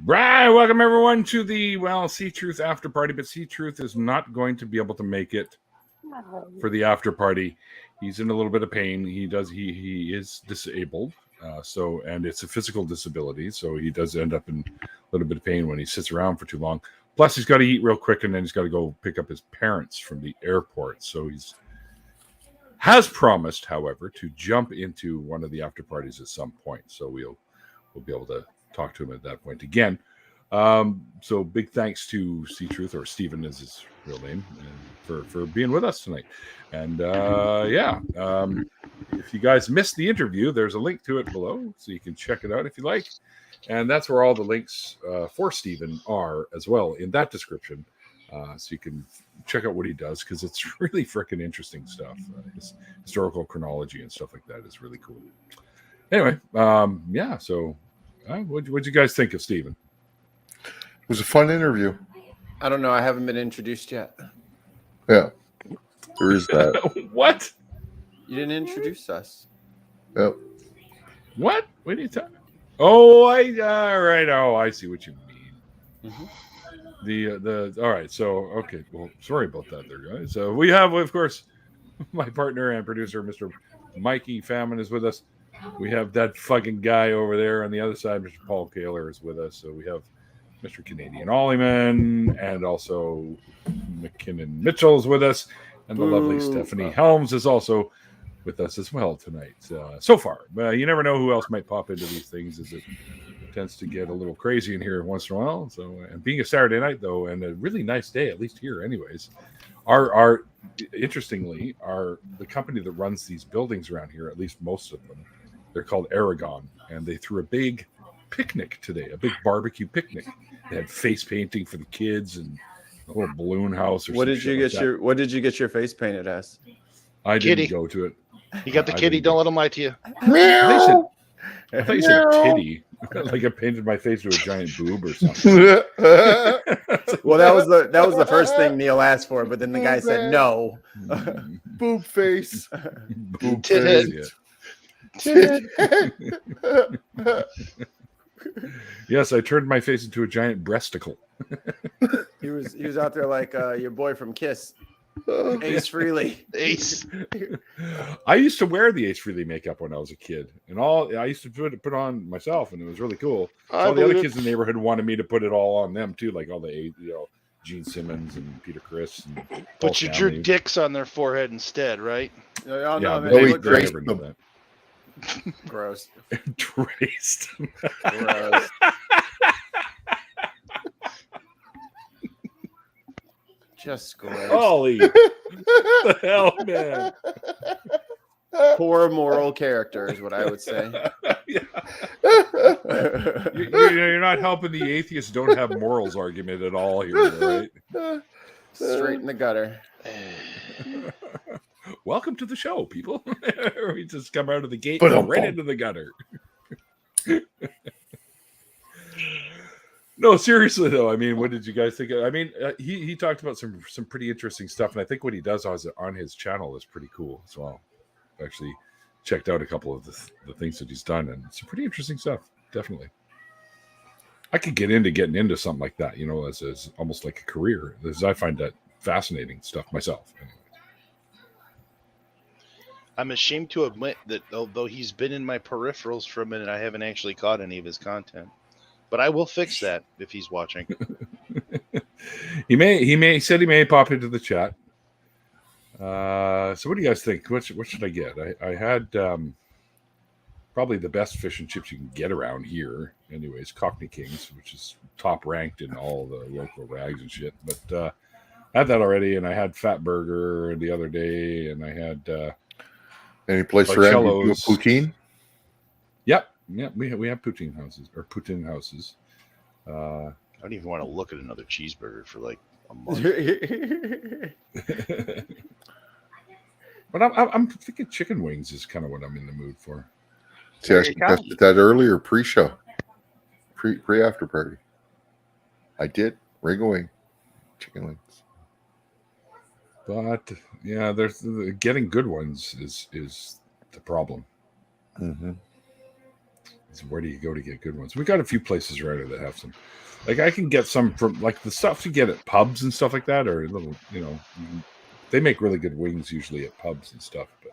Right, welcome everyone to the CTruth after party, but CTruth is not going to be able to make it for the after party. He's in a little bit of pain. He is disabled, and it's a physical disability, so he does end up in a little bit of pain when he sits around for too long. Plus, he's got to eat real quick, and then he's got to go pick up his parents from the airport. So has promised, however, to jump into one of the after parties at some point. So we'll be able to talk to him at that point again. So big thanks to CTruth, or Stephen is his real name, for being with us tonight. And if you guys missed the interview, there's a link to it below, so you can check it out if you like. And that's where all the links for Stephen are as well in that description. So you can check out what he does, because it's really freaking interesting stuff. His historical chronology and stuff like that is really cool. Anyway, so what'd you guys think of Stephen? It was a fun interview. I don't know. I haven't been introduced yet. Yeah, there is that. What? You didn't introduce us. Yep. What? What are you talking? Oh, right. Oh, I see what you mean. Mm-hmm. All right. So, okay. Well, sorry about that there, guys. So we have, of course, my partner and producer, Mr. Mikey Famine, is with us. We have that fucking guy over there on the other side, Mr. Paul Kaler, is with us. So we have Mr. Canadian Ollyman, and also McKinnon Mitchell is with us, and the lovely Stephanie Helms is also with us as well tonight. So far, you never know who else might pop into these things, as it tends to get a little crazy in here once in a while. So, and being a Saturday night though, and a really nice day, at least here, anyways. Interestingly, the company that runs these buildings around here, at least most of them, they're called Aragon, and they threw a big picnic today, a big barbecue picnic. They had face painting for the kids and a little balloon house. What did you get your face painted as? I didn't go to it. You got the kitty. Don't let him lie to you. I thought you said titty. Like I painted my face to a giant boob or something. Well, that was the first thing Neil asked for, but then the guy said no. Boob face. Boob face. Yes, I turned my face into a giant breasticle. He was out there like your boy from Kiss, Ace Frehley. Ace. I used to wear the Ace Frehley makeup when I was a kid, and I used to put on myself, and it was really cool. All the other kids in the neighborhood wanted me to put it all on them too, like all the Gene Simmons and Peter Criss. And but you drew dicks on their forehead instead, right? No, they look great. Gross. Traced. Gross. Just gross. Holy the hell, man. Poor moral character is what I would say. You're not helping the atheists don't have morals argument at all here, right? Straight in the gutter. Welcome to the show, people. We just come out of the gate and right into the gutter. No, seriously though. I mean, what did you guys think? I mean, he talked about some pretty interesting stuff, and I think what he does on his channel is pretty cool as well. I've actually checked out a couple of the things that he's done, and it's pretty interesting stuff. Definitely, I could get into something like that, as almost like a career. As I find that fascinating stuff myself. Anyway. I'm ashamed to admit that although he's been in my peripherals for a minute, I haven't actually caught any of his content. But I will fix that if he's watching. He said he may pop into the chat. So what do you guys think? What should I get? I had probably the best fish and chips you can get around here. Anyways, Cockney Kings, which is top ranked in all the local rags and shit. But I had that already, and I had Fat Burger the other day, and I had any place for poutine? Yep. Yeah, we have poutine houses or poutine houses. I don't even want to look at another cheeseburger for like a month. But I'm thinking chicken wings is kind of what I'm in the mood for. See, I tested that earlier, pre-show, pre-after party. I did ring a wing, chicken wings. But yeah, there's getting good ones is the problem. Mm-hmm. So where do you go to get good ones? We got a few places around here that have some. Like I can get some from like the stuff you get at pubs and stuff like that, or little, they make really good wings usually at pubs and stuff, but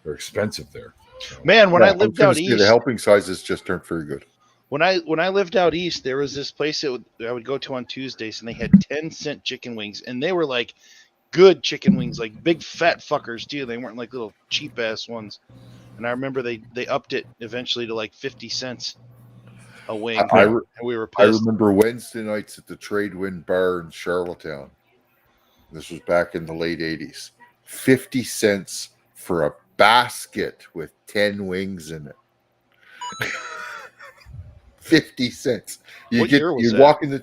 they're expensive there. So. Man, when I lived out east, the helping sizes just aren't very good. When I lived out east, there was this place I would go to on Tuesdays, and they had 10-cent chicken wings, and they were like good chicken wings, like big fat fuckers too. They weren't like little cheap ass ones. And I remember they upped it eventually to like 50 cents a wing. And we were pissed. I remember Wednesday nights at the Trade Wind Bar in Charlottetown. This was back in the late 80s. 50 cents for a basket with 10 wings in it. 50 cents. You'd walk in the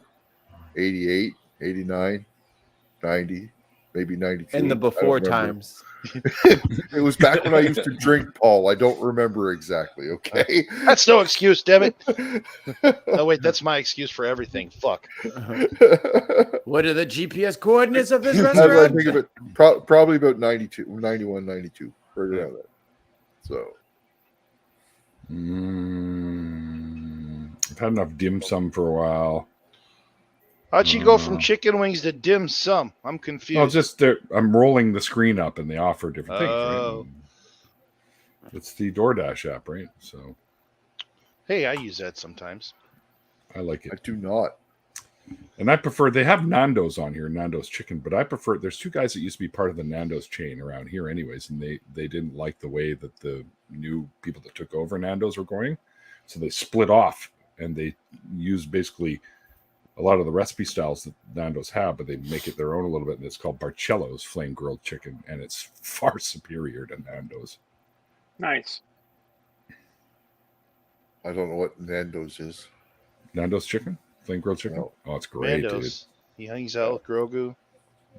88, 89, 90, maybe 92. In the before times. It was back when I used to drink, Paul. I don't remember exactly, okay? That's no excuse, damn it. Oh, wait, that's my excuse for everything. Fuck. What are the GPS coordinates of this I restaurant? think of it, probably about 92, 91, 92. Right around that. So. I've had enough dim sum for a while. How'd you go from chicken wings to dim sum? I'm confused. Well, I'm rolling the screen up and they offer different things. Oh. Right? It's the DoorDash app, right? So. Hey, I use that sometimes. I like it. I do not. And I prefer, they have Nando's on here, Nando's Chicken, but I prefer, there's two guys that used to be part of the Nando's chain around here anyways, and they didn't like the way that the new people that took over Nando's were going. So they split off and they use basically a lot of the recipe styles that Nando's have, but they make it their own a little bit, and it's called Barcello's Flame Grilled Chicken, and it's far superior to Nando's. Nice. I don't know what Nando's is. Nando's Chicken? Flame Grilled Chicken? No. Oh, it's great, Nando's. dude. He hangs out with Grogu.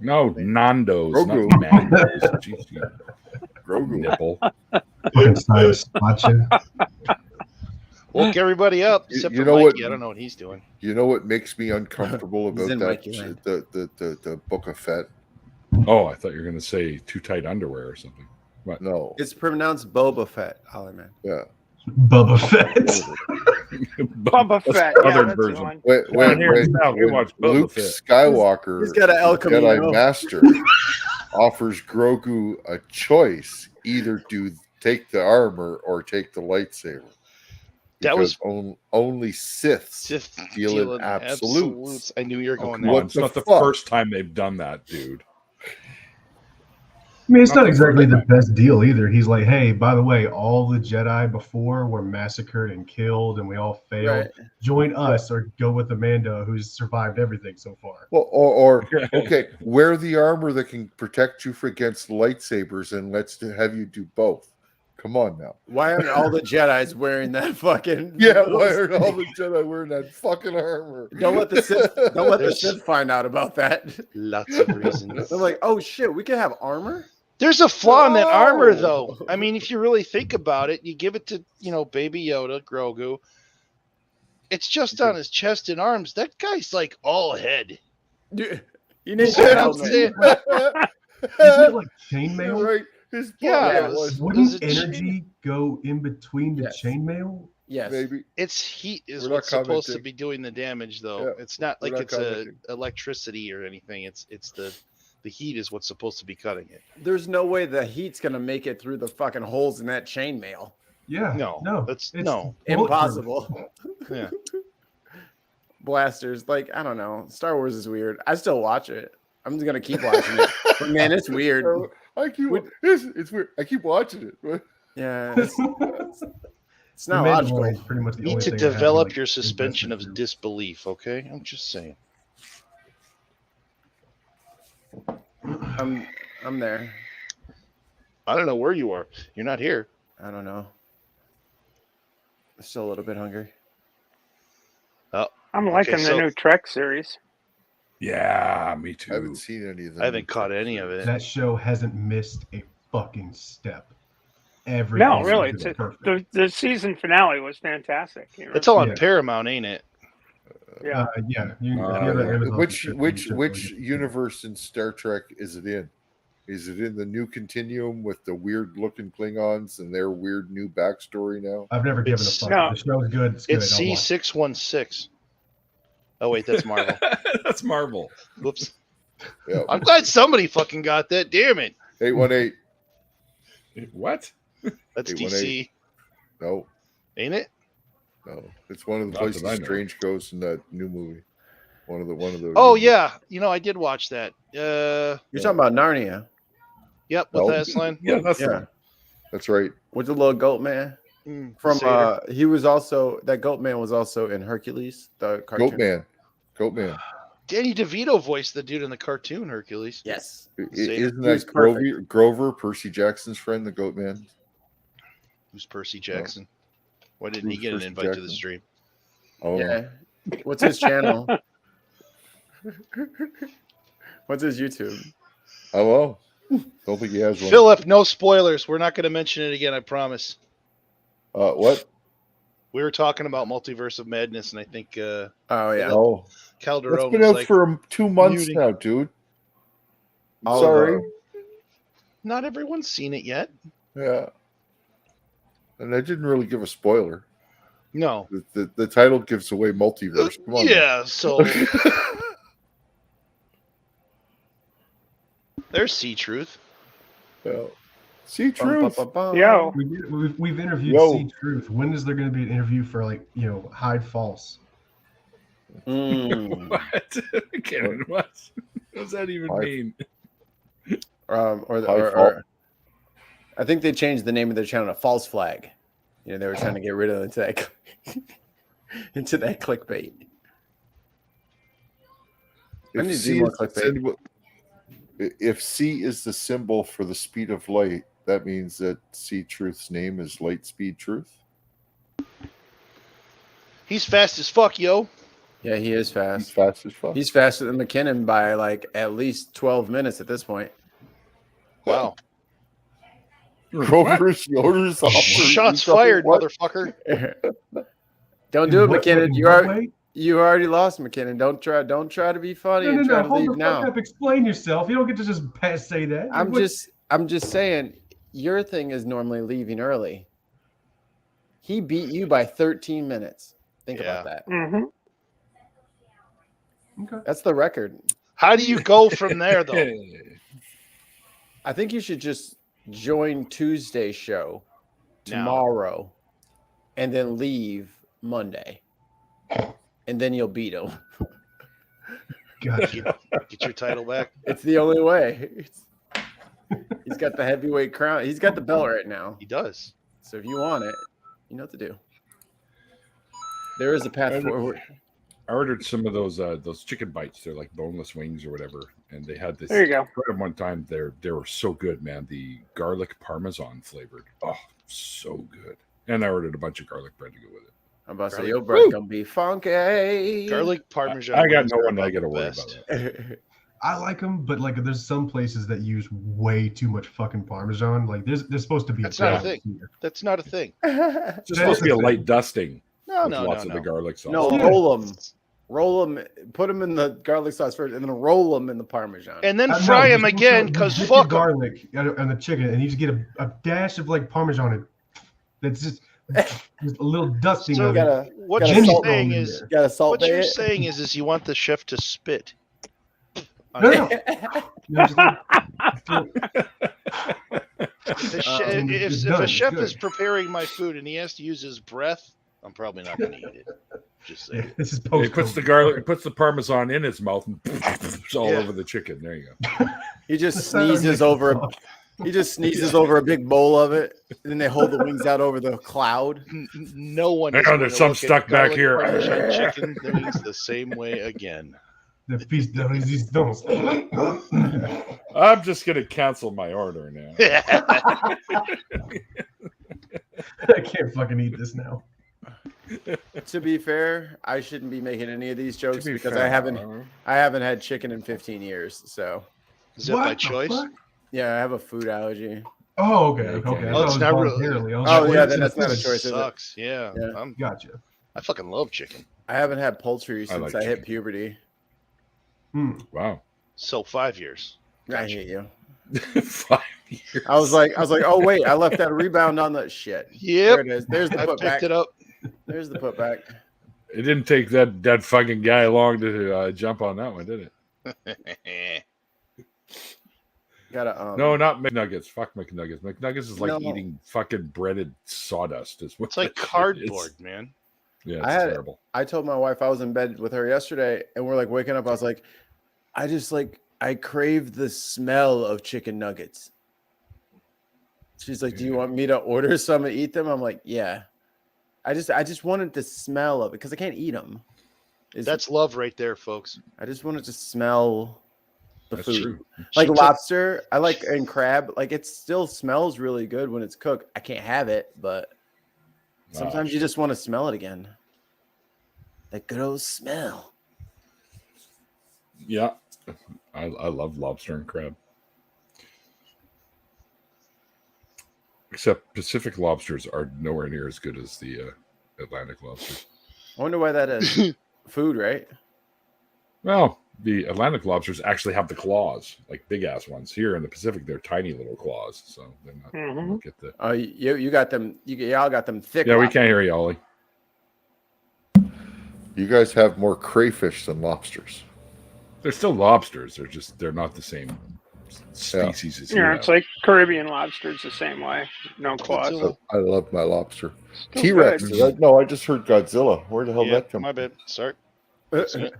No, Nando's, Grogu. not Nando's. Jeez, you Grogu. nipple. Fucking science watching. Woke everybody up, You- except you for know Mikey. what- I don't know what he's doing. You know what makes me uncomfortable He's about in that? Mikey land. The Book of Fett. Oh, I thought you were going to say too tight underwear or something. What? No. It's pronounced Boba Fett, Ollie man. Yeah. Bubba Fett. Boba That's Fett. the Yeah, other that's version. the one. When here in town, we watch Boba Luke Fett. Skywalker, He's got an El the Camino. Jedi Master, offers Grogu a choice: either take the armor or take the lightsaber. That was- only Siths Sith deal in dealing absolutes. I knew you were Oh, going come there. on. What It's the not the fuck? first time they've done that, dude. I mean, it's not exactly the best deal either. He's like, hey, by the way, all the Jedi before were massacred and killed, and we all failed. Right. Join us or go with Amanda, who's survived everything so far. Well, or okay, wear the armor that can protect you against lightsabers, and let's have you do both. Come on now. Why aren't all the Jedis wearing that fucking? Yeah, why are all the Jedi wearing that fucking armor? Don't let the Sith. Don't let the There's- Sith find out about that. Lots of reasons. They're like, oh shit, we can have armor. There's a flaw in that armor, Oh. though. I mean, if you really think about it, you give it to, Baby Yoda, Grogu. It's just on his chest and arms. That guy's like all head. You You need see what to I'm help me. saying? Isn't it like chainmail? Right. His Yeah, butt was Wouldn't Does it energy go in between the Yes. chainmail? Yes. maybe. It's heat is We're not what's supposed to commenting. be doing the damage, though. Yeah, It's not we're like not it's commenting. electricity or anything. It's the heat is what's supposed to be cutting it. There's no way the heat's gonna make it through the fucking holes in that chainmail. Yeah. No, No. that's it's no. bulletproof. Impossible. Yeah. Blasters, like I don't know. Star Wars is weird. I still watch it. I'm just gonna keep watching it. But man, it's weird. I keep. It's weird. I keep watching it. Yeah, it's The not Mandalorian logical. is pretty much the Need only to thing I have develop like, your suspension of investment disbelief, okay? I'm just saying. I'm there. I don't know where you are. You're not here. I don't know. Still a little bit hungry. I'm liking so- the new Trek series. Yeah, me too. I haven't seen any of them. I haven't caught any of through. it. That show hasn't missed a fucking step. Every No, episode really, is it's perfect. the season finale was fantastic. It's all on Yeah. Paramount, ain't it? Yeah. Yeah, you, Uh, if you have an yeah. Amazon Which subscription, you should which really get- universe in Star Trek is it in? Is it in the new continuum with the weird looking Klingons and their weird new backstory now? I've never given a It's- fuck. no. The show's good. It's good. It's I'll watch it. C616. Oh wait, that's Marvel. That's Marvel. Whoops. Yeah. I'm glad somebody fucking got that. Damn it. 818. What? That's 818. DC, No, ain't it? no. It's one of the Not that places I know. Strange goes in that new movie. One of the. Oh yeah, I did watch that. You're talking about Narnia. Yep, with No. that line. Yeah, that's Yeah. That's right. With the little goat man. From Seder. he was also that goat man was also in Hercules, the cartoon. Goat Man. Danny DeVito voiced the dude in the cartoon Hercules. Yes. Isn't He was that perfect. Grover, Percy Jackson's friend, the Goat Man? Who's Percy Jackson? Why didn't he Who's get an Percy invite to the Jackson? stream? Oh, Yeah. What's his channel? What's his YouTube? Hello. Don't think he has one. Philip, no spoilers. We're not going to mention it again. I promise. What? We were talking about Multiverse of Madness, and I think Oh yeah. Oh, Calderon that's been was out like, for 2 months muting. now, dude. I'm All of sorry. not everyone's seen it yet. Yeah. And I didn't really give a spoiler. No. The title gives away multiverse. Come on. Yeah, so there's CTruth. Well, see, Bum, truth. bum, bum, bum. Yo. We've interviewed Yo. CTruth. When is there going to be an interview for hide false? Mm. What? Cannon, what? What does that even I- mean? Or I think they changed the name of their channel to False Flag. They were trying to get rid of into that into that clickbait. I need to do more clickbait. If C is the symbol for the speed of light, that means that C Truth's name is Light Speed Truth. He's fast as fuck, yo. Yeah, he is He's fast. fast as fuck. He's faster than McKinnon by like at least 12 minutes at this point. Wow. Grover's orders off. Shots fired, motherfucker. Don't do it, What- McKinnon. in You what are way? you already lost, McKinnon. Don't try to be funny and try to Hold leave the now. fuck up. Explain yourself. You don't get to just say that. I'm What- just saying your thing is normally leaving early. He beat you by 13 minutes. Think Yeah. about that. Mm-hmm. Okay. That's the record. How do you go from there, though? I think you should just join Tuesday's show Now. tomorrow and then leave Monday. And then you'll beat him. Gotcha. Get your title back. It's the only way. He's got the heavyweight crown. He's got the belt right now. He does. So if you want it, you know what to do. There is a path forward. I ordered some of those chicken bites. They're like boneless wings or whatever, and they had this. There you go. Tried them one time. They were so good, man. The garlic parmesan flavored. Oh, so good. And I ordered a bunch of garlic bread to go with it. I'm about to say, Garlic. your breath gonna be funky. Garlic parmesan. I got wings no are one I about got to the worry best. about that. I like them, but there's some places that use way too much fucking Parmesan. Like there's supposed to be That's not a balance thing. here. That's not a thing. It's just supposed to be a light dusting No, with no, lots no, of the no. garlic sauce. No, Yeah. roll them, put them in the garlic sauce first, and then roll them in the Parmesan. And then No, fry just him again, you because dip fuck your 'em. garlic and the chicken, and you just get a dash of Parmesan. And that's just a little dusting So of you it. gotta, What gotta you're salt, saying in is, there. gotta salt what bay you're it. saying is you want the chef to spit. No, no. You know, just If done, a it's chef good. is preparing my food and he has to use his breath, I'm probably not going to eat it. Just yeah, saying. this is He post. puts the garlic, puts the parmesan in his mouth, and it's all Yeah. over the chicken. There you go. He just sneezes over. He just sneezes over a big bowl of it, and then they hold the wings out over the cloud. No one. Hang is on, going there's to some look at stuck back garlic here. Parmesan chicken wings the same way again. The feast these don't. I'm just gonna cancel my order now. I can't fucking eat this now. To be fair, I shouldn't be making any of these jokes To be because fair, I haven't had chicken in 15 years. So Is that by What the choice? fuck? yeah, I have a food allergy. Oh, okay, Yeah, okay. okay. I Oh, thought it it's was not really- voluntarily. I was Oh, like, yeah, wait, then this that's not a is- choice, is it? Sucks. Yeah. Yeah. Gotcha. I fucking love chicken. I haven't had poultry since like I hit chicken. puberty. Wow. So 5 years. I hate you. 5 years. I was like, oh wait, I left that rebound on the shit. Yep. There it is. There's the I putback. picked it up. There's the putback. It didn't take that fucking guy long to jump on that one, did it? Gotta No, not McNuggets. Fuck McNuggets. McNuggets is like No. eating fucking breaded sawdust. Is what It's like that shit cardboard, is. man. Yeah, I it's had- terrible. I told my wife I was in bed with her yesterday, and we're like waking up. I was like, I crave the smell of chicken nuggets. She's like, do you want me to order some and eat them? I'm like, yeah. I just wanted the smell of it because I can't eat them. That's love right there, folks. I just wanted to smell the That's food. true. Like She took- lobster, I like and crab. Like it still smells really good when it's cooked. I can't have it, but sometimes you just want to smell it again. That good old smell. Yeah, I love lobster and crab. Except Pacific lobsters are nowhere near as good as the Atlantic lobsters. I wonder why that is. Food, right? Well, the Atlantic lobsters actually have the claws, like big ass ones. Here in the Pacific, they're tiny little claws, so they're not. They don't get the. Oh, you got them. Y'all got them thick. Yeah, we lobsters. can't hear you, Ollie. You guys have more crayfish than lobsters. They're still lobsters. They're not the same species as Yeah, you it's have. like Caribbean lobsters the same way. No claws. Godzilla. I love my lobster. Still T-Rex. good. No, I just heard Godzilla. Where the hell did Yeah, that come my bad. Sorry. from?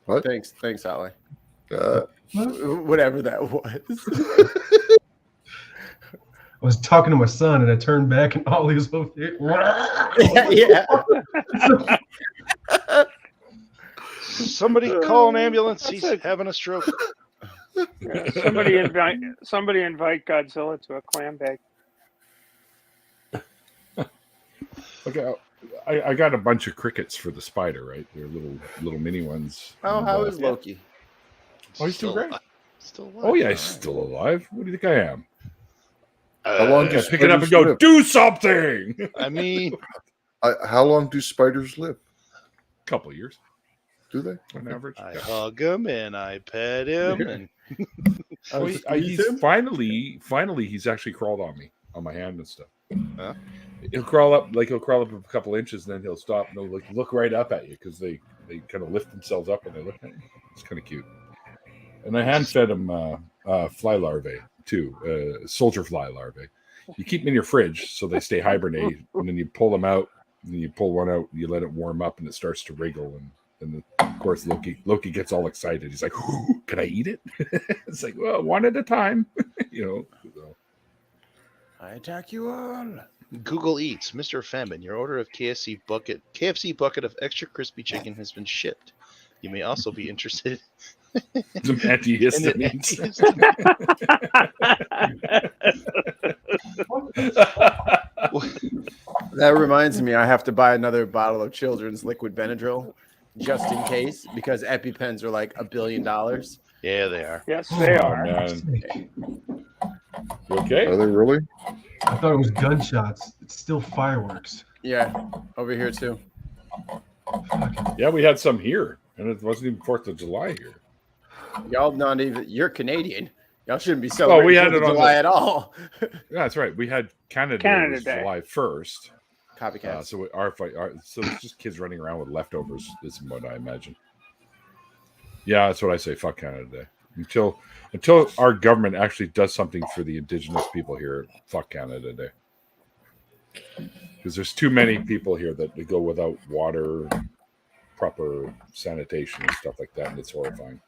What? Thanks, Ollie. Uh, Whatever that was. I was talking to my son, and I turned back, and Ollie was over there. yeah. Somebody call an ambulance. That's He's it. having a stroke. Yeah, somebody invite Godzilla to a clam bake. Okay, I got a bunch of crickets for the spider. Right, they're little mini ones. Oh, And, how is Loki? Oh, he's still great. alive. Still alive. Oh yeah, he's still alive. What do you think I am? How long I does pick it up and go, live? do something. I mean, How long do spiders live? Couple of years Do they? on average. I Yeah. hug him and I pet him, and Oh, he's finally he's actually crawled on me, on my hand and stuff. Huh? He'll crawl up a couple inches, and then he'll stop and he'll look right up at you because they kind of lift themselves up and they look at you. It's kind of cute. And I hand fed him fly larvae too, soldier fly larvae. You keep them in your fridge so they stay hibernate, and then you pull them out. And you pull one out, you let it warm up, and it starts to wriggle. And of course, Loki gets all excited. He's like, "Can I eat it?" It's like, well, one at a time, you know. So. I attack you all. Google Eats, Mr. Famine, your order of KFC bucket of extra crispy chicken has been shipped. You may also be interested Some in antihistamines. That reminds me, I have to buy another bottle of children's liquid Benadryl just in case because EpiPens are like $1 billion. Yeah, they are. Yes, they Oh, are. man. You okay? Are they really? I thought it was gunshots. It's still fireworks. Yeah, over here too. Yeah, we had some here, and it wasn't even 4th of July here. Y'all not even. You're Canadian. Y'all shouldn't be celebrating we had 4th of it on July the- at all. Yeah, that's right. We had Canada Canada was Day. July 1st. Copycats. So so it's just kids running around with leftovers is what I imagine. Yeah, that's what I say. Fuck Canada Day. Until our government actually does something for the Indigenous people here, fuck Canada Day. Because there's too many people here that go without water, proper sanitation and stuff like that, and it's horrifying.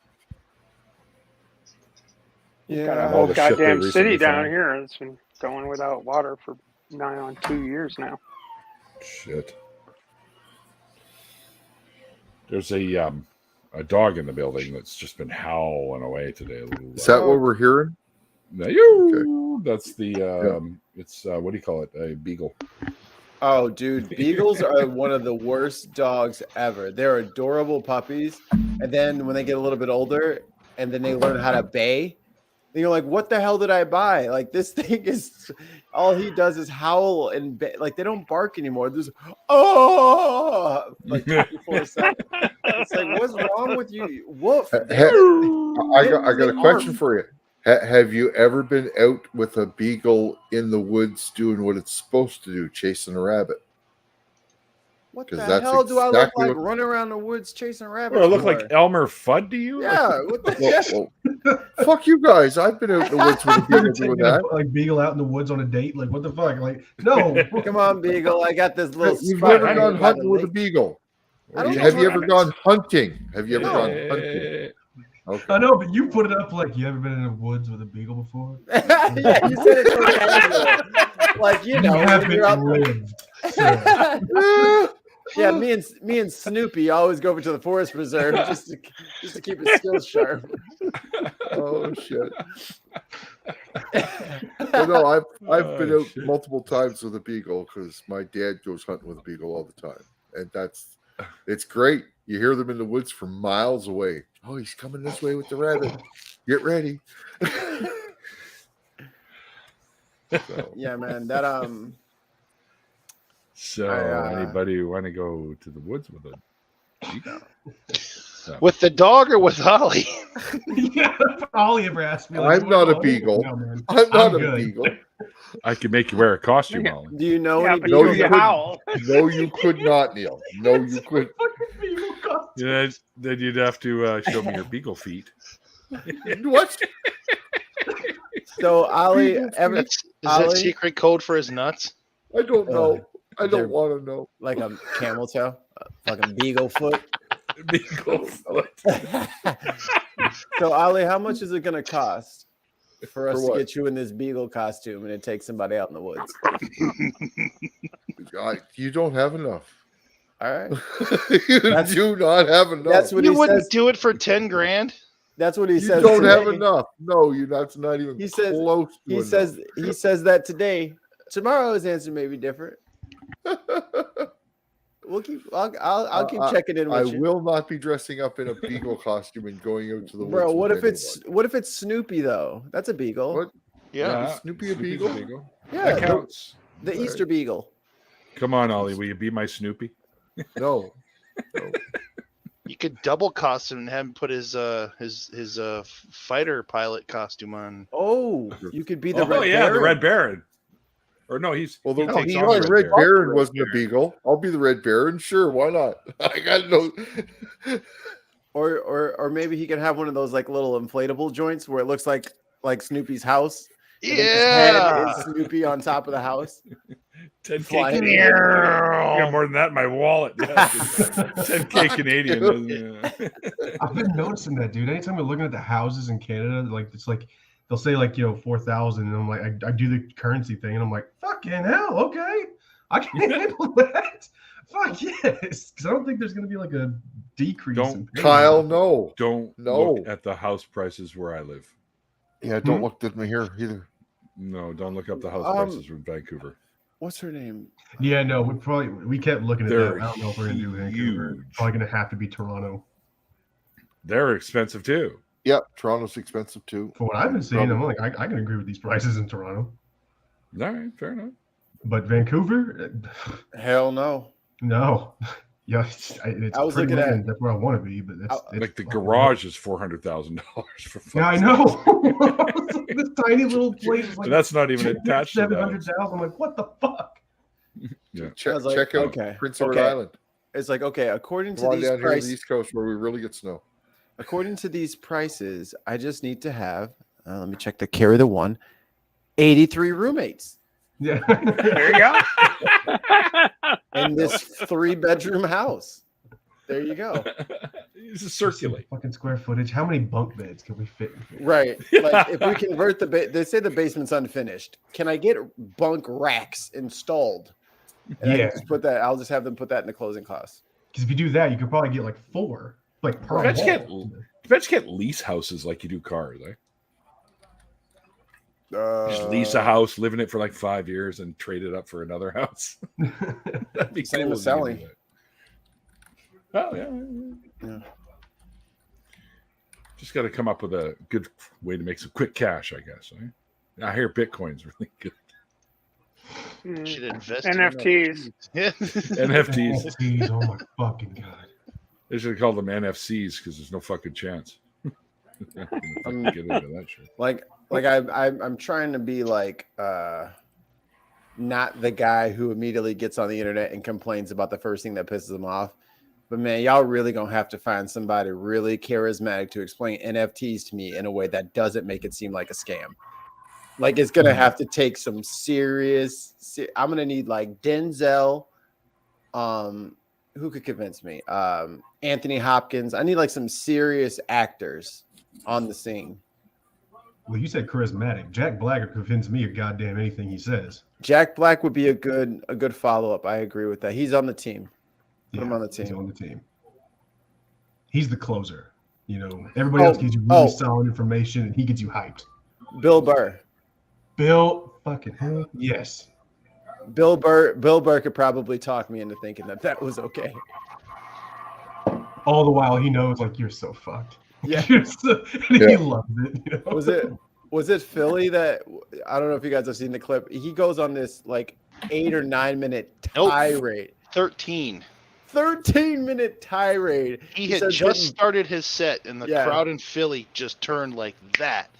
Got a all whole the shit they goddamn recently city down found. here that's been going without water for nigh on 2 years now. Shit. There's a dog in the building that's just been howling away today. Is that what we're hearing? That's the it's what do you call it? A beagle. Oh, dude, beagles are one of the worst dogs ever. They're adorable puppies, and then when they get a little bit older, and then they learn how to bay, And you're like, what the hell did I buy? Like this thing is all he does is howl and like they don't bark anymore. There's like 24/7. It's like, what's wrong with you? Woof. I got a question for you. Have you ever been out with a beagle in the woods doing what it's supposed to do, chasing a rabbit? What 'Cause the that's hell do I look exactly like what- running around the woods chasing rabbits? Or I look for? like Elmer Fudd to you? Yeah. What the Fuck you guys! I've been out in the woods with a beagle doing Taking that. like beagle out in the woods on a date. Like what the fuck? Like no. Come on, Beagle. I got this little. You've spot never right gone by the hunting with a lake. beagle. I don't Have know you ever rabbits. gone hunting? Have you ever No. gone hunting? Okay. I know, but you put it up like you ever been in the woods with a beagle before? Yeah, you said it so casual. Like you know, when haven't you're out lived. Sir. Yeah, me and Snoopy always go over to the forest preserve just to keep his skills sharp. Oh shit! Well, no, I've been out shit. multiple times with a beagle because my dad goes hunting with a beagle all the time, and it's great. You hear them in the woods from miles away. Oh, he's coming this way with the rabbit. Get ready. So, Yeah, man. That So anybody want to go to the woods with a beagle? With the dog or with Holly? Yeah, Ollie ever asked me. Like, I'm not a "Oh, beagle. no, man. I'm not a good." beagle. I could make you wear a costume, Ollie. do you know Yeah, any but No, beagles? you couldn't. howl. No, you could not, Neil. No, you could. Fucking beagle costume. Yeah, then you'd have to show me your beagle feet. What? So Ollie, Is that Ollie? secret code for his nuts? I don't know. I they're- don't want to know. like a camel toe, fucking beagle foot. Beagle foot. So Ollie, how much is it gonna cost for us For to what? get you in this beagle costume and to take somebody out in the woods? You don't have enough. All right, You That's- do not have enough. that's what You he wouldn't says. do it for 10 grand? That's what he You says. don't today. have enough. No, that's not even He says- close to He enough. says that today. Tomorrow's answer may be different. We'll keep. I'll keep checking in I with you, will not be dressing up in a beagle costume and going out to the bro. woods. What with if it's Snoopy though? That's a beagle. What? Yeah. Is Snoopy a beagle? Yeah, That the, counts. the Easter beagle. Come on, Ollie. Will you be my Snoopy? No. You could double costume and have him put his fighter pilot costume on. Oh, you could be the Oh Red yeah, Baron. the Red Baron. Or no, he Well, the takes Red on the Baron, Baron. wasn't a beagle. I'll be the Red Baron. Sure, why not? I got no. Or maybe he can have one of those like little inflatable joints where it looks like Snoopy's house. and then his head Yeah. is Snoopy on top of the house. 10K Flying. Canadian. I got more than that in my wallet. Yeah, 10K Canadian. I've been noticing that, dude. Anytime we're looking at the houses in Canada, like it's like they'll say like 4,000, and I'm like, I do the currency thing, and I'm like, fucking hell, okay, I can handle that. Fuck yes, because I don't think there's gonna be like a decrease. Don't- in payment. Kyle, no. Don't No. look at the house prices where I live. Yeah, don't look at me here either. No, don't look up the house prices in Vancouver. What's her name? Yeah, no, we kept looking at They're that. I don't know if we're gonna do Vancouver. huge. Probably gonna have to be Toronto. They're expensive too. Yep, Toronto's expensive too. For what I've been seeing, I'm like, I can agree with these prices in Toronto, All right, fair enough. but Vancouver, Hell no. no. Yeah, it's I was pretty looking at- land. That's where I want to be, but it's Like the fucking- garage is $400,000 for. Yeah, I fuck's know. This tiny little place is sake. like That's not even attached to 700,000. that. I'm like, what the fuck? Yeah. Check, I was like, check out okay, Prince Edward okay. Island. It's like, okay, according Come to on these down here to the prices, East Coast where we really get snow. according to these prices, I just need to have. Let me check the carry the one. 83 roommates Yeah. There you go. in this 3-bedroom house. There you go. Just circulate. Fucking square footage. How many bunk beds can we fit? Right. Like if we convert they say the basement's unfinished. Can I get bunk racks installed? And I can Yeah. just put that. I'll just have them put that in the closing costs. Because if you do that, you could probably get like 4, like per Bet you wall. Bet you can't lease houses like you do cars. Eh? Just lease a house, live in it for like 5 years, and trade it up for another house. That'd be Same cool as if you could selling. do that. Oh yeah. Just got to come up with a good way to make some quick cash, I guess. Right? I hear Bitcoin's really good. Should invest NFTs. In NFTs. NFTs, oh my fucking god. They should have called them NFCs because there's no fucking chance. Get into that shit. Like I'm trying to be like not the guy who immediately gets on the internet and complains about the first thing that pisses them off. But man, y'all really gonna have to find somebody really charismatic to explain NFTs to me in a way that doesn't make it seem like a scam. Like it's gonna have to take some serious. I'm gonna need like Denzel. Who could convince me? Anthony Hopkins. I need like some serious actors on the scene. Well, you said charismatic. Jack Black could convince me of goddamn anything he says. Jack Black would be a good follow up. I agree with that. He's on the team. Put him on the team. He's on the team. He's the closer. You know, everybody else gives you really solid information, and he gets you hyped. Bill Burr. Bill fucking yes. Bill Burr could probably talk me into thinking that was okay. All the while he knows, like, you're so fucked. Yeah. He loves it. You know? Was it Philly that I don't know if you guys have seen the clip. He goes on this like 8 or 9 minute tirade. 13-minute tirade. He had just started his set, and the crowd in Philly just turned like that.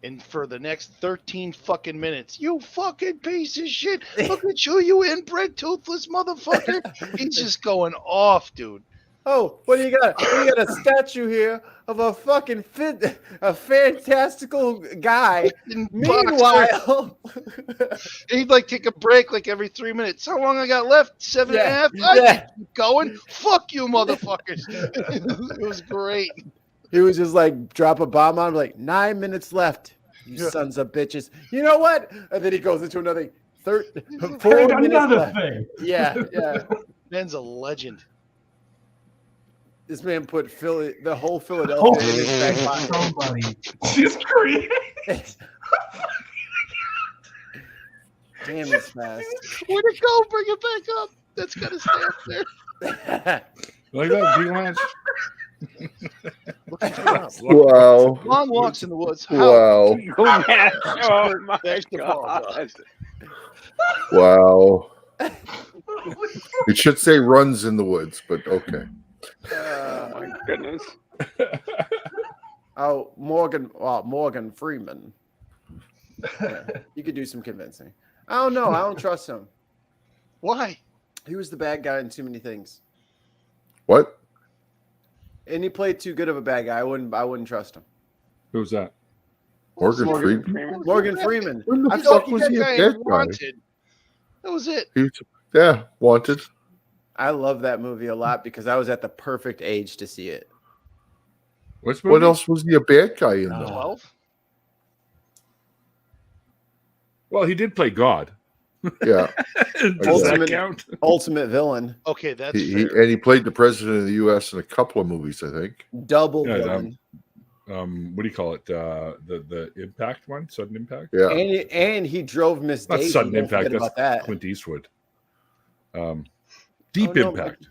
And for the next 13 fucking minutes, you fucking piece of shit. Look at you inbred, toothless motherfucker. He's just going off, dude. Oh, what do you got? You got a statue here of a fucking a fantastical guy. Meanwhile, he'd like take a break like every 3 minutes. How long I got left? 7.5. I keep going. Fuck you, motherfuckers. It was great. He was just like drop a bomb on him, like 9 minutes left. You sons of bitches. You know what? And then he goes into another 4 minutes left. Thing. Yeah. Man's a legend. This man put the whole Philadelphia in his back pocket. Somebody just created. Damn, it's fast. Where'd it go? Bring it back up. That's gotta stay up there. Like that, Wow. Long walks in the woods. Wow. Oh my God. Wow. It should say runs in the woods, but okay. Oh my goodness. Morgan Freeman. Yeah, you could do some convincing. I don't know. I don't trust him. Why? He was the bad guy in too many things. What? And he played too good of a bad guy. I wouldn't trust him. Who's that? Morgan Freeman. Morgan Freeman. When the fuck was he a bad guy? That was it. Wanted. I love that movie a lot because I was at the perfect age to see it. What else was he a bad guy in though? 12? Well, he did play God. Yeah. Ultimate villain. Okay, that's fair. He played the president of the U.S. in a couple of movies, I think. Double villain. What do you call it? The Impact one, Sudden Impact. Yeah. And he drove Miss Daisy. Not Sudden Impact. That's about that. Clint Eastwood. Deep Impact.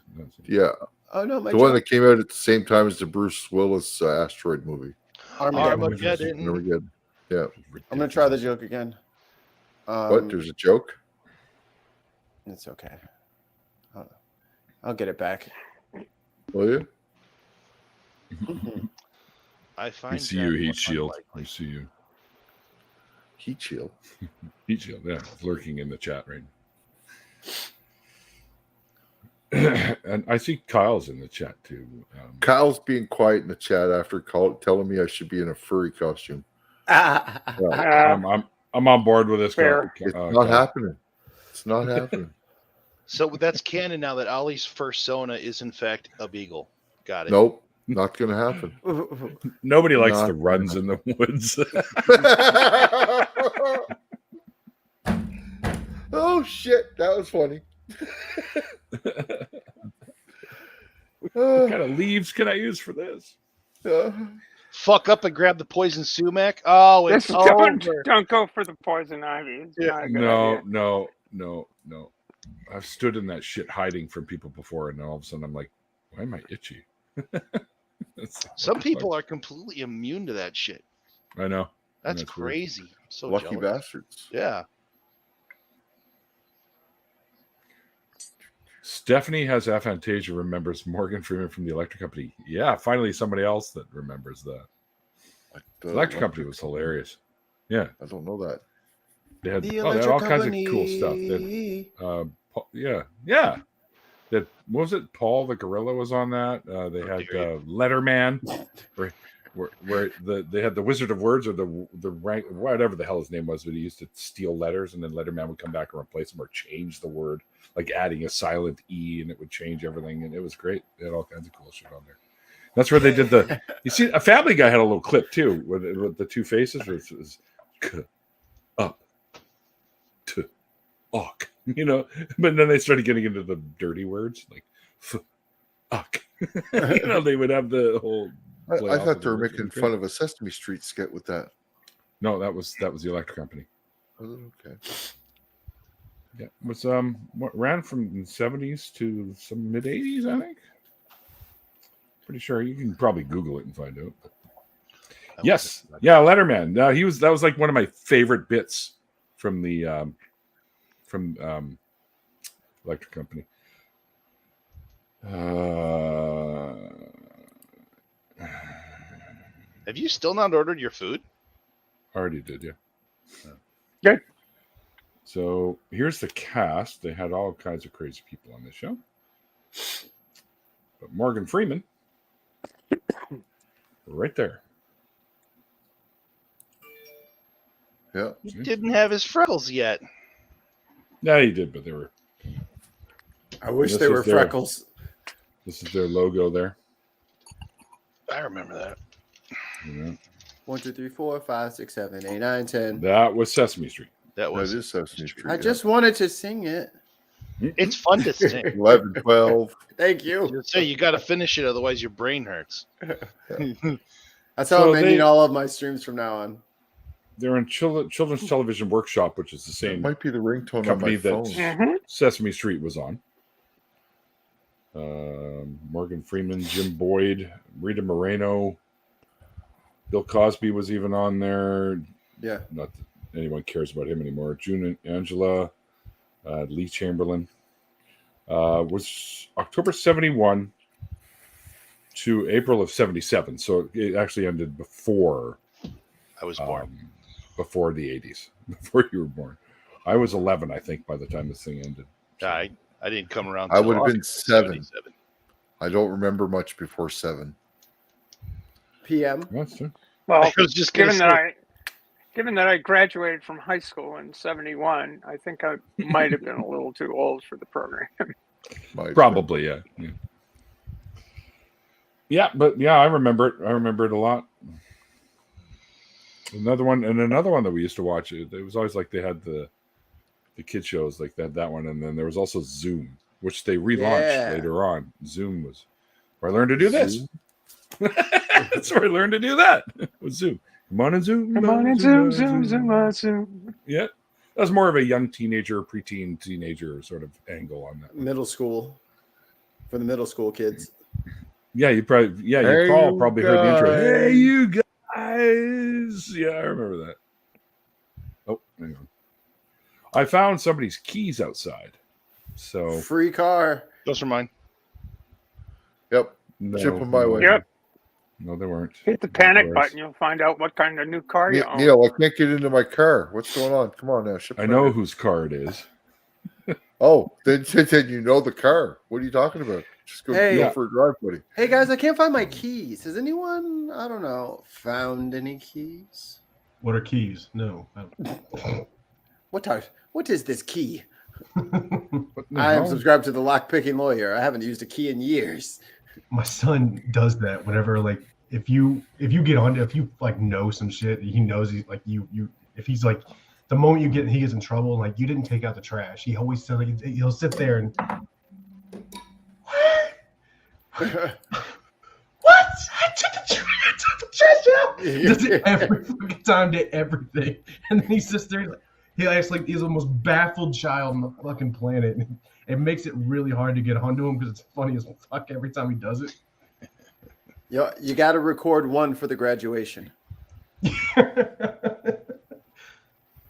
Yeah. Oh no, the one that came out at the same time as the Bruce Willis asteroid movie. Armageddon. Yeah. I'm gonna try the joke again. What? There's a joke? It's okay. I'll get it back. Will you? I find we see you, Heat Shield. We see you. Heat Shield? Heat Shield, yeah. Lurking in the chat right and I see Kyle's in the chat too. Kyle's being quiet in the chat after telling me I should be in a furry costume. I'm on board with this. It's not happening. It's not happening. So that's canon now that Ollie's first Sona is in fact a beagle. Got it. Nope, not going to happen. Nobody likes the runs in the woods. Oh shit, that was funny. What kind of leaves can I use for this? Fuck up and grab the poison sumac. Oh, it's don't go for the poison ivy. No. I've stood in that shit hiding from people before, and all of a sudden I'm like, why am I itchy? Some people are completely immune to that shit. I know. That's weird. crazy. I'm so Lucky jealous. bastards. Yeah. Stephanie has aphantasia, remembers Morgan Freeman from the Electric Company. Yeah, finally somebody else that remembers that. The Electric Company was hilarious. Yeah. I don't know that. They had, The they had all kinds of cool stuff. They had, yeah. That, what was it? Paul the Gorilla was on that. They had Letterman, where they had the Wizard of Words or the rank, whatever the hell his name was, but he used to steal letters, and then Letterman would come back and replace him or change the word, like adding a silent E, and it would change everything, and it was great. They had all kinds of cool shit on there. That's where they did the. You see, a Family Guy had a little clip too, with the two faces. Where it was up to awk, you know. But then they started getting into the dirty words like fuck. You know, they would have the whole. I thought they were making fun of a Sesame Street skit with that. No, that was the Electric Company. Oh, okay. Yeah, it was what ran from the 70s to some mid 80s, I think. Pretty sure you can probably Google it and find out. Yes, yeah, Letterman. That was like one of my favorite bits from the Electric Company. Have you still not ordered your food? Already did, yeah. Good. So here's the cast. They had all kinds of crazy people on this show. But Morgan Freeman, right there. Yeah. He didn't have his freckles yet. Yeah, he did, but they were. I wish This they is were their- freckles. This is their logo there. I remember that. You know, 1, 2, 3, 4, 5, 6, 7, 8, 9, 10. that was Sesame Street. That That was. is Sesame Street. I just wanted to sing it. It's fun to sing. 11, 12. Thank you. You say you got to finish it, otherwise your brain hurts. That's how So I'm ending all of my streams from now on. They're in Children's Television Workshop, which is the It same might be the ringtone on company my phone. Mhm. Sesame Street was on. Morgan Freeman, Jim Boyd, Rita Moreno, Bill Cosby was even on there. Yeah. Not that anyone cares about him anymore. June and Angela, Lee Chamberlain. Was October 71 to April of 77. So it actually ended before I was born. before the 80s, before you were born. I was 11, I think, by the time this thing ended. I didn't come around. I till would have been August 7. 77. I don't remember much before 7. PM. That's true. Well, I was just gonna given that I graduated from high school in '71, I think I might have been a little too old for the program. Probably, yeah. Yeah, but yeah, I remember it. I remember it a lot. Another one that we used to watch. It was always like they had the kid shows, like that one, and then there was also Zoom, which they relaunched later on. Zoom was where I learned to do this. That's where I learned to do that. With Zoom. Come on and Zoom. Come on and zoom. Yeah. That was more of a young teenager, preteen teenager sort of angle on that. Middle school. For the middle school kids. Yeah, you probably Hey, probably heard the intro. guys. Hey, you guys. Yeah, I remember that. Oh, hang on. I found somebody's keys outside. So Free car. Those are mine. Yep. no, Chip them my way. Yep. No, they weren't. Hit the panic Of course. button. You'll find out what kind of new car you own. Neil, I can't get into my car. What's going on? Come on now. Ship I my know way. whose car it is. Oh, then you know the car. What are you talking about? Just go, Hey. go for a drive, buddy. Hey guys, I can't find my keys. Has anyone, I don't know, found any keys? What are keys? No. I don't. What is this key? What the I am hell? subscribed to the lock picking lawyer. I haven't used a key in years. My son does that whenever, like, if you get on, if you like know some shit, he knows he's like you if he's like the moment he gets in trouble, like you didn't take out the trash. He always says like he'll sit there and what? I took the trash out. He does it every fucking time to everything, and then he sits there. He acts like he's the most baffled child on the fucking planet. It makes it really hard to get onto him because it's funny as fuck every time he does it. You got to record one for the graduation.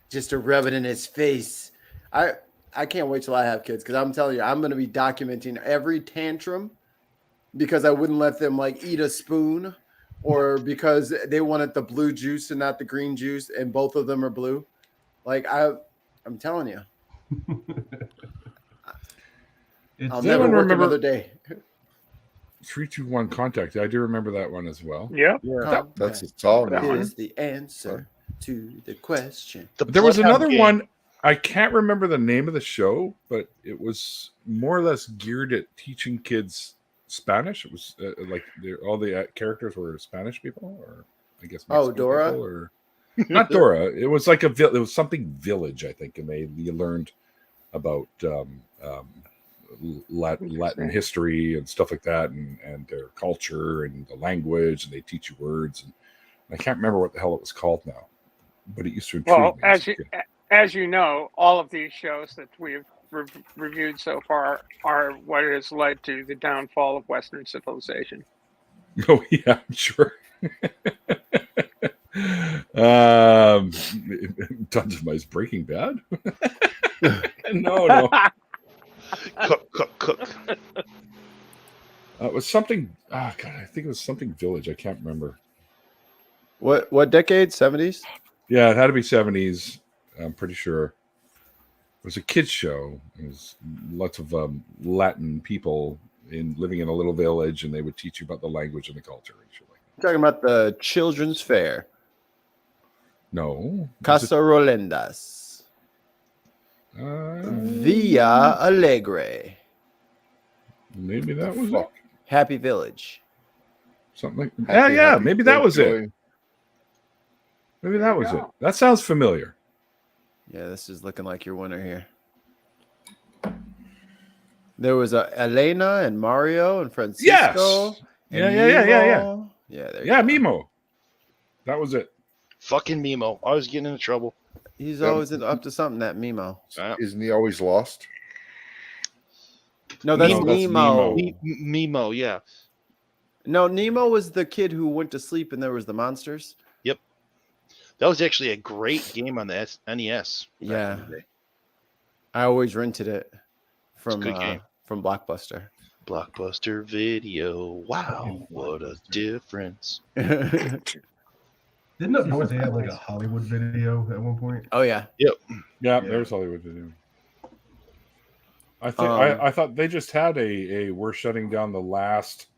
Just to rub it in his face. I can't wait till I have kids because I'm telling you, I'm going to be documenting every tantrum because I wouldn't let them like eat a spoon or because they wanted the blue juice and not the green juice and both of them are blue. Like I'm telling you. I'll never work another day. 321 Contact. I do remember that one as well. Yep. Yeah. That's a song. That one. Is the answer to the question. There was Bloodhound another game. one. I can't remember the name of the show, but it was more or less geared at teaching kids Spanish. It was like all the characters were Spanish people, or I guess. Mexican Dora? people, or not Dora. It was like it was something village, I think, and you learned about Latin history and stuff like that, and their culture and the language, and they teach you words. And I can't remember what the hell it was called now, but it used to intrigue Well, me. as you know, all of these shows that we've reviewed so far are what has led to the downfall of Western civilization. Oh yeah, I'm sure. Tons of Mice Breaking Bad. No. Cook. It was something. God, I think it was something Village. I can't remember. What decade? 70s? Yeah, it had to be 70s. I'm pretty sure. It was a kids show. It was lots of Latin people living in a little village, and they would teach you about the language and the culture and shit like that. Talking about the Children's Fair. No. Casa Rolendas. Via Alegre. Maybe that was it. Happy Village. Something like that. Yeah, maybe that was it. Maybe that was it. That sounds familiar. Yeah, this is looking like your winner here. There was Elena and Mario and Francisco. Yes. And Yeah. Yeah, Mimo. That was it. Fucking Mimo. I was getting into trouble. He's always up to something, that Mimo. Isn't he always lost? No, that's No, that's Nemo. Mimo, yeah. No, Nemo was the kid who went to sleep and there was the monsters. Yep. That was actually a great game on the NES. Yeah. I always rented it from It's a good game. from Blockbuster. Blockbuster Video. Wow, what a difference. Didn't know they had like a Hollywood Video at one point? Oh yeah. Yeah, there's Hollywood Video. I think I thought they just had a we're shutting down the last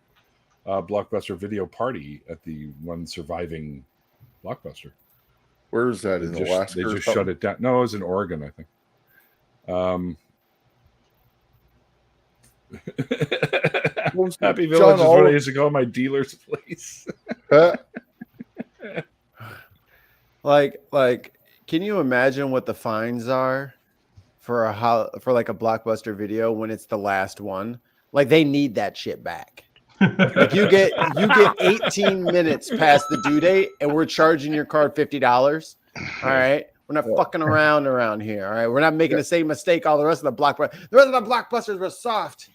Blockbuster Video party at the one surviving Blockbuster. Where is that, in Alaska? They just shut it down. No, it was in Oregon, I think. Happy Village is what I used to call my dealer's place. Like, can you imagine what the fines are for like a Blockbuster Video when it's the last one? Like, they need that shit back. Like, you get 18 minutes past the due date, and we're charging your card $50. All right, we're not fucking around here. All right, we're not making the same mistake all the rest of the Blockbuster. The rest of the Blockbusters were soft,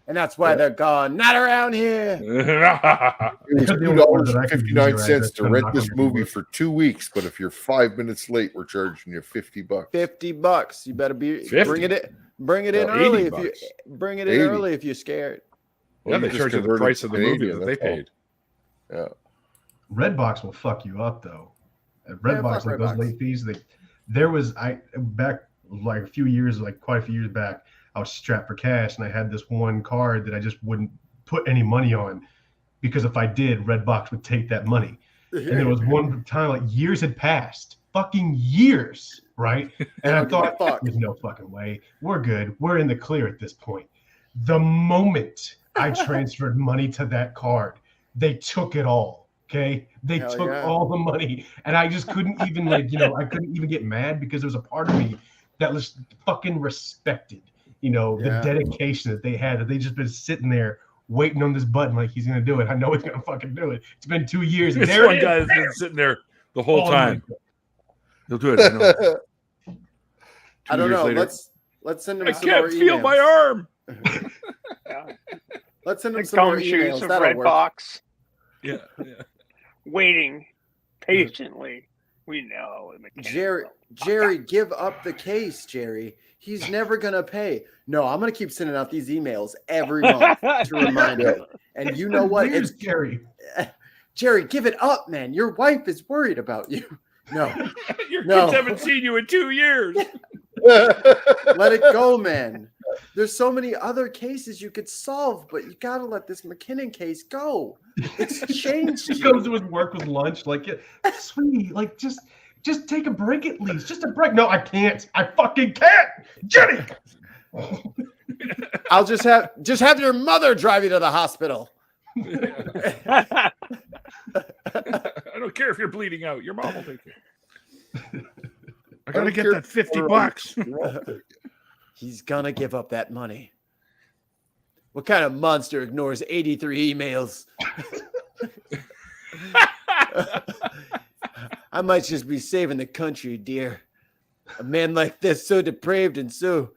and that's why they're gone. Not around here. It was $2.59 to rent this movie for 2 weeks, but if you're 5 minutes late, we're charging you $50. $50. You better be 50? bring it in early $80. if you're scared. Yeah, they charge you the price of the movie that they paid. Yeah. Redbox will fuck you up though. At Redbox, like those late fees, there was back like quite a few years back, I was strapped for cash and I had this one card that I just wouldn't put any money on because if I did, Redbox would take that money. And there was one time, like years had passed, fucking years, right? And I thought, there's no fucking way. We're good. We're in the clear at this point. The moment I transferred money to that card, they took it all. Okay, they took all the money, and I just couldn't even I couldn't even get mad because there was a part of me that was fucking respected, the dedication that they had, that they just been sitting there waiting on this button like he's gonna do it. I know he's gonna fucking do it. It's been 2 years. This one guy has been sitting there the whole time. He'll do it. I know. I don't know. Let's send him. I can't feel my arm. Let's send him some more emails. Of Redbox. Yeah. waiting patiently. We know. Jerry, give up the case, Jerry. He's never gonna pay. No, I'm gonna keep sending out these emails every month to remind him. And you know what? It's Jerry. Jerry, give it up, man. Your wife is worried about you. No, Your No. kids haven't seen you in 2 years. let it go, man. There's so many other cases you could solve, but you gotta let this McKinnon case go. It's changed. He goes to his work with lunch, like, sweetie, like, just take a break at least. Just a break. No, I can't. I fucking can't. Jenny! I'll just have your mother drive you to the hospital. I don't care if you're bleeding out. Your mom will take you. I gotta get that $50. He's gonna give up that money. What kind of monster ignores 83 emails? I might just be saving the country, dear. A man like this, so depraved and so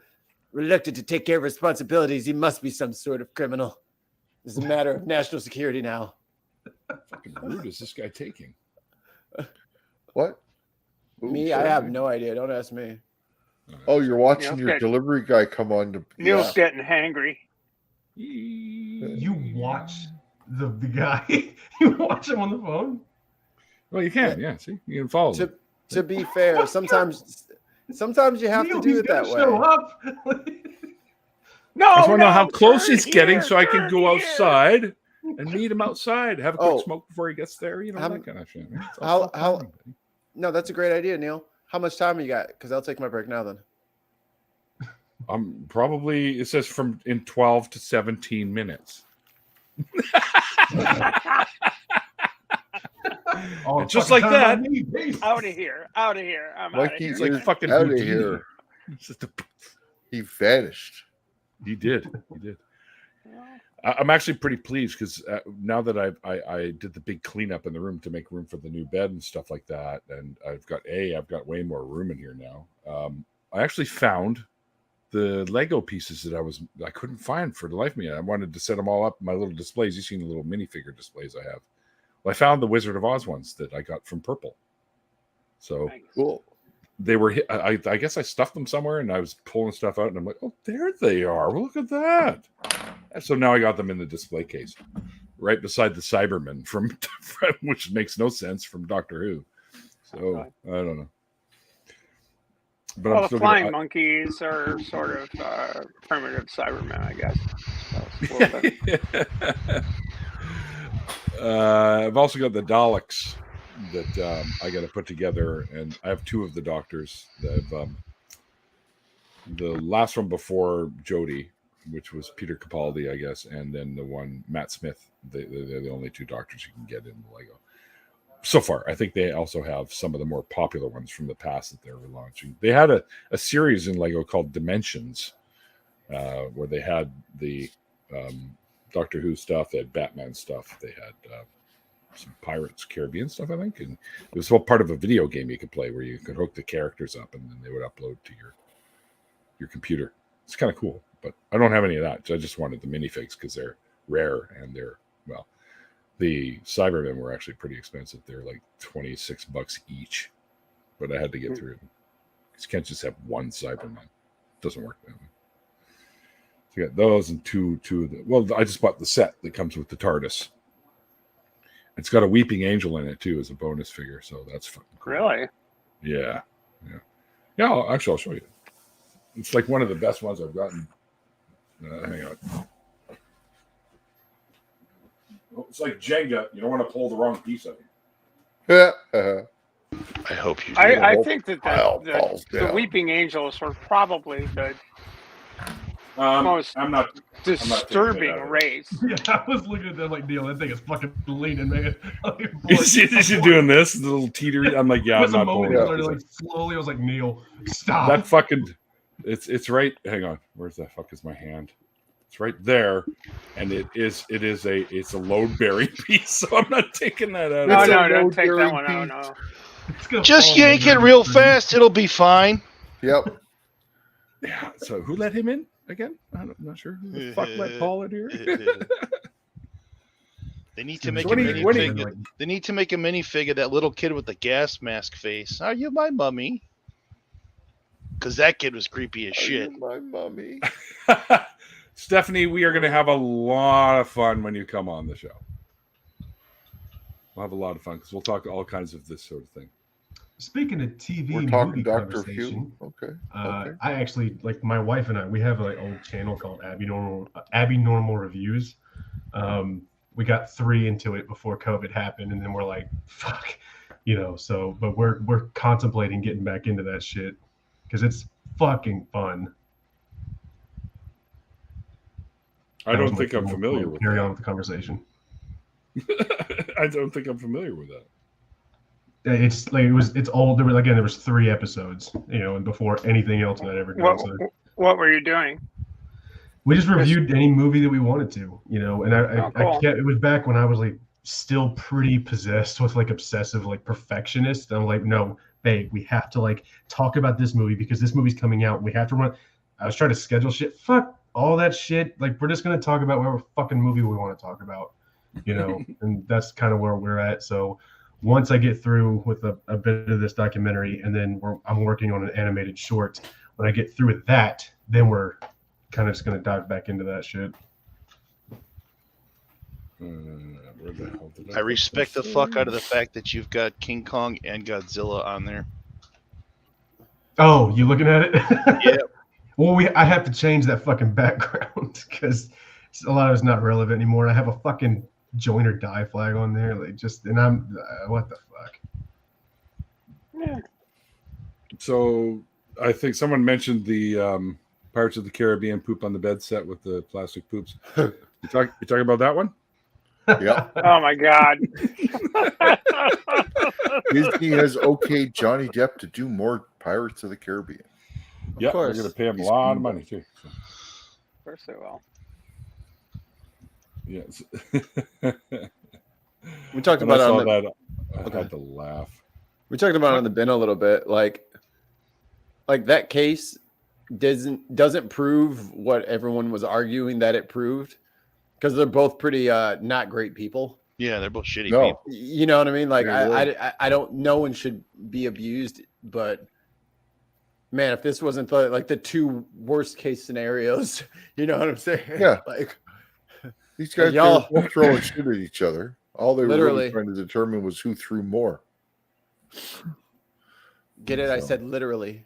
reluctant to take care of responsibilities, he must be some sort of criminal. It's a matter of national security now. Fucking route is this guy taking? What? Me, I have no idea. Don't ask me. Oh, you're watching Yeah, your okay. delivery guy come on to. Neil's getting hangry. You watch the guy. You watch him on the phone. Well, you can. Yeah. See, you can follow them. To be fair, sometimes you have to do it that way. Show up. No, I just want to know how close turn he's getting here, so I can turn go here. outside and meet him outside. Have a quick Oh. smoke before he gets there. You know, How- that kind of shit. Man. It's all how- fun, buddy. No, that's a great idea, Neil. How much time you got? Because I'll take my break now then. I'm probably, it says from in 12 to 17 minutes. Oh, Just fucking like time that. on me, peace. Out of here. Out of here. I'm out of Mikey, here. It's like You're fucking out of Houdini. here. It's just a- He vanished. He did. He did. I'm actually pretty pleased because now that I did the big cleanup in the room to make room for the new bed and stuff like that, and I've got way more room in here now. I actually found the Lego pieces that I couldn't find for the life of me. I wanted to set them all up in my little displays. You've seen the little minifigure displays I have. Well, I found the Wizard of Oz ones that I got from Purple. So Nice. Cool. they were. I guess I stuffed them somewhere, and I was pulling stuff out, and I'm like, oh, there they are. Well, look at that. And so now I got them in the display case, right beside the Cyberman from which makes no sense from Doctor Who. So I don't know. But Well, I'm the still flying gonna, monkeys are sort of primitive Cybermen, I guess. So it's a little bit- I've also got the Daleks that I got to put together, and I have two of the Doctors. The last one before Jodie, which was Peter Capaldi, I guess, and then the one Matt Smith. They're the only two Doctors you can get in the Lego so far. I think they also have some of the more popular ones from the past that they're relaunching. They had a series in Lego called Dimensions, where they had the Doctor Who stuff, they had Batman stuff, they had some Pirates Caribbean stuff, I think, and it was all part of a video game you could play where you could hook the characters up and then they would upload to your computer. It's kind of cool, but I don't have any of that. So I just wanted the minifigs because they're rare and the Cybermen were actually pretty expensive. They're like $26 each, but I had to get through them. You can't just have one Cyberman. It doesn't work that way. So I got those and two of the. Well, I just bought the set that comes with the TARDIS. It's got a weeping angel in it too as a bonus figure, so that's fun. Really? Yeah. I'll show you. It's like one of the best ones I've gotten. Hang on. Oh, it's like Jenga. You don't want to pull the wrong piece of it. I hope you do. I think that Pile falls the down. Weeping Angels are probably the most I'm not. disturbing out of it. race. Yeah, I was looking at that like, Neil, that thing is fucking leaning, man. Is she doing this? The little teeter. I'm like, yeah, There's I'm a not moment pulling it it. started like slowly. I was like, Neil, stop. That fucking. It's right. Hang on. Where's the fuck is my hand? It's right there, and it's a load bearing piece. So I'm not taking that out. No, It's a don't take that load-bearing one out. piece. No. It's gonna Just fall yank it over. real fast. It'll be fine. Yep. Yeah. So who let him in again? I'm not sure. Who the fuck let Paul in here? They need to make what a do you- what do you- minifig. They need to make a minifig of that little kid with the gas mask face. Are you my mummy? Because that kid was creepy as shit. My mummy. Stephanie, we are going to have a lot of fun when you come on the show. We'll have a lot of fun because we'll talk all kinds of this sort of thing. Speaking of TV We're movie talking Dr. conversation, Hugh. Okay. I actually, like, my wife and I, we have an old channel called Abby Normal Reviews. We got 3 into it before COVID happened, and then we're like, fuck, so, but we're contemplating getting back into that shit because it's fucking fun. I don't think I'm familiar with Carry on with the conversation. I don't think I'm familiar with that. It's like it's old. There was 3 episodes, and before anything else that I ever done. So What were you doing? we just reviewed any movie that we wanted to, and I cool. can't. It was back when I was like still pretty possessed with like obsessive like perfectionist. I'm like, no, babe, we have to like talk about this movie because this movie's coming out. We have to run. I was trying to schedule shit. Fuck all that shit. Like we're just gonna talk about whatever fucking movie we want to talk about, and that's kind of where we're at. So once I get through with a bit of this documentary, and then I'm working on an animated short. When I get through with that, then we're kind of just gonna dive back into that shit. Where the hell did I respect the fuck out of the fact that you've got King Kong and Godzilla on there. Oh, you looking at it? Yeah. Well, I have to change that fucking background because a lot of it's not relevant anymore. I have a fucking join or die flag on there, and I'm what the fuck. Yeah. So I think someone mentioned the Pirates of the Caribbean poop on the bed set with the plastic poops. You talking about that one? Yeah. Oh my God. Disney has okayed Johnny Depp to do more Pirates of the Caribbean. Yeah, they're course. going to pay him a He's lot of cool. money too. So, Of course they will. yes. We talked When I about it saw on the, that, I Okay. had to laugh. we talked about it on the bin a little bit. Like that case doesn't prove what everyone was arguing that it proved, because they're both pretty not great people. Yeah, they're both shitty No. people. You know what I mean? Like Yeah, I don't. No one should be abused, but man, if this wasn't the 2 worst case scenarios, you know what I'm saying? Yeah. Like These guys Y'all- were both throwing shit at each other. All they were Literally. really trying to determine was who threw more. get it? I So- said literally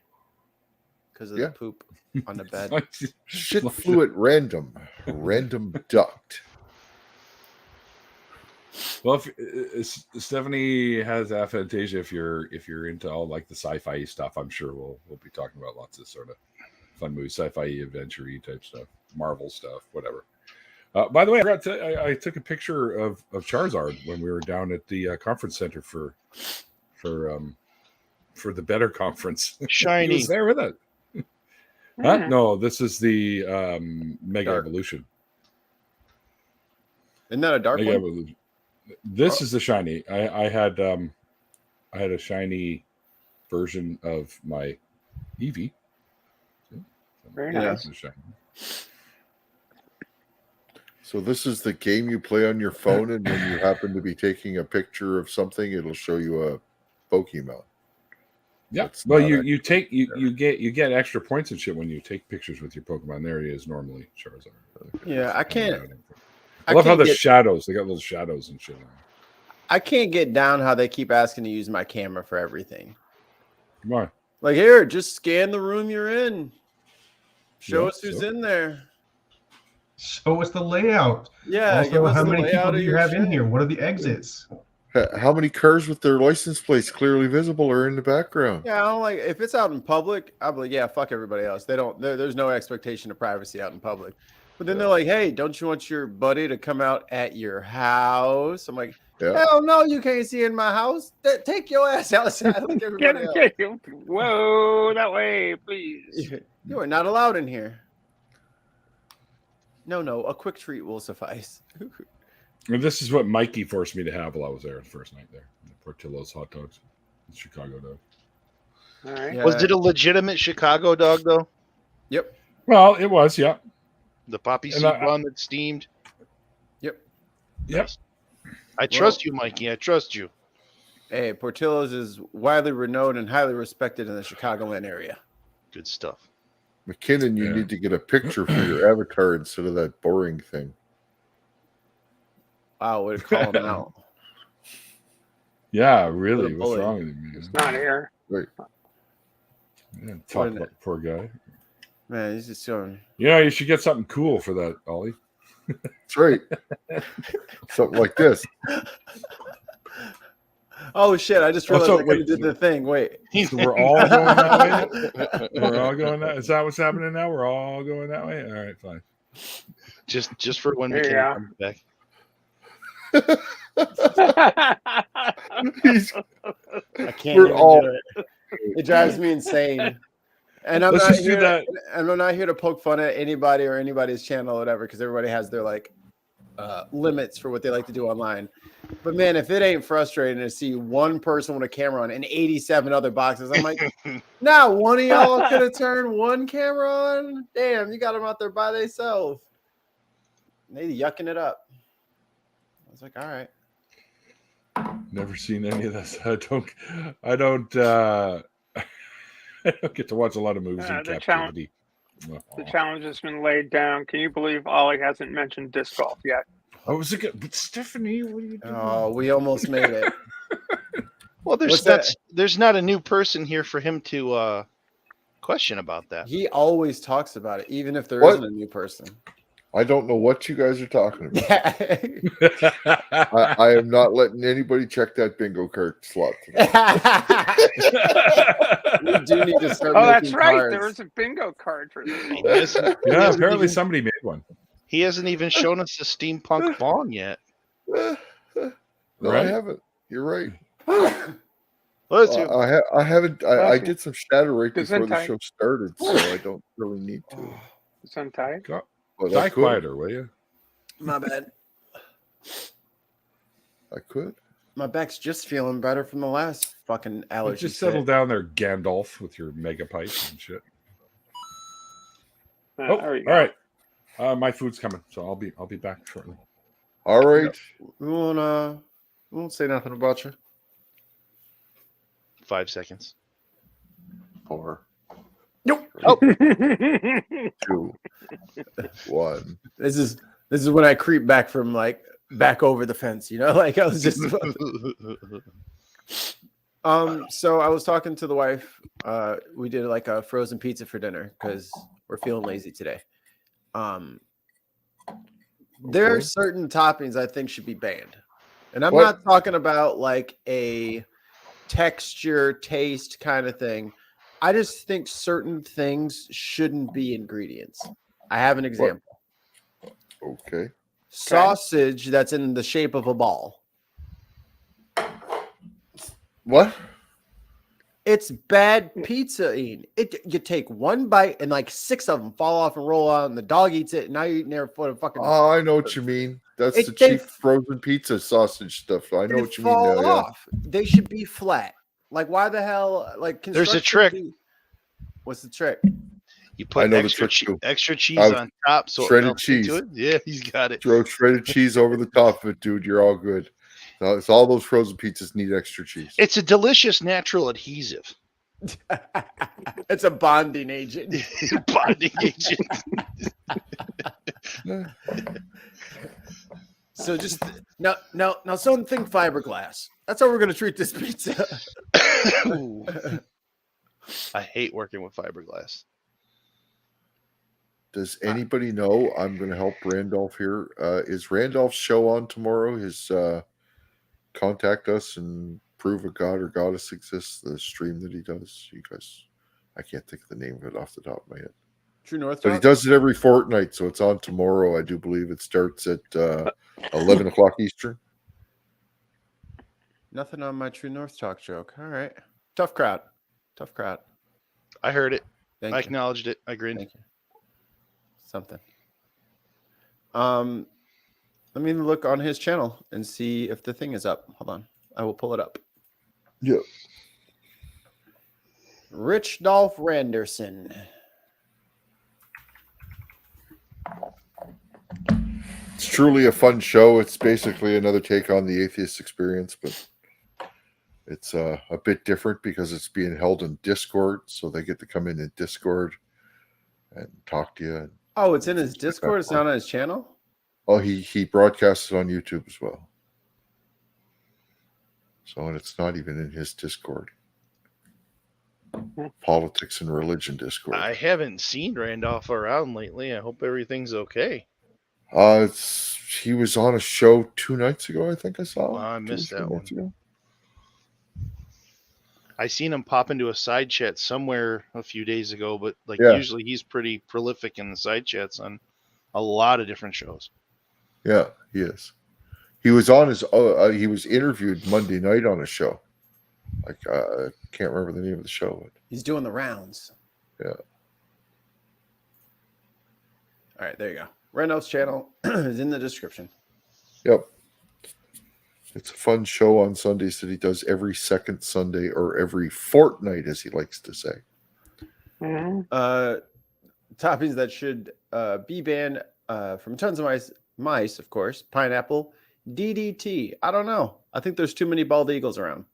because of Yeah. the poop on the bed. Shit flew at random. Random ducked. Well, if Stephanie has aphantasia, if you're into all like the sci-fi stuff, I'm sure we'll be talking about lots of sort of fun movies, sci-fi adventure-y type stuff, Marvel stuff, whatever. By the way, I took a picture of Charizard when we were down at the conference center for the Better Conference. He Shiny. was there with it. Huh? No, this is the Mega Dark. Evolution. Isn't that a dark Mega one? Evolution. This is the shiny. I had a shiny version of my Eevee. Very Yeah. nice. It's shiny. So this is the game you play on your phone, and when you happen to be taking a picture of something, it'll show you a Pokemon. Yeah. That's Well, not you get extra points and shit when you take pictures with your Pokemon. There he is normally, Charizard. Yeah, I can't. I love how can't the get- shadows. They got little shadows and shit. On. I can't get down how they keep asking to use my camera for everything. Come on. Like, here, just scan the room you're in. Show Yeah, us who's so- in there. Show us the layout. Yeah, give Also, us how the many layout people of do you your have in shit. here? What are the exits? How many cars with their license plates clearly visible are in the background? Yeah, I don't like if it's out in public. I'm like, yeah, fuck everybody else. There's no expectation of privacy out in public. But then they're like, hey, don't you want your buddy to come out at your house? I'm like, Yeah. hell no, you can't see in my house. Take your ass outside like everybody else. Whoa, that way, please. You are not allowed in here. No, a quick treat will suffice. And this is what Mikey forced me to have while I was there the first night there. The Portillo's hot dogs, the Chicago dog. All right. Yeah. Was it a legitimate Chicago dog though? Yep. Well, it was, yeah. The poppy And seed one that steamed. Yep. Nice. I trust you, Mikey. I trust you. Hey, Portillo's is widely renowned and highly respected in the Chicagoland area. Good stuff. McKinnon, you need to get a picture for your avatar instead of that boring thing. Wow, way to call him out. Yeah, really. What a What's bully. wrong with him? It's not here. Right. Yeah, talk about the poor guy. Man, he's just showing. Yeah, you should get something cool for that, Ollie. That's right. Something like this. Oh shit! I just realized so I gotta wait, do the thing. Wait, So we're all going that way. We're all going that. Is that what's happening now? We're all going that way. All right, fine. Just for when There we you can go. come back. I can't We're even all- do it. It drives me insane. And I'm Let's not just do here. that. And I'm not here to poke fun at anybody or anybody's channel or whatever, because everybody has their like limits for what they like to do online. But man, if it ain't frustrating to see one person with a camera on and 87 other boxes, I'm like, nah, one of y'all could have turned one camera on. Damn, you got them out there by themselves. They yucking it up. I was like, all right. Never seen any of this. I don't I don't get to watch a lot of movies in The captivity. The challenge has been laid down. Can you believe Ollie hasn't mentioned disc golf yet? I was thinking, but Stephanie, what are you doing? Oh, we almost made it. Well, What's there's not a new person here for him to question about that. He always talks about it, even if there What? not a new person. I don't know what you guys are talking about. Yeah. I am not letting anybody check that bingo card slot today. We do need to start Oh, making that's right. cards. There was a bingo card for this. He hasn't, Yeah, apparently somebody made one. he hasn't even shown us the steampunk bong yet. No, Right? I haven't. You're right. Let's see. I haven't. I Okay. did some shadow right before the Gesundheit. show started, so I don't really need to. It's untied. But I Die could. quieter, will you? My bad. I could. My back's just feeling better from the last fucking allergy. Just settle down there, Gandalf, with your mega pipe and shit. Oh, There you all go. right. My food's coming, so I'll be back shortly. All right. We won't say nothing about you. 5 seconds. 4, Nope. Oh. 2, 1. This is when I creep back from like back over the fence, you know, like I was just so I was talking to the wife. We did like a frozen pizza for dinner because we're feeling lazy today. There are Okay. certain toppings I think should be banned. And I'm What? not talking about like a texture, taste kind of thing. I just think certain things shouldn't be ingredients. I have an example. Okay. Sausage that's in the shape of a ball. What? It's bad pizza eating. You take one bite and like 6 of them fall off and roll out, and the dog eats it. And now you're eating there for a fucking. Oh, I know what you mean. That's They the cheap frozen pizza sausage stuff. I know they what you mean fall now. Yeah. off. They should be flat. Like why the hell? Like There's a construction trick. What's the trick? You I put know the extra, trick, too. extra cheese I was- on top, so it shredded melts into cheese. it. Yeah, he's got it. Throw shredded cheese over the top of it, dude. You're all good. No, it's all those frozen pizzas need extra cheese. It's a delicious natural adhesive. It's a bonding agent. Bonding agent. So just now, someone think fiberglass. That's how we're gonna treat this pizza. Ooh. I hate working with fiberglass. Does anybody know? I'm going to help Randolph here. Is Randolph's show on tomorrow? His contact us and prove a god or goddess exists. The stream that he does. You guys, I can't think of the name of it off the top of my head. True North. But he Talk? does it every fortnight, so it's on tomorrow. I do believe it starts at 11 o'clock Eastern. Nothing on my True North talk joke. All right. Tough crowd. Tough crowd. I heard it. Thank I you. acknowledged it. I grinned. Thank you. Something. Let me look on his channel and see if the thing is up. Hold on. I will pull it up. Yeah. Randolf Richardson. It's truly a fun show. It's basically another take on the Atheist Experience, but it's a bit different because it's being held in Discord, so they get to come in Discord and talk to you. Oh, it's in his Discord. It's not on his channel. Oh, he broadcasts it on YouTube as well. So, and it's not even in his Discord. Politics and religion Discord. I haven't seen Randolph around lately. I hope everything's okay. He was on a show 2 nights ago, I think I saw. Oh, I missed that one. I seen him pop into a side chat somewhere a few days ago, but usually he's pretty prolific in the side chats on a lot of different shows. Yeah, he is. He was on he was interviewed Monday night on a show. I can't remember the name of the show. But he's doing the rounds. Yeah. All right, there you go. Randolph's channel is in the description. Yep. It's a fun show on Sundays that he does every second Sunday or every fortnight, as he likes to say. Toppings that should be banned from tons of mice, of course. Pineapple, DDT. I don't know. I think there's too many bald eagles around.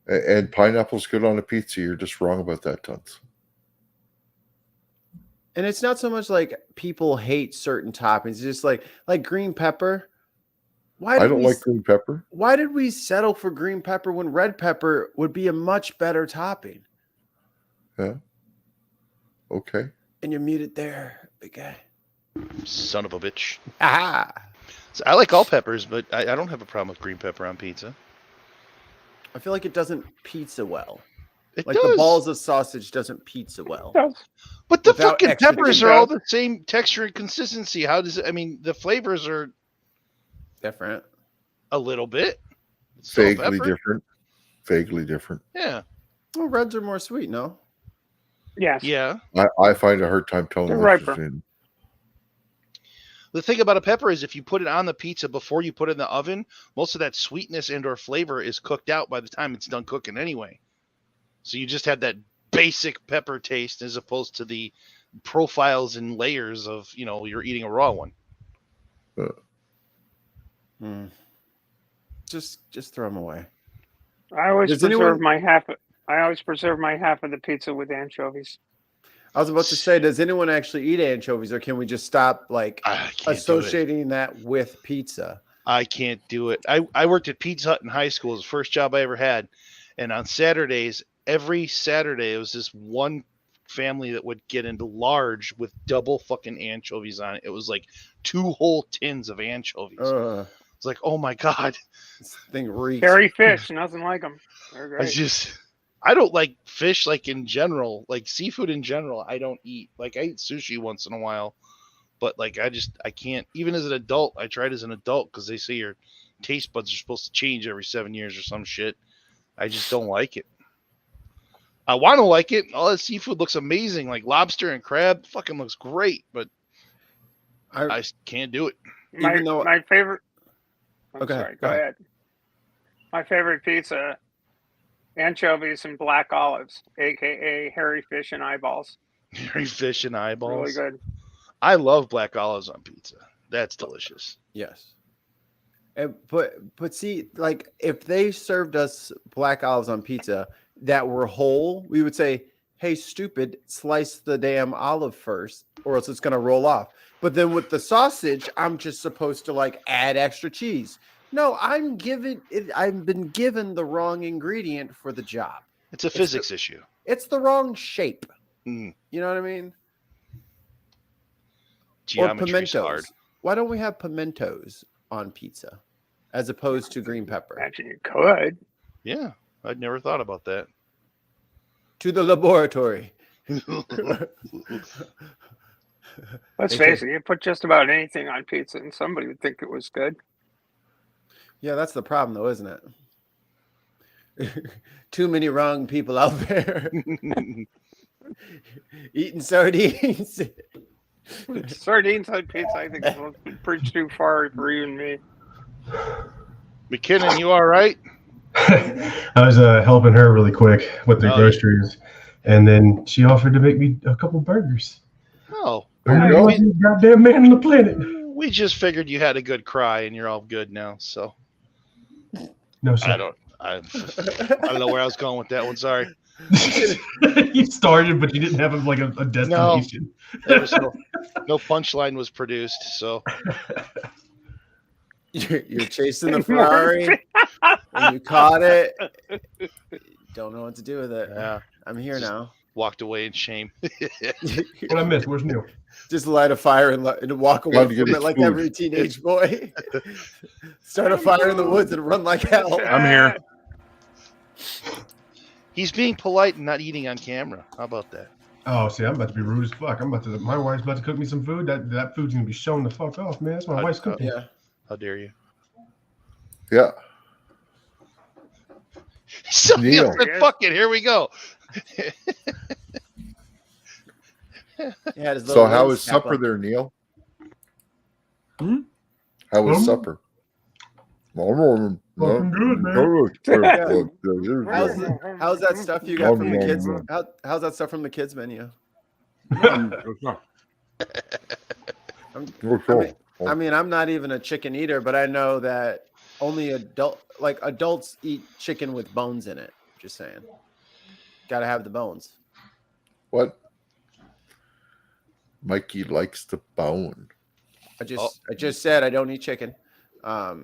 And pineapple's good on a pizza. You're just wrong about that, Tons. And it's not so much like people hate certain toppings. It's just like green pepper. I don't like green pepper. Why did we settle for green pepper when red pepper would be a much better topping? Yeah. Okay. And you're muted there, big guy. Son of a bitch. Aha. So I like all peppers, but I don't have a problem with green pepper on pizza. I feel like it doesn't pizza well. It like does. the balls of sausage doesn't pizza well. But the Without fucking extra peppers chicken. are all the same texture and consistency. How does it? I mean, the flavors are different. A little bit. It's still Vaguely pepper. different. Vaguely different. Yeah. Well, reds are more sweet, no? Yes. Yeah. I find a hard time telling They're the riper. difference in. The thing about a pepper is if you put it on the pizza before you put it in the oven, most of that sweetness and or flavor is cooked out by the time it's done cooking anyway. So you just have that basic pepper taste as opposed to the profiles and layers of, you're eating a raw one. Just throw them away. I always Does preserve anyone- my half. I always preserve my half of the pizza with anchovies. I was about to say, does anyone actually eat anchovies, or can we just stop I can't do it. associating that with pizza? I can't do it. I worked at Pizza Hut in high school. It was the first job I ever had. And on Saturdays, every Saturday, it was this one family that would get into large with double fucking anchovies on it. It was like 2 whole tins of anchovies. It's like, oh my God. This thing reeks. Hairy fish, nothing like them. They're great. I don't like fish, like in general, like seafood in general. I don't eat. Like I eat sushi once in a while, but like I can't. Even as an adult, I tried as an adult because they say your taste buds are supposed to change every 7 years or some shit. I just don't like it. I want to like it. All that seafood looks amazing, like lobster and crab. Fucking looks great, but I can't do it. My favorite. Okay, Sorry, go go ahead. ahead. My favorite pizza: anchovies and black olives, aka hairy fish and eyeballs. Hairy fish and eyeballs. Really good. I love black olives on pizza. That's delicious. Yes. But see, like if they served us black olives on pizza that were whole, we would say, "Hey, stupid, slice the damn olive first, or else it's gonna roll off." But then with the sausage, I'm just supposed to like add extra cheese. No, I've been given the wrong ingredient for the job. It's a physics issue. It's the wrong shape. Mm. You know what I mean? Geometry's hard. Why don't we have pimentos on pizza as opposed to green pepper? Imagine you could. Yeah, I'd never thought about that. To the laboratory. Let's face it, you put just about anything on pizza and somebody would think it was good. Yeah, that's the problem, though, isn't it? Too many wrong people out there eating sardines. Sardines on pizza, I think, is a bridge too far for you and me. McKinnon, you all right? I was helping her really quick with the groceries, and then she offered to make me a couple burgers. Oh, I'm the only goddamn man on the planet. We just figured you had a good cry and you're all good now. So No, sir. I don't know where I was going with that one. Sorry. You started, but you didn't have like a destination. There was no punchline was produced. So You're chasing the Ferrari and you caught it. Don't know what to do with it. yeah, I'm here now. walked away in shame. What I missed? Where's Neil? Just light a fire and walk away Glad to from get it his like food. every teenage boy. Start a fire in the woods and run like hell. I'm here. He's being polite and not eating on camera. How about that? Oh, see, I'm about to be rude as fuck. My wife's about to cook me some food. That food's gonna be showing the fuck off, man. That's my wife's cooking. Yeah. How dare you? Yeah. So Neil. said, fuck it, here we go. Yeah, his So little how wings was cap supper on. there, Neil? Hmm? How was Hmm? supper? Fucking good, man. How's that stuff you got from the kids? How's that stuff from the kids menu? I mean, I'm not even a chicken eater, but I know that only adults eat chicken with bones in it. Just saying. Got to have the bones. What? Mikey likes the bone. I just said I don't eat chicken. I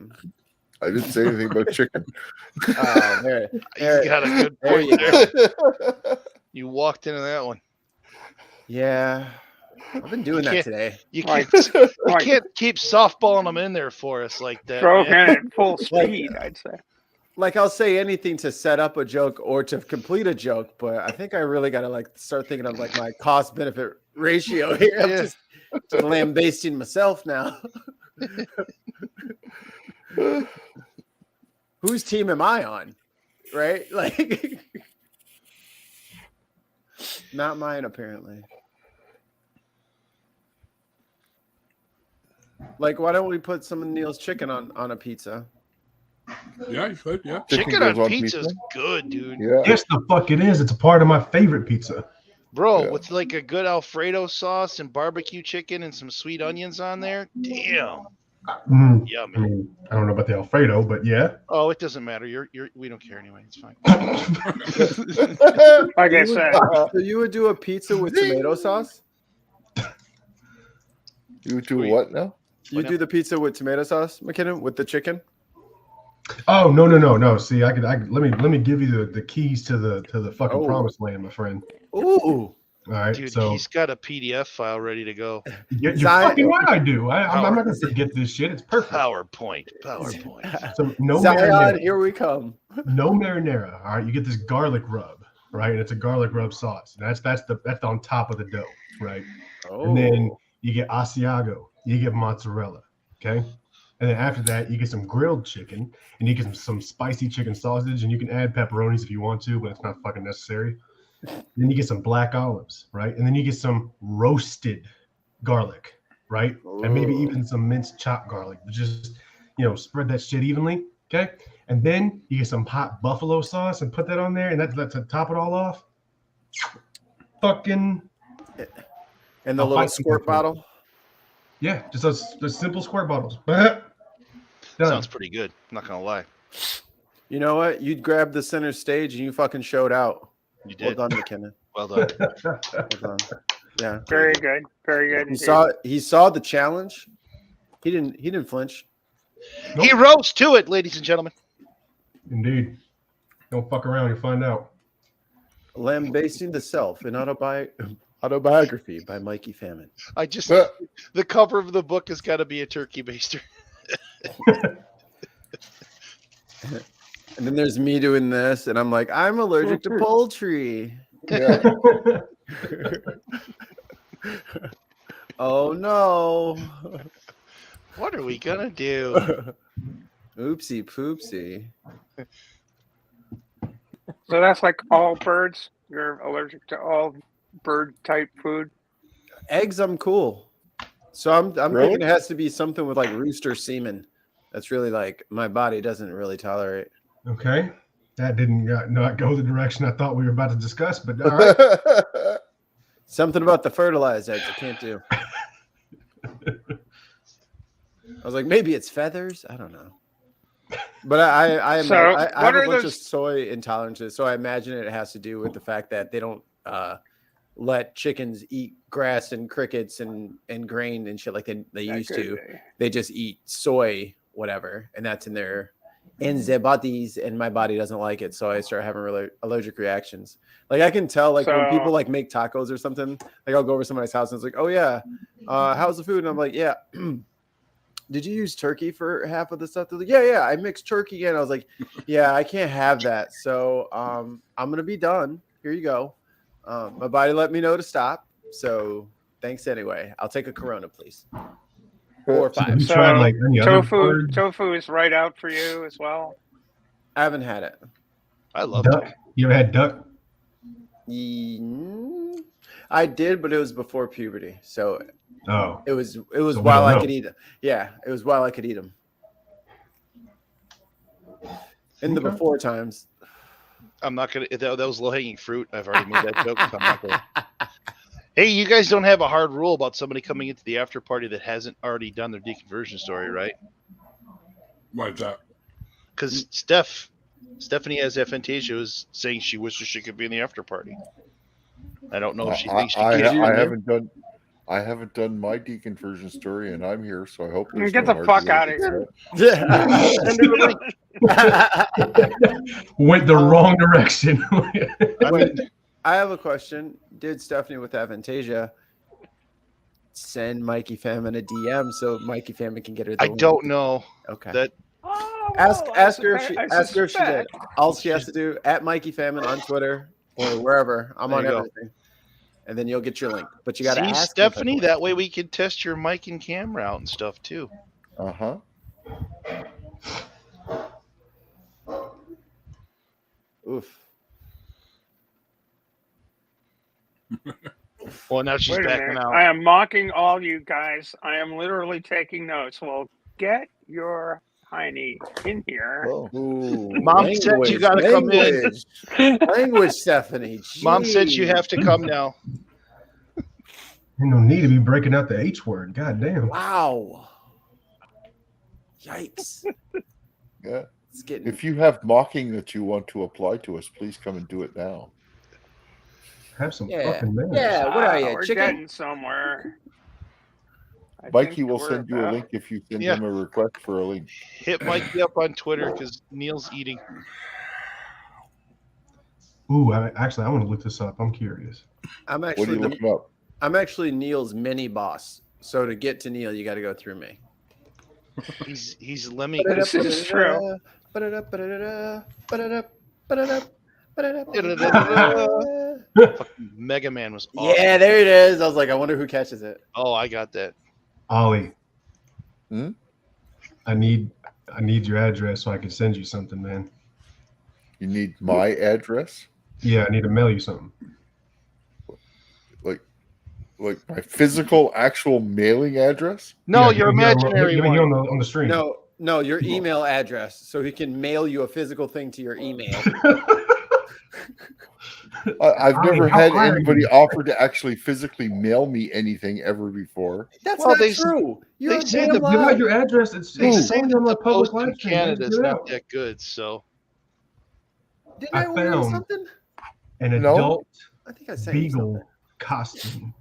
didn't say anything about chicken. There, You got a good there point you there. go. You walked into that one. Yeah, I've been doing that today. You Like- can't keep softballing them in there for us like that. Drove man. in at full speed, I'd say. Like I'll say anything to set up a joke or to complete a joke, but I think I really got to start thinking of my cost benefit ratio here. I'm just lambasting myself now. Whose team am I on? Right? Like, not mine, apparently. Like, why don't we put some of Neil's chicken on a pizza? Yeah, you could. Yeah. Chicken goes on on pizza is pizza? good, dude. Yeah. Yes, the fuck it is. It's a part of my favorite pizza. Bro, Yeah. with like a good Alfredo sauce and barbecue chicken and some sweet onions on there. Damn. Mm, Yummy. I mean, I don't know about the Alfredo, but yeah. Oh, it doesn't matter. We don't care anyway. It's fine. Like I said, So you would do a pizza with tomato sauce? You do what now? You do the pizza with tomato sauce, McKinnon, with the chicken? Oh no. See, I could let me give you the keys to the fucking Oh. promised land, my friend. Ooh. All right, Dude, so he's got a PDF file ready to go. you're Zion- fucking right. I do. I'm not gonna forget this shit. It's perfect. PowerPoint. So no Zion, marinara. here we come. No marinara. All right, you get this garlic rub, right? And it's a garlic rub sauce. And that's on top of the dough, right? And then you get Asiago, you get mozzarella, okay? And then after that, you get some grilled chicken, and you get some spicy chicken sausage, and you can add pepperonis if you want to, but it's not fucking necessary. Then you get some black olives, right? And then you get some roasted garlic, right? And maybe even some minced chopped garlic. Just, spread that shit evenly, okay? And then you get some hot buffalo sauce and put that on there, and that's to top it all off. Fucking And the I'll little fight you squirt for it. bottle. yeah, just those simple square bottles. Done. Sounds pretty good. I'm not gonna lie. You know what? You grabbed the center stage and you fucking showed out. You Well did. done, McKinnon. Well done. Well done. Yeah. very good. Very good. He saw the challenge. He didn't flinch. Nope. He rose to it, ladies and gentlemen. Indeed. Don't fuck around, you'll find out. Lambasting the Self, an autobiography by Mikey Famine. I just the cover of the book has got to be a turkey baster. And then there's me doing this, and I'm like, I'm allergic to poultry. Yeah. Oh no. What are we gonna do? Oopsie poopsie. So that's like all birds. You're allergic to all bird type food. Eggs, I'm cool. So I'm Really? thinking it has to be something with like rooster semen. That's really like my body doesn't really tolerate. Okay. That didn't not go the direction I thought we were about to discuss, but all right. Something about the fertilized eggs I can't do. I was like, maybe it's feathers. I don't know. But I have So, a what are bunch of those- soy intolerances, so I imagine it has to do with the fact that they don't let chickens eat grass and crickets and grain and shit like they That used could to. be. They just eat soy, whatever, and that's in their bodies, and my body doesn't like it, so I start having really allergic reactions. Like I can tell, like when people So- like make tacos or something, like I'll go over to somebody's house and it's like, oh yeah, how's the food? And I'm like, yeah. Did you use turkey for half of the stuff? They're like, yeah, I mixed turkey in. I was like, yeah, I can't have that. So I'm gonna be done. Here you go. My body let me know to stop. So thanks anyway. I'll take a Corona, please. 4 or 5. Have you So, tried like any other bird? Tofu is right out for you as well. I haven't had it. I love Duck? it. You ever had duck? I did, but it was before puberty. So Oh, it was So while we I don't could know. eat it. Yeah, it was while I could eat them. In the Okay. before times. I'm not gonna. That was low hanging fruit. I've already made that joke. So I'm not gonna. Hey, you guys don't have a hard rule about somebody coming into the after party that hasn't already done their deconversion story, right? Why's that? Because Stephanie as Aphantasia was saying she wishes she could be in the after party. I don't know if she thinks she I can. haven't done my deconversion story, and I'm here, so I hope. there's Get no the fuck argument. out of here. Send her the link. went the wrong direction. I mean, I have a question. Did Stephanie with Aphantasia send Mikey Famine a DM so Mikey Famine can get her the I link? don't know. Okay. That Oh, Ask well, her if she I ask her if she did. suspect. All she has to do at Mikey Famine on Twitter or wherever. I'm There on you go. everything. And then you'll get your link. But you gotta see ask Stephanie. That way we can test your mic and camera out and stuff too. Uh-huh. Oof. Well, now she's Wait a backing minute. out. I am mocking all you guys. I am literally taking notes. Well, get your hiney in here. Oh. Ooh, Mom said you gotta come in. Language, Stephanie. Mom said you Jeez. have to come now. Ain't no need to be breaking out the H word. God damn. Wow. Yikes. Yeah. It's getting If you have mocking that you want to apply to us, please come and do it now. Have some Yeah. fucking manners. Yeah, what are you, We're chicken? getting somewhere. I Mikey think will we're send you a about- link if you send Yeah. him a request for a link. Hit Mikey up on Twitter because Neil's eating. Ooh, I want to look this up. I'm curious. I'm What are actually you looking up? I'm actually Neil's mini boss. So to get to Neil, you got to go through me. He's Lemmy. This is true. Fucking Mega Man was awesome. Yeah, there it is. I was like, I wonder who catches it. Oh, I got that. Ollie. Hmm? I need your address so I can send you something, man. You need my address? Yeah, I need to mail you something. Like my physical, actual mailing address? No, Yeah, your give me here imaginary give me here one. on the stream. No, your email address, so he can mail you a physical thing to your email. I've Ollie, never how had high are anybody you? offer to actually physically mail me anything ever before. That's Well, not they- true. You're they a say damn the- Give out lie. your address. It's They it's say only that on the the public post in live stream. man. Canada is Get it not out. that good, so Didn't I I order found- something? An No. adult I think I sent you something. beagle costume.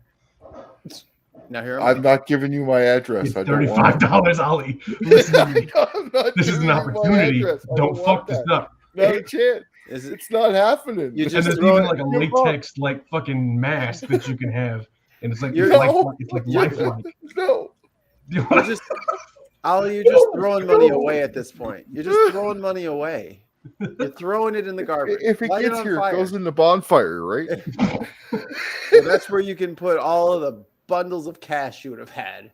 Now here I've not given you my address. It's I don't want $35, Ollie. Listen to me. I'm not This is giving an you my opportunity. address. I Don't want fuck this that. up. Not a chance. Is it? It's not happening. You And just there's throw even it- like a Give up. latex like fucking mask that you can have, and it's like You're- it's like lifelike. No. You're just, Ollie, you're just throwing money away at this point. You're just throwing money away. You're throwing it in the garbage. If it Light gets on here, it fire. goes in the bonfire, right? Well, that's where you can put all of the bundles of cash you would have had.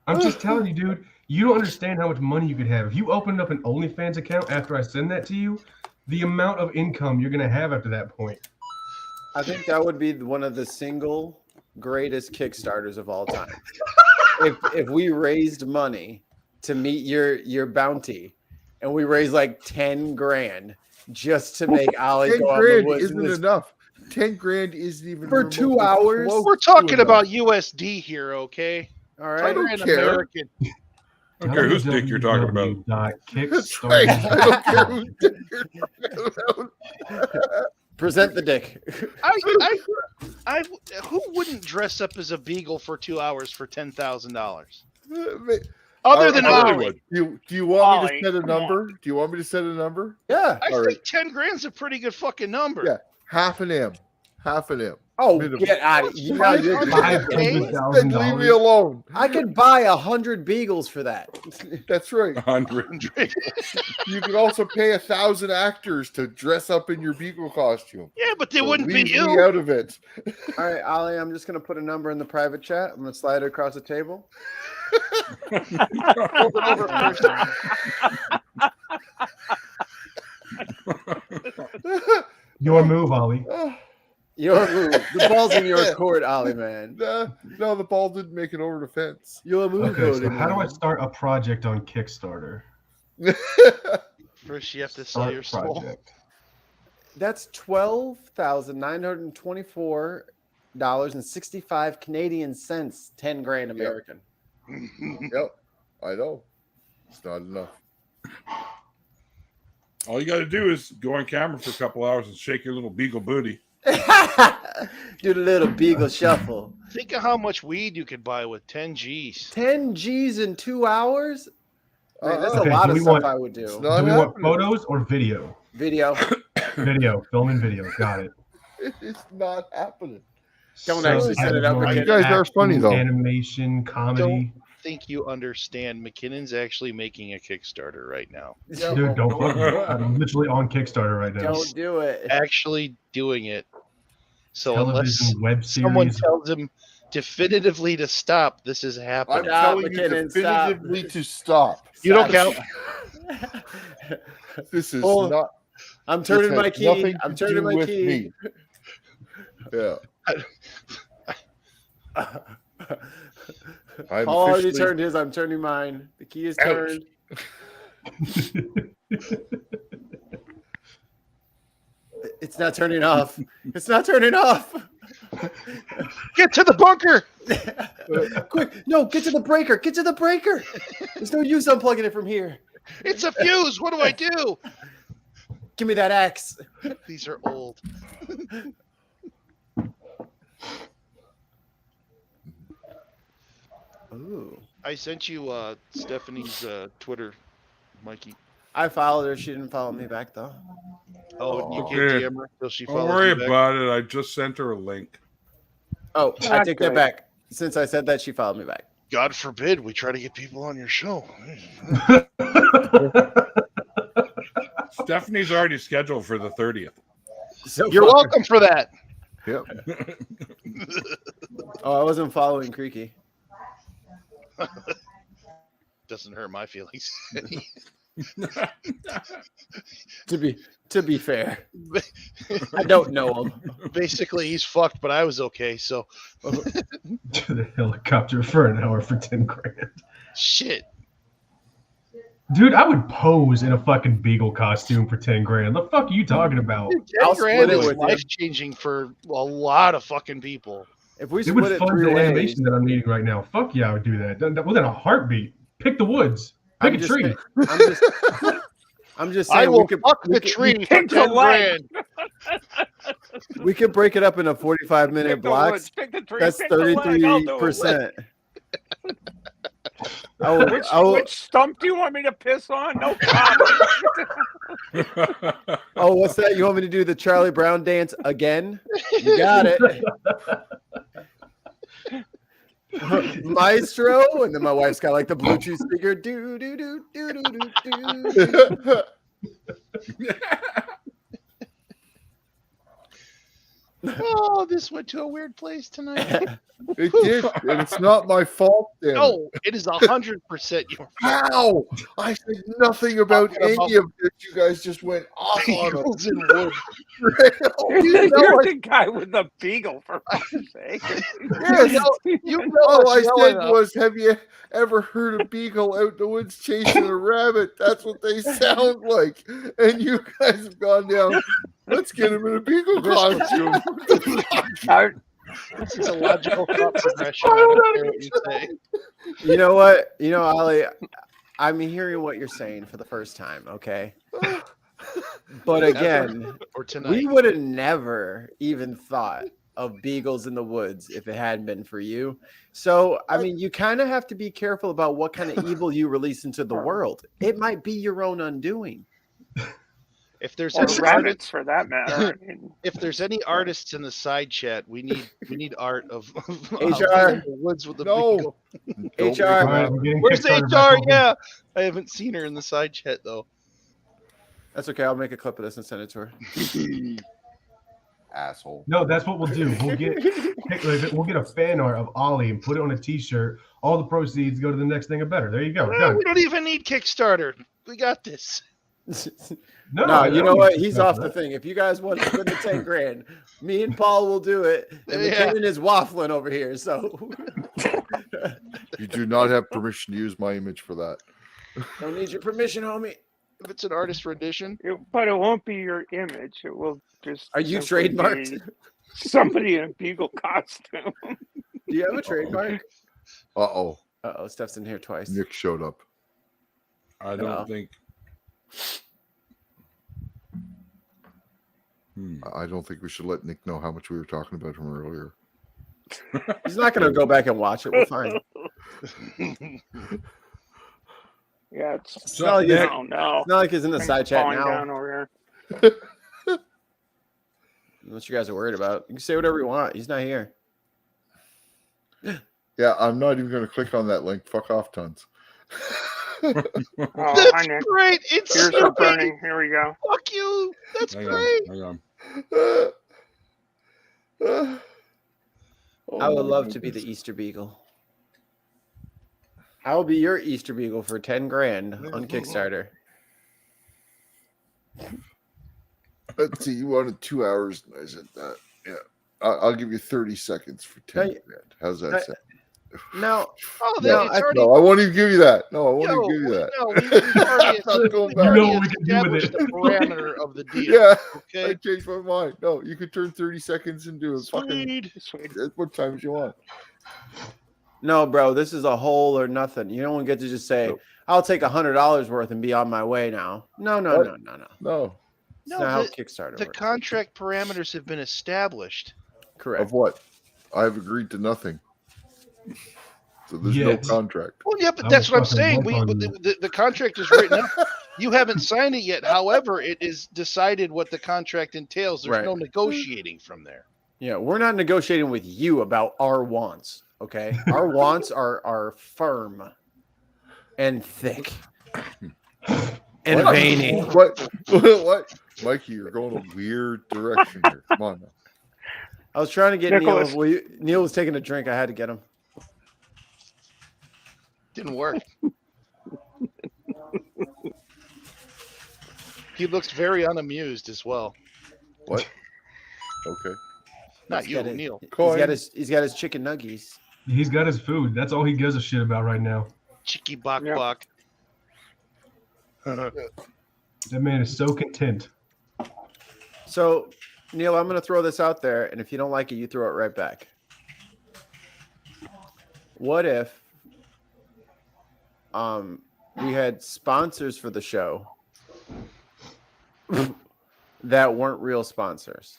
I'm just telling you, dude. You don't understand how much money you could have if you opened up an OnlyFans account after I send that to you. The amount of income you're gonna have after that point. I think that would be one of the single greatest Kickstarters of all time. if we raised money to meet your bounty, and we raised like 10 grand just to make Ollie 10 go out in the grand woods isn't in this- enough. 10 grand isn't even For 2 remotely hours? close we're to talking enough. about USD here, okay? All I right. don't Grand care. American. don't care whose dick you're talking about. That's right. I don't care whose dick you're talking about. Present the dick. Who wouldn't dress up as a beagle for 2 hours for $10,000? Other than Hollywood. Do you want me Ollie, to set a come on. number? Do you want me to set a number? Yeah. I All think 10 grand's a pretty good fucking number. Yeah. Half an M. Oh, Minimum. get out of here. Now you're- Then leave me alone. I could buy 100 beagles for that. That's right. 100. You could also pay 1,000 actors to dress up in your beagle costume. Yeah, but they So wouldn't be leave me you. out of it. All right, Ollie, I'm just going to put a number in the private chat. I'm going to slide it across the table. Hold it over first. Your move, Ollie. Your move. The ball's in your court, Ollie, man. No, the ball didn't make it over the fence. Your move. Okay, so how do I start a project on Kickstarter? First, you have to sell your soul. That's $12,924.65 Canadian cents. 10 grand American. Yep, I know. It's not enough. All you got to do is go on camera for a couple hours and shake your little beagle booty. Do the little beagle shuffle. Think of how much weed you could buy with 10 G's. 10 G's in 2 hours? Man, that's Okay, a lot do of we stuff want- I would do. It's Do not we want happening. photos or video? Video. Video, film and video. Got it. It's not happening. Don't actually set it up category, again. You guys are funny, though. Animation, comedy. Think you understand? McKinnon's actually making a Kickstarter right now. Dude, don't fuck me. I'm literally on Kickstarter right now. Don't do it. Actually doing it. So unless Television, web someone series. tells him definitively to stop, this is I'm happening. Stop, telling you McKinnon, stop. definitively to stop. You don't count. This is Oh, not. I'm turning this my has key. nothing I'm to turning do my with key. me. Yeah. I'm Paul already officially- turned his. I'm turning mine. The key is Ouch. turned. It's not turning off. It's not turning off. Get to the bunker. Quick. No, get to the breaker. Get to the breaker. There's no use unplugging it from here. It's a fuse. What do I do? Give me that axe. These are old. Ooh. I sent you Stephanie's Twitter, Mikey. I followed her. She didn't follow me back though. Oh, you Okay. can't DM her till she Don't follows worry you back. about it. I just sent her a link. Oh, I Not take that good. back. Since I said that, she followed me back. God forbid we try to get people on your show. Stephanie's already scheduled for the 30th. So You're welcome for that. Yep. Oh, I wasn't following Creaky. Doesn't hurt my feelings. To be fair, I don't know him. Basically, he's fucked, but I was okay. So, To the helicopter for an hour for 10 grand. shit. Dude, I would pose in a fucking beagle costume for 10 grand. The fuck are you talking about? 10 I'll grand split it is with you. life changing for a lot of fucking people. If we It would split it fund 3 the ways, animation that I'm needing right now. Fuck yeah, I would do that. Within a heartbeat. Pick the woods. Pick a tree. I'm just I saying will we could fuck the tree for pick the 10 leg. grand. we could break it up into 45-minute Pick the blocks. woods, pick the tree, That's pick the leg, I'll do it. 33%. Which stump do you want me to piss on? No problem. Oh, what's that? You want me to do the Charlie Brown dance again? You got it. Maestro, and then my wife's got like the Bluetooth speaker. Do do do do do do do. Oh, this went to a weird place tonight. It did, and it's not my fault. Then. No, it is 100% your How? I said nothing about Talking about any of this. You guys just went off on it. beagles and wood. You know You're I- the guy with the beagle, for fuck's sake. Yes. You know All I us well said enough. was, have you ever heard a beagle out in the woods chasing a rabbit? That's what they sound like. And you guys have gone down, let's get him in a beagle costume. Now, This is a logical thought progression. I don't care what you say. You know what? You know, Ollie, I'm hearing what you're saying for the first time. Okay. But again, Or tonight. we would have never even thought of beagles in the woods if it hadn't been for you. So, I mean, you kind of have to be careful about what kind of evil you release into the world. It might be your own undoing. If there's Or any rabbits, artists, for that matter. I mean, if there's any artists in the side chat, we need art of HR. in the woods with the No. beagle. Don't HR. All bring it right, up. we're getting Where's Kickstarter back HR? open. Yeah, I haven't seen her in the side chat though. That's okay. I'll make a clip of this and send it to her. Asshole. No, that's what we'll do. We'll get a fan art of Ollie and put it on a T-shirt. All the proceeds go to the next thing or better. There you go. No, Done. we don't even need Kickstarter. We got this. No, you know what? He's off the the thing. If you guys want to spend the 10 grand, me and Paul will do it. And Yeah. McKinnon is waffling over here. So You do not have permission to use my image for that. don't need your permission, homie. If it's an artist rendition, but it won't be your image. It will just. Are you simply trademarked? be Somebody in a beagle costume. Do you have a trademark? Uh-oh. Uh-oh, Steph's in here twice. Nick showed up. I No. don't think. I don't think we should let Nick know how much we were talking about him earlier. He's not going to go back and watch it. We're fine. Yeah, it's. It's not like he's, No, no. it's not like he's in the side chat Falling now. down over Unless you guys are worried about it. You can say whatever you want. He's not here. Yeah, I'm not even going to click on that link. Fuck off, tons. here. Oh, that's hi Nick. great. It's Ears are Snoopy. burning. Here we go. Fuck you. That's Hang great. on, hang on. I would love to be the Easter Beagle. I will be your Easter Beagle for 10 grand on Kickstarter. Let's see, you wanted 2 hours, and I said that. Yeah, I'll give you 30 seconds for 10 Now- grand. How's that now- sound? Now, Oh, No, it's I- already. No, I won't even give you that. No, I won't Yo, even give you that. No, we've already, Not going we've back. already You know what we can do with established it. the parameter of the deal. Yeah, I Okay. changed my mind. No, you could turn 30 seconds into a fucking Sweet. what times you want. no, bro, this is a whole or nothing. You don't get to just say, Nope. I'll take $100 worth and be on my way now. No. What? That's No, No, not how the Kickstarter works. contract parameters have been established. Correct. of what? I've agreed to nothing. So there's Yes. no contract. Well, yeah, but I that's was what I'm fucking saying. right on you. The contract is written up. You haven't signed it yet. However, it is decided what the contract entails. There's Right. no negotiating from there. Yeah, we're not negotiating with you about our wants. Okay, our wants are firm and thick and What? veiny. What? What? Mikey, you're going a weird direction here. Come on now. I was trying to get Nicholas. Neil. Neil was taking a drink. I had to get him. Didn't work. He looks very unamused as well. What? Okay. Not He's you, got his- Neil. He's got his chicken nuggies. He's got his food. That's all he gives a shit about right now. Chicky bok Yeah. bok. That man is so content. So, Neil, I'm going to throw this out there, and if you don't like it, you throw it right back. What if we had sponsors for the show that weren't real sponsors?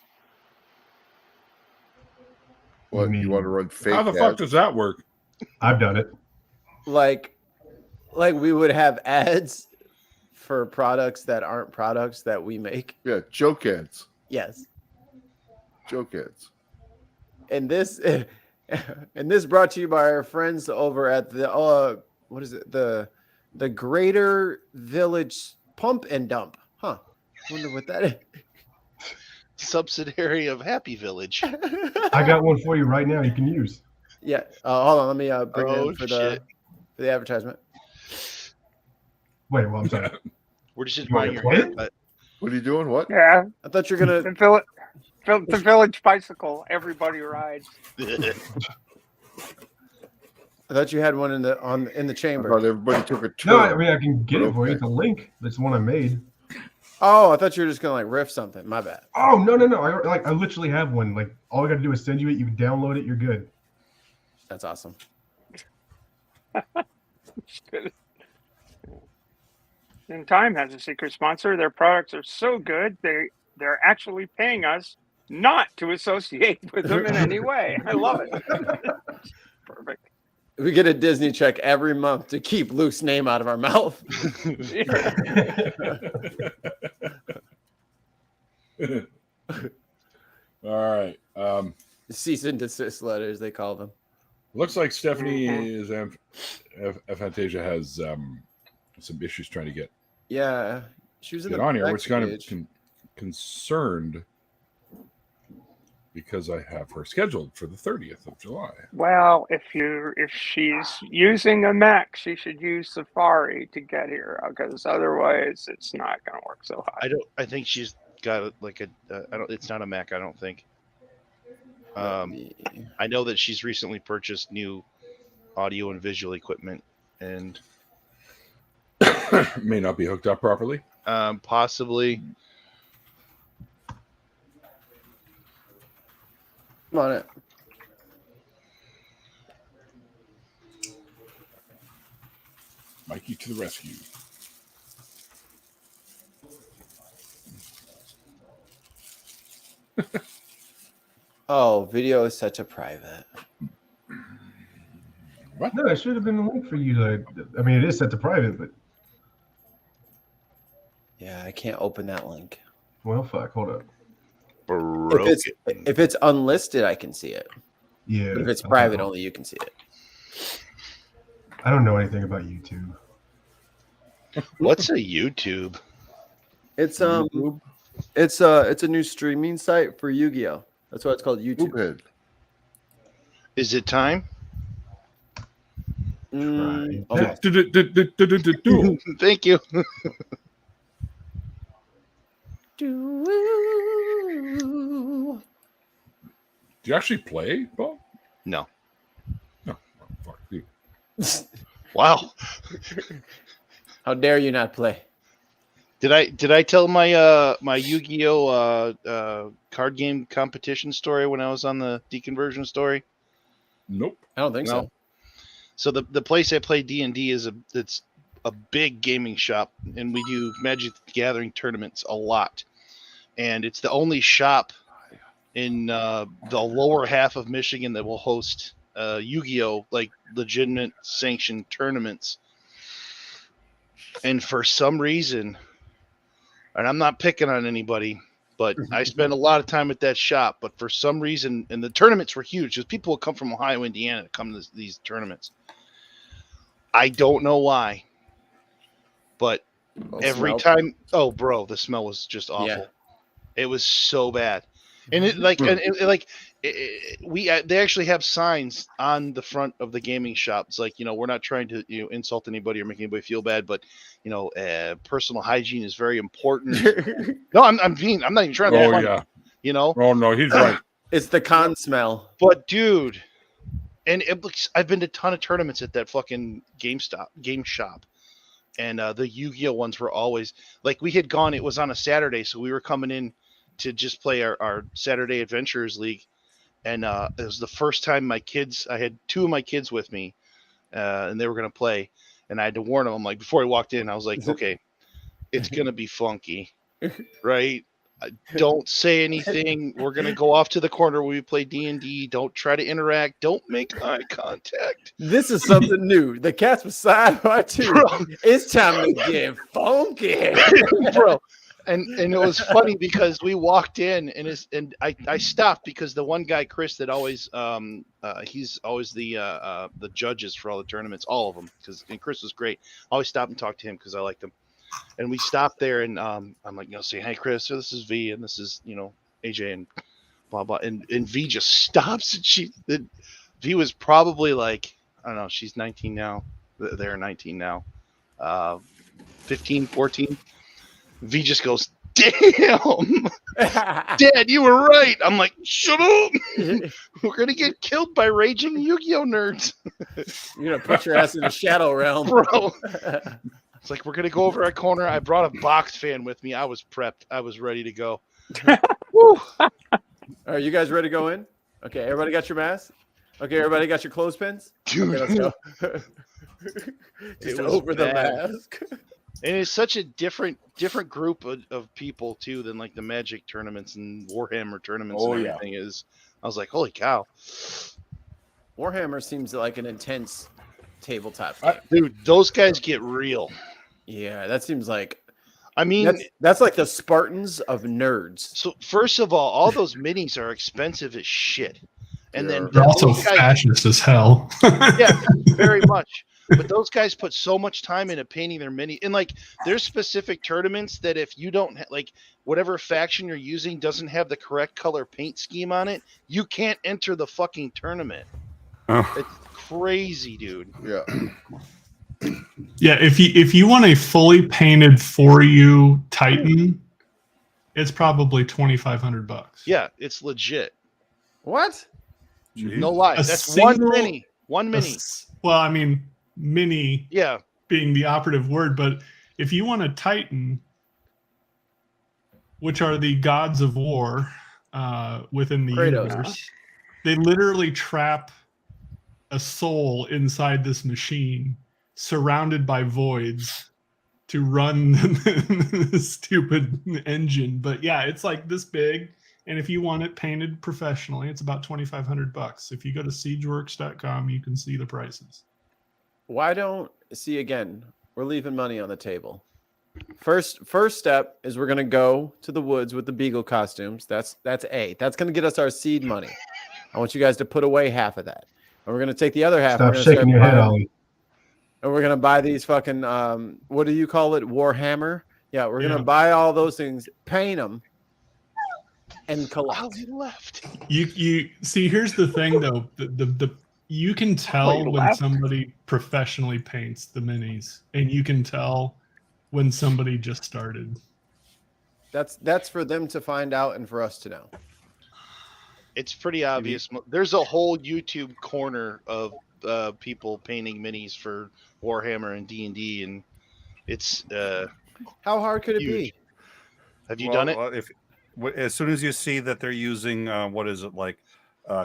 What? mean- You want to run fake? How the fuck ads? does that work? I've done it. Like we would have ads for products that aren't products that we make. Yeah, joke ads. Yes. Joke ads. And this and this brought to you by our friends over at the what is it? The Greater Village Pump and Dump. Huh. Wonder what that is. Subsidiary of Happy Village. I got one for you right now. You can use. Yeah. Hold on, let me bring it Oh, in for shit. the advertisement. Wait, well, I'm sorry. We're just You want buying to your play it? haircut. What are you doing? What? Yeah, I thought you're gonna the village bicycle. Everybody rides. I thought you had one in the I chamber. thought everybody took a No, turn. I mean I can get it for you. Okay. It's a link. That's the one I made. Oh, I thought you were just gonna like riff something. My bad. Oh no. I literally have one. Like all I got to do is send you it. You can download it. You're good. That's awesome. And Time has a secret sponsor. Their products are so good, they're actually paying us not to associate with them in any way. I love it. Perfect. We get a Disney check every month to keep Luke's name out of our mouth. All right. Cease and desist letters, they call them. Looks like Stephanie is Aphantasia has some issues trying to get She was in on here, which kind of concerned because I have her scheduled for the 30th of July. Well, if she's using a Mac, she should use Safari to get here, because otherwise it's not going to work so hot. I think she's got like it's not a Mac. I don't think. I know that she's recently purchased new audio and visual equipment, and may not be hooked up properly. Possibly. Come on it. Mikey to the rescue. Oh, video is such a private. What? No, it should have been a link for you to. I mean, it is set to private, but Yeah, I can't open that link. well, fuck. Hold up. If it's unlisted, I can see it. Yeah. But if it's private, only you can see it. I don't know anything about YouTube. What's a YouTube? It's it's a new streaming site for Yu-Gi-Oh. That's why it's called YouTube. Stupid. Is it time? Mm, Try. okay. Thank you. Do Do you actually play, Bob? No. No. Oh, fuck you. Wow. How dare you not play? Did I tell my my Yu-Gi-Oh card game competition story when I was on the deconversion story? Nope. I don't think No. so. So the place I play D&D it's a big gaming shop, and we do Magic the Gathering tournaments a lot. And it's the only shop in the lower half of Michigan that will host Yu-Gi-Oh, like legitimate sanctioned tournaments. And for some reason, and I'm not picking on anybody, but I spent a lot of time at that shop. But for some reason, and the tournaments were huge, because people would come from Ohio, Indiana to come to these tournaments. I don't know why, but every time, oh, bro, the smell was just awful. Yeah. It was so bad, and it they actually have signs on the front of the gaming shop. It's like, we're not trying to insult anybody or make anybody feel bad, but personal hygiene is very important. No, I'm not even trying to. Oh, funny, yeah. Oh, no, he's right. It's the con smell. But dude, and I've been to a ton of tournaments at that fucking game shop. And the Yu-Gi-Oh ones were always like, we had gone, it was on a Saturday, so we were coming in to just play our Saturday Adventurers League. And it was the first time I had two of my kids with me, and they were going to play. And I had to warn them. I'm like, before I walked in, I was like, okay, it's going to be funky, right? Don't say anything. We're going to go off to the corner where we play D&D. Don't try to interact. Don't make eye contact. This is something new. The cat's beside my too. It's time to get funky. Bro. And it was funny because we walked in and I stopped because the one guy, Chris, that always he's always the judges for all the tournaments, all of them, and Chris was great. I always stop and talk to him because I liked him. And we stopped there, and I'm like, say, hey, Chris, so this is V, and this is AJ, and blah blah. And V just stops, and V was probably like, I don't know, she's 19 now. They're 19 now, 15, 14. V just goes, damn, Dad, you were right. I'm like, shut up. We're gonna get killed by raging Yu-Gi-Oh nerds. You're gonna put your ass in the shadow realm, bro. It's like, we're going to go over a corner. I brought a box fan with me. I was prepped. I was ready to go. Woo. Are you guys ready to go in? Okay, everybody got your mask? Okay, everybody got your clothespins? Dude. Okay, let's go. Just over the mask. And it's such a different group of people too than like the Magic tournaments and Warhammer tournaments and everything is. I was like, holy cow. Warhammer seems like an intense tabletop game. Dude, those guys get real. Yeah, that seems like. I mean, that's like the Spartans of nerds. So first of all those minis are expensive as shit, and then they're also fascist as hell. Yeah, very much. But those guys put so much time into painting their mini, and like there's specific tournaments that if you don't like whatever faction you're using doesn't have the correct color paint scheme on it, you can't enter the fucking tournament. Oh. It's crazy, dude. Yeah. Yeah, if you want a fully painted for you Titan, it's probably $2,500. Yeah, it's legit. What? No lie. That's one mini. One mini. Well, I mean, mini. Yeah. Being the operative word, but if you want a Titan, which are the gods of war within the universe, they literally trap a soul inside this machine, surrounded by voids, to run the stupid engine. But yeah, it's like this big, and if you want it painted professionally, it's about $2,500. If you go to siegeworks.com, you can see the prices. Why don't see again? We're leaving money on the table. First step is we're gonna go to the woods with the Beagle costumes. That's A. That's gonna get us our seed money. I want you guys to put away half of that, and we're gonna take the other half. Stop shaking your head, Ollie. And we're gonna buy these fucking what do you call it? Warhammer. Yeah, we're gonna buy all those things, paint them, and collect. Left. You see, here's the thing though. The you can tell when somebody professionally paints the minis, and you can tell when somebody just started. That's for them to find out and for us to know. It's pretty obvious. There's a whole YouTube corner of people painting minis for Warhammer and D&D, and it's how hard could it huge. be? Have you done it? As soon as you see that they're using what is it, like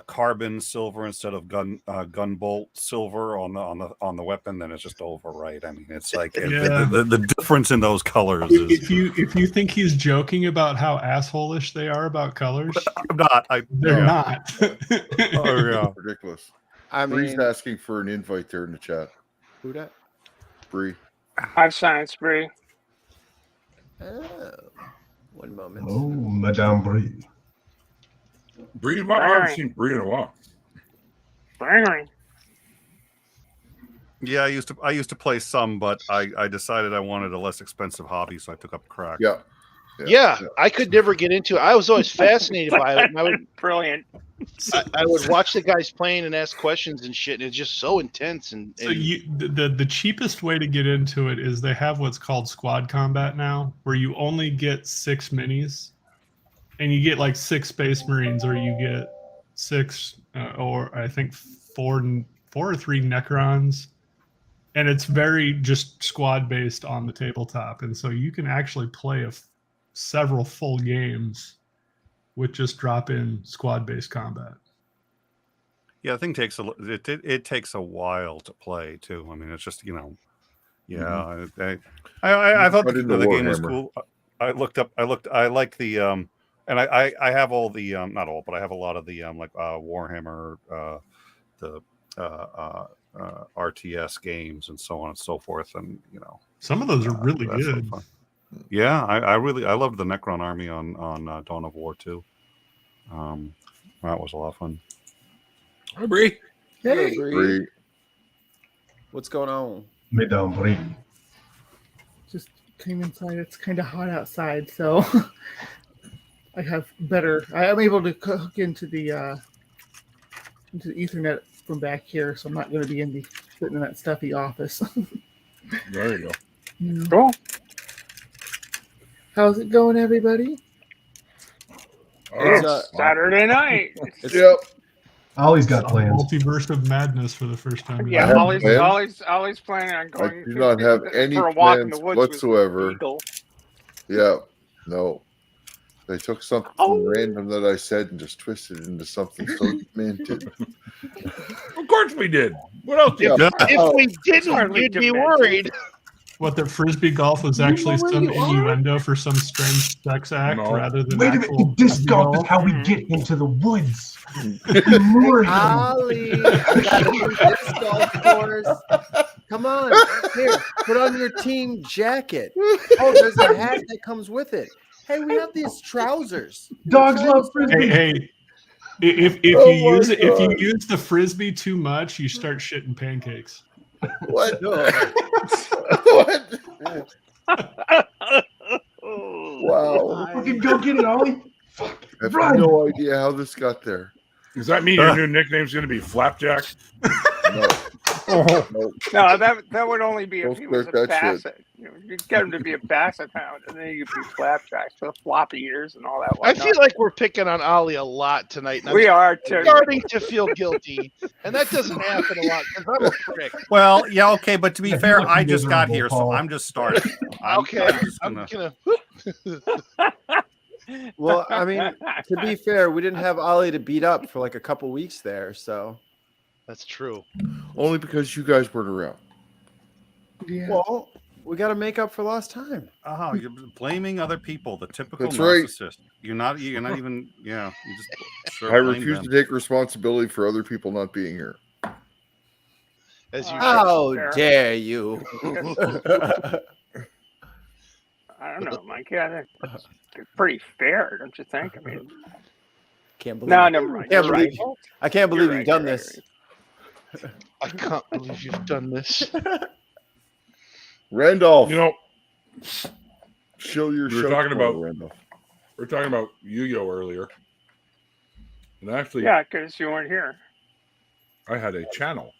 carbon silver instead of gunbolt silver on the weapon, then it's just over, right? I mean, it's like the difference in those colors is. If you think he's joking about how asshole-ish they are about colors, I'm not. They're not. Oh yeah, ridiculous. I mean, Bree's asking for an invite there in the chat. Who that? Bree. I've signed Bree. Oh, one moment. Oh, Madame Bree. Bree, I haven't seen Bree in a while. Yeah, I used to play some, but I decided I wanted a less expensive hobby, so I took up crack. Yeah, I could never get into it. I was always fascinated by it. And I would, Brilliant. I would watch the guys playing and ask questions and shit, and it's just so intense. And so the cheapest way to get into it is they have what's called squad combat now, where you only get 6 minis, and you get like 6 Space Marines, or you get 6, or I think 4 or 3 Necrons, and it's very just squad based on the tabletop, and so you can actually play several full games with just drop in squad based combat. Yeah, I think it takes a while to play too. I mean, it's just I thought the game was cool. I like the and I have all the not all, but I have a lot of the like Warhammer, the RTS games and so on and so forth, and some of those are really good. Yeah, I loved the Necron army on Dawn of War too. That was a lot of fun. Hi, Bree. Hey, Bree. What's going on? Madame Bree. Just came inside. It's kind of hot outside, so I'm able to hook into the Ethernet from back here, so I'm not going to be sitting in that stuffy office. There you go. Cool. How's it going, everybody? It's Saturday night. Yep. Ollie's got plans. Multiverse of madness for the first time. Yeah, Ollie's planning on I going. do not have any for a walk in plans the woods whatsoever. with Eagle. Yeah, no. They took something random that I said and just twisted it into something so demented. Of course we did. What else? If we didn't, you'd be worried. What, that frisbee golf was actually some innuendo for some strange sex act No. rather than Wait a actual minute, disc golf is how we get into the woods. We lure him. Ollie, I got a new disc golf course. Come on, here, put on your team jacket. Oh, there's a hat that comes with it. Hey, we have these trousers. Dogs love frisbee. Hey, if Oh you my use it, if you God. use the frisbee too much, you start shitting pancakes. What? No. What? Oh, Wow. Fucking go get it, Ollie. Fuck. I have Run. no idea how this got there. Does that mean your new nickname's going to be Flapjack? No. No. no, that would only be if Don't he was a start that shit. basset. You know, you'd get him to be a basset hound, and then you'd be Flapjacks with floppy ears and all that. I whatnot. feel like we're picking on Ollie a lot tonight. And we I'm are too. starting to feel guilty, and that doesn't happen a lot because I'm a prick. Well, yeah, okay, but to be Yeah, fair, you're I just got miserable, here, so Paul. I'm just starting. Okay, I'm I'm just gonna. Well, I mean, to be fair, we didn't have Ollie to beat up for like a couple weeks there, so. That's true. Only because you guys weren't around. Yeah. Well, we got to make up for lost time. Oh, you're blaming other people, the typical That's right. narcissist. You're not even, yeah. You just sure I blame refuse them. to take responsibility for other people not being here. As you How Fair. dare you? I don't know, Mike. Yeah, that's pretty fair, don't you think? I mean, Can't believe. no, never mind. Can't You're believe. right. I can't believe You're you've right, done you're right, this. I can't believe you've done this. Randolph, You know, show your we were show talking tomorrow, about- Randolph. we were talking about Yu-Gi-Oh earlier. And actually, Yeah, because you weren't here. I had a channel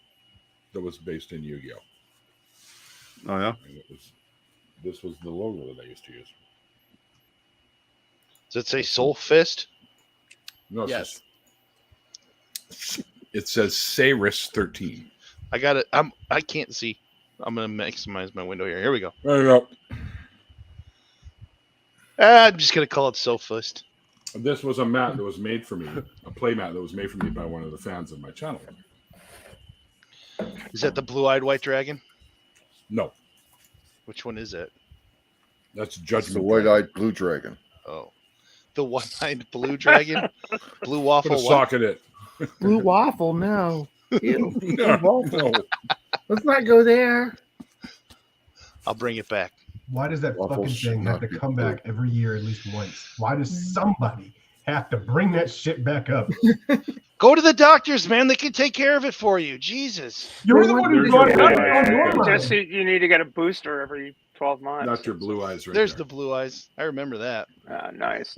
that was based in Yu-Gi-Oh. Oh, yeah? And this was the logo that I used to use. Does it say Soul Fist? No, it's Yes. it says Saris 13. I got it. I can't see. I'm gonna maximize my window here. Here we go. There you go. I'm just gonna call it Soul Fist. This was a mat that was made for me, a play mat that was made for me by one of the fans of my channel. Is that the blue-eyed white dragon? No, Which one is it? that's It's the Judgment. white-eyed blue dragon. Oh, the one-eyed blue dragon, blue waffle. Put a What? sock in it. Blue waffle, no. Ew. No, no. Let's not go there. I'll bring it back. Why does that Waffles fucking should thing not have to be come blue. back every year at least once? Why does somebody have to bring that shit back up? Go to the doctors, man. They can take care of it for you. Jesus. You're the one who brought it up on your Yeah. mind. Just you need to get a booster every 12 months. Not your blue eyes right There's there. the blue eyes. I remember that. Nice.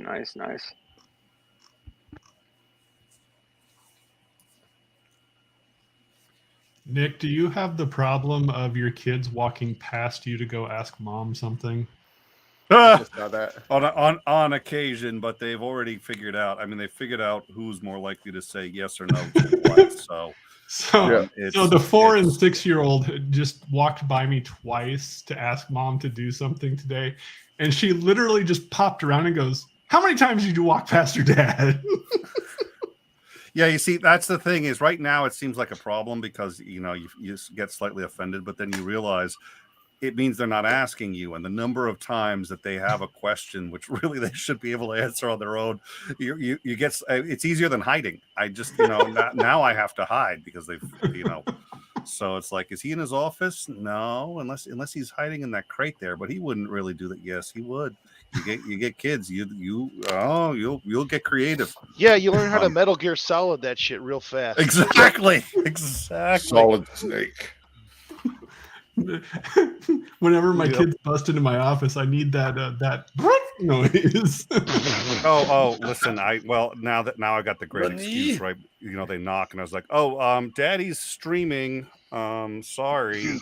Nick, do you have the problem of your kids walking past you to go ask mom something? I just saw that. on occasion, but they've already figured out. I mean, they figured out who's more likely to say yes or no to what. So, So, Yeah. it's, so the 4 and it's- 6-year-old just walked by me twice to ask mom to do something today, and she literally just popped around and goes, "How many times did you walk past your dad?" Yeah, you see, that's the thing is right now it seems like a problem because you get slightly offended, but then you realize it means they're not asking you, and the number of times that they have a question which really they should be able to answer on their own, you get it's easier than hiding. I just now I have to hide because they've so it's like, is he in his office? No, unless he's hiding in that crate there, but he wouldn't really do that. Yes, he would. You get kids. You'll get creative. Yeah, you learn how to Metal Gear Solid that shit real fast. Exactly. Solid Snake. Whenever my Yep. kids bust into my office, I need that noise. Oh, listen. Now I got the great excuse, right? They knock and I was like, "Oh, Daddy's streaming. Sorry."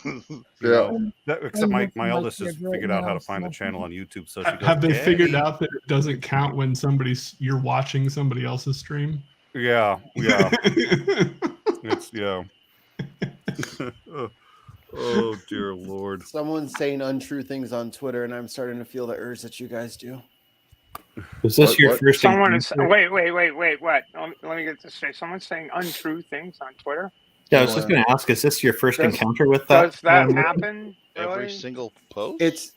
Yeah. Except my eldest has figured out how to find the channel on YouTube, so she goes, Have they figured "Daddy." out that it doesn't count when you're watching somebody else's stream? Yeah. It's Oh dear Lord. Someone's saying untrue things on Twitter, and I'm starting to feel the urge that you guys do. Was this your What? first Someone is encounter? wait. What? Let me get this straight. Someone's saying untrue things on Twitter. Yeah, I was just going to ask, is this your first Does- encounter with that? Does that happen? Every Really? single post. It's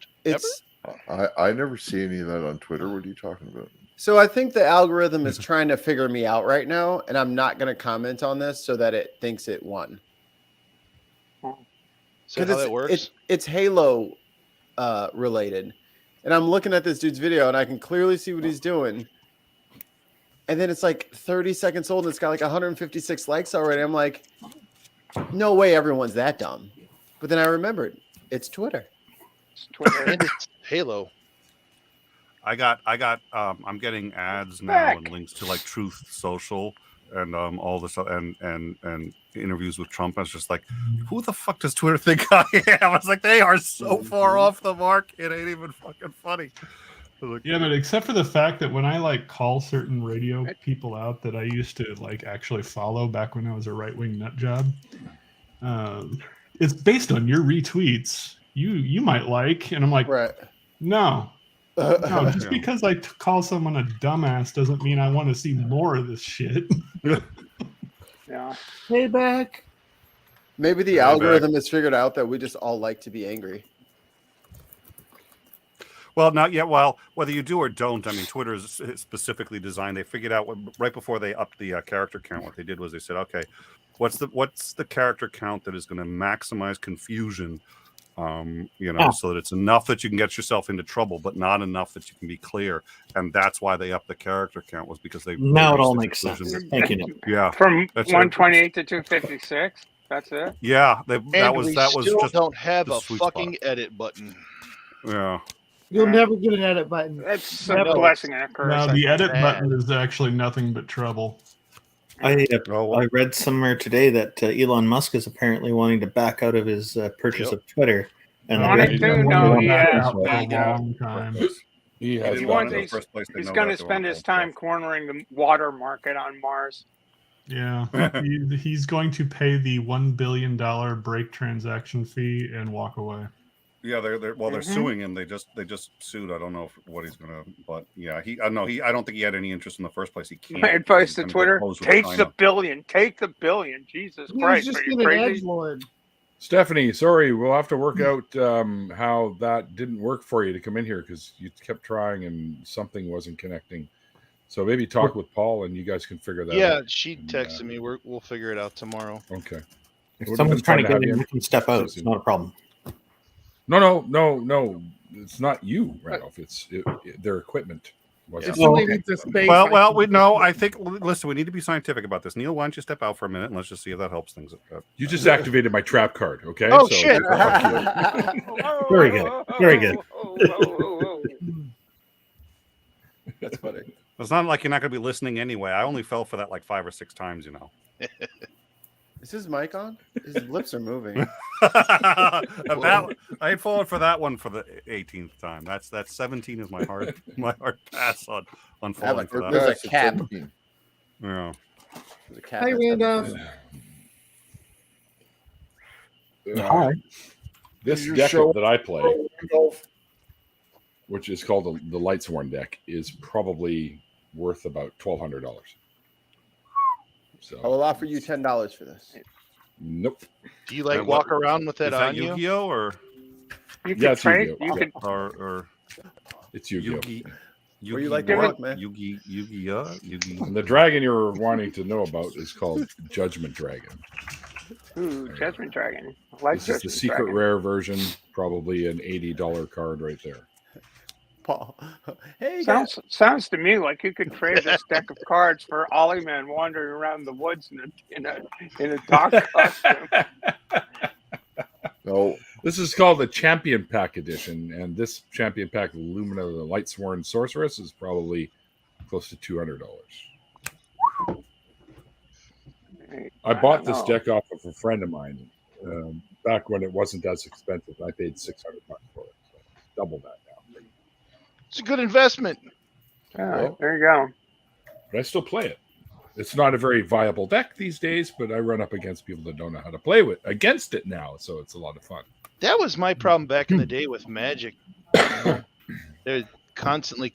I never see any of that on Twitter. What are you talking about? so I think the algorithm is trying to figure me out right now, and I'm not going to comment on this so that it thinks it won. So how that works? It's Halo related, and I'm looking at this dude's video, and I can clearly see what he's doing. And then it's like 30 seconds old, and it's got like 156 likes already. I'm like, no way, everyone's that dumb. But then I remembered, it's Twitter. It's Twitter. And it's Halo. I'm getting ads now and links to like Truth Social and all this and interviews with Trump. I was just like, who the fuck does Twitter think I am? I was like, they are so far off the mark, it ain't even fucking funny. Like, Yeah, but except for the fact that when I like call certain radio people out that I used to like actually follow back when I was a right-wing nut job, it's based on your retweets. You might like, and I'm like, Right. no, just because I call someone a dumbass doesn't mean I want to see more of this shit. Yeah. Payback. Maybe the algorithm has figured out that we just all like to be angry. well, not yet. Well, whether you do or don't, I mean, Twitter is specifically designed. They figured out right before they upped the character count. What they did was they said, okay, what's the character count that is going to maximize confusion? So that it's enough that you can get yourself into trouble, but not enough that you can be clear. And that's why they upped the character count, was because they Now it all makes sense. Thank you, Nick. Yeah, From that's 128 to 256. That's it. yeah. That We was still just don't have the a sweet fucking edit button. yeah. You'll never get an edit button. It's a blessing and a curse. No, I the think. edit button is actually nothing but trouble. I read somewhere today that Elon Musk is apparently wanting to back out of his purchase of Twitter. And Wanting to? No, he has. For a long time. He has He got wants, it. he's going to spend his time cornering the water market on Mars. Yeah, he's going to pay the $1 billion break transaction fee and walk away. Yeah, they're suing him. They just sued. I don't know what he's gonna, but yeah, I don't think he had any interest in the first place. He can't. My advice to Twitter: take the China. billion. Take the billion. Jesus He was Christ, just are you an crazy? edgelord. Stephanie, sorry, we'll have to work out how that didn't work for you to come in here because you kept trying and something wasn't connecting. So maybe talk with Paul and you guys can figure that out. Yeah, she texted me. We'll figure it out tomorrow. Okay. if someone's trying to get in, you can step out. It's not a problem. No. It's not you, Randolph. It's their equipment. If somebody needs a space, I think. Listen, we need to be scientific about this. Neil, why don't you step out for a minute and let's just see if that helps things. You just activated my trap card, okay? Oh, shit. Very good. Very good. That's funny. It's not like you're not going to be listening anyway. I only fell for that like 5 or 6 times, you know. Is his mic on? His lips are moving. I ain't fallen for that one for the 18th time. That's 17 is my hard pass on falling for that. There's a cap. Yeah. There's a cap. Hi, Randolph. Hi. This deck that I play, which is called the Lightsworn deck, is probably worth about $1,200. So I will offer you $10 for this. Nope. Do you like walk around with that Is that on you? Yu-Gi-Oh or You Yeah, could it's trade. Yu-Gi-Oh. You could. or It's Yu-Gi-Oh. Where you like to work, man? Yu-Gi-Oh. And the dragon you're wanting to know about is called Judgment Dragon. Ooh, Judgment Dragon. I like This is the Judgment secret Dragon. rare version, probably an $80 card right there. Paul. Hey, guys. Sounds to me like you could trade this deck of cards for Ollie Man wandering around the woods in a dog costume. No, This is called the Champion Pack Edition, and this Champion Pack Lumina, the Lightsworn Sorceress, is probably close to $200. I bought this deck off of a friend of mine back when it wasn't as expensive. I paid $600 for it, so double that now. It's a good investment. Oh, there you go. But I still play it. It's not a very viable deck these days, but I run up against people that don't know how to play against it now, so it's a lot of fun. That was my problem back in the day with Magic. They're constantly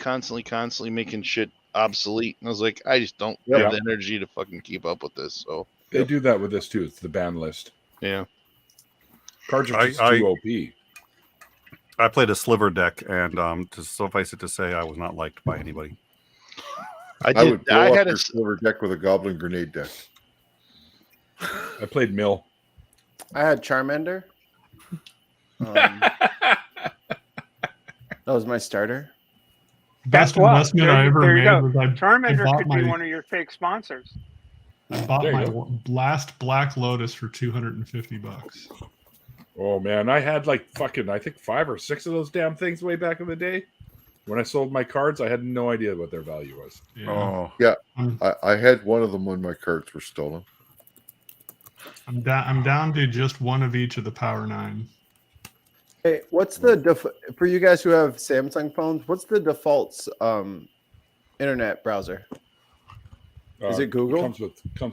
making shit obsolete. And I was like, I just don't have the energy to fucking keep up with this. So They do that with this too. It's the ban list. Yeah. Cards are just too OP. I played a sliver deck, and to suffice it to say, I was not liked by anybody. I would blow up your silver deck with a goblin grenade deck. I played Mill. I had Charmander. That was my starter. Best Guess what? investment I ever There you go. made was I Charmander bought could be one of your fake sponsors. I bought There you my go. last Black Lotus for $250. Oh man, I had like fucking I think 5 or 6 of those damn things way back in the day. When I sold my cards, I had no idea what their value was. Yeah. Oh, Yeah, I had one of them when my cards were stolen. I'm down to just one of each of the Power 9. Hey, what's the for you guys who have Samsung phones? What's the default internet browser? Is it Google? Comes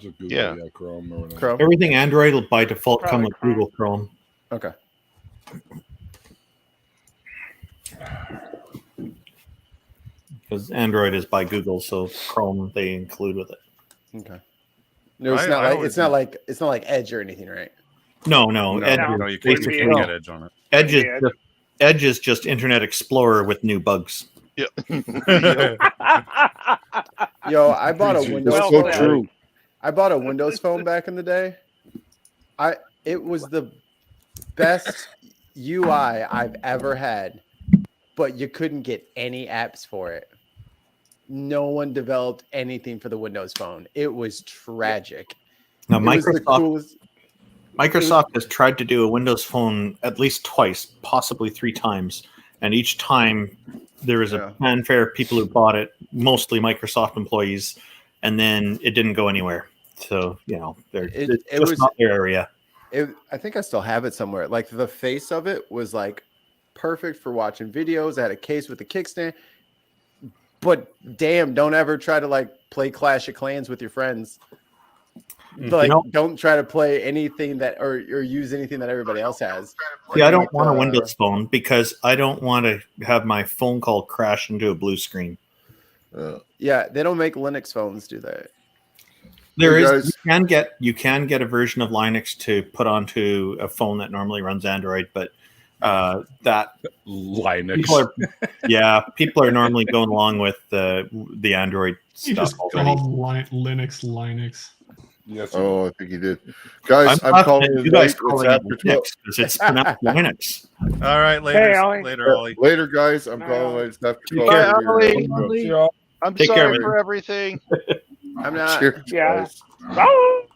with Google, Yeah. Chrome or whatever. Chrome. Everything Android will by default come Probably with Chrome. Google Chrome. Okay. Because Android is by Google, so Chrome they include with it. Okay. No, it's I not like always it's not like Edge or anything, right? No, no, Edge, no, you can't, basically- you can't get Edge on it. Edge is just Internet Explorer with new bugs. Yeah. Yo, I bought a Windows That's Well so said. true. I bought a Windows phone back in the day. It was the best UI I've ever had, but you couldn't get any apps for it. No one developed anything for the Windows phone. It was tragic. Now, It was the coolest. Microsoft has tried to do a Windows phone at least twice, possibly 3 times, and each time there was a fanfare of people who bought it, mostly Microsoft employees, and then it didn't go anywhere. So it's just not their area. I think I still have it somewhere. Like the face of it was like perfect for watching videos. I had a case with a kickstand. But damn, don't ever try to like play Clash of Clans with your friends. Like, don't try to play anything that or use anything that everybody else has. Yeah, I don't want a Windows phone because I don't want to have my phone call crash into a blue screen. Yeah, they don't make Linux phones do that. You can get a version of Linux to put onto a phone that normally runs Android, but that Linux. People are normally going along with the Android You stuff just already. called Linux. Yes. Oh, I think you did. Guys, I'm not calling you it guys late. It's calling it after 12. Linux because it's pronounced Linux. All right, later, Hey, Ollie. later, Ollie. Later, guys. I'm Bye, calling Ollie. it. It's after Take 12. care, Later. Ollie. I'm Take sorry care, man. for everything. I'm not. Cheers, Yeah. guys. Oh!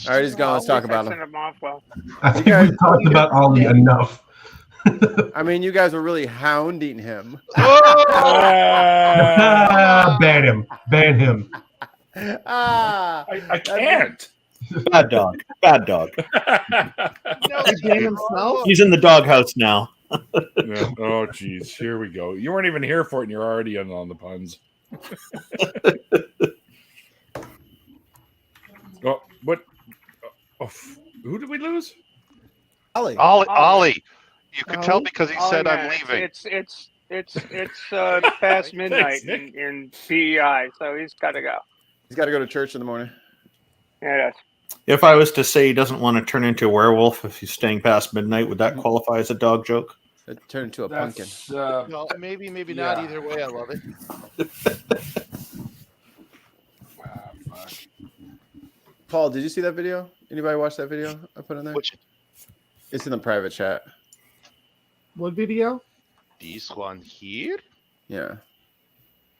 All right, he's gone. Let's talk about Send him. him off well. I think we talked about Ollie enough. I mean, you guys were really hounding him. Ban him. Ban him. I can't. Bad dog. Bad dog. He's in the doghouse now. Yeah. Oh, geez. Here we go. You weren't even here for it, and you're already on the puns. Oh, what? Oh, who did we lose? Ollie. Ollie. You could tell Ollie? because he Oh, said yeah, I'm leaving. It's past midnight in PEI, so he's got to go. He's got to go to church in the morning. Yeah, If I was to say he doesn't want to turn into a werewolf if he's staying past midnight, would that qualify as a dog joke? It turned into a pumpkin. No, maybe not. Yeah. Either way, I love it. Paul, did you see that video? Anybody watch that video I put in there? Which It's in the private chat. What video? this one here? Yeah.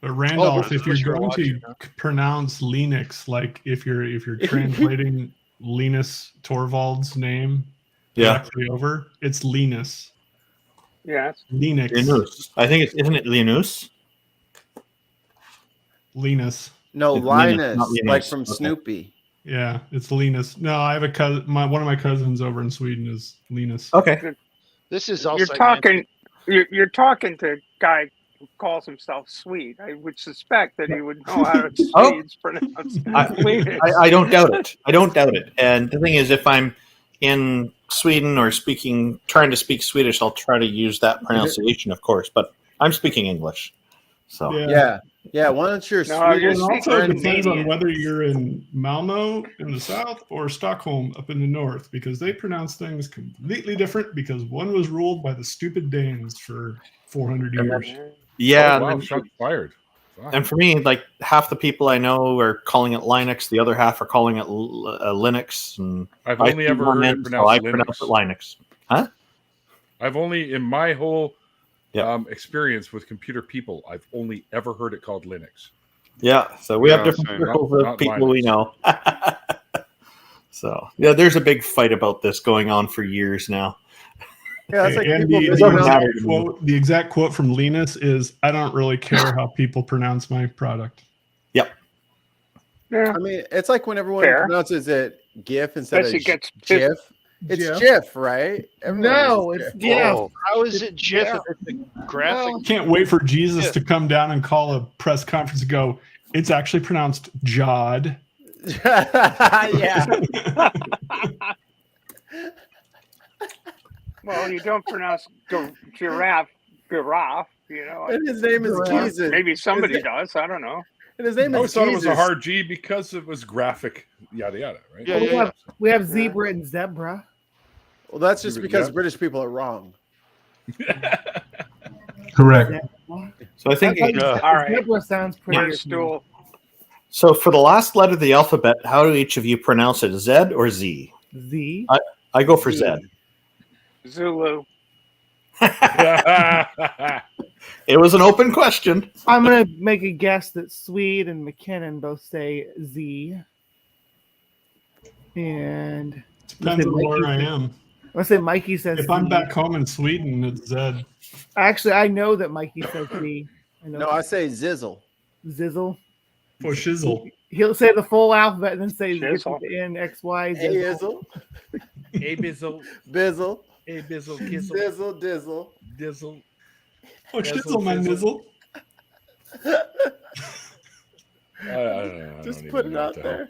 But Randolph, this if you're is what going you're to pronounce Linux, like if you're translating Linus Torvalds' name directly over, it's Linus. yeah. Linux. Linus. I think isn't it Linus? Linus. No, It's Linus, Linus, not Linus. like from Okay. Snoopy. Yeah, it's Linus. No, I have a cousin. One of my cousins over in Sweden is Linus. Okay. This is also You're talking to a guy who calls himself Swede. I would suspect that he would know how to Oh. Swedes pronounce I, I don't doubt it. I don't doubt it. And the thing is, if I'm in Sweden or trying to speak Swedish, I'll try to use that pronunciation, of course. But I'm speaking English, so Yeah. Yeah, why don't your No, sweet you're It also speaking depends on Canadian. whether you're in Malmo in the south or Stockholm up in the north, because they pronounce things completely different because one was ruled by the stupid Danes for 400 years. Yeah, Oh, and wow, then- shots fired. Fuck. and for me, like half the people I know are calling it Linux, the other half are calling it Linux, and I've I only see ever one heard it end, so pronounced I pronounce it Linux. Huh? I've only, in my whole Yeah. experience with computer people, I've only ever heard it called Linux. Yeah, so we have Yeah, different same. circles Not of people we Linux. know. So yeah, there's a big fight about this going on for years now. Yeah, that's like And people the, missing out. the exact quote from Linus is, "I don't really care how people pronounce my product." Yep. Yeah. I mean, it's like when everyone Fair. pronounces it GIF instead Especially of gets GIF. It's GIF. GIF, right? Everyone No, uses it's GIF. yeah. Oh, how is it GIF if it's a graphic? Can't wait for Jesus Yeah. to come down and call a press conference and go, "It's actually pronounced Jod." Yeah. Well, you don't pronounce giraffe, you know. And his name is Jesus. Maybe somebody Is it- does. I don't know. And his name I is always thought it was a Jesus. hard G because it was graphic, yada yada, right? Yeah, Well, yeah, we have zebra and zebra. Well, that's just Zebra, because yeah. British people are wrong. Correct. So I think All right. Zebra sounds pretty. Where's stool? so. For the last letter of the alphabet, how do each of you pronounce it? Z or Z? Z. I go for Z. Zulu. It was an open question. I'm gonna make a guess that Swede and McKinnon both say Z. And Depends on where I am. let's say Mikey says If I'm Z. back home in Sweden, it's Zed. Actually, I know that Mikey says Z. I know No, I say Zizzle. Zizzle. For shizzle. He'll say the full alphabet and then say Shizzle. N X Y Z. Hey, Izzle. Hey, Bizzle. Bizzle. Hey, Bizzle. Kizzle. Dizzle. Dizzle. Dizzle. Oh, shizzle, my nizzle. I don't know. I Just don't put even it know out what the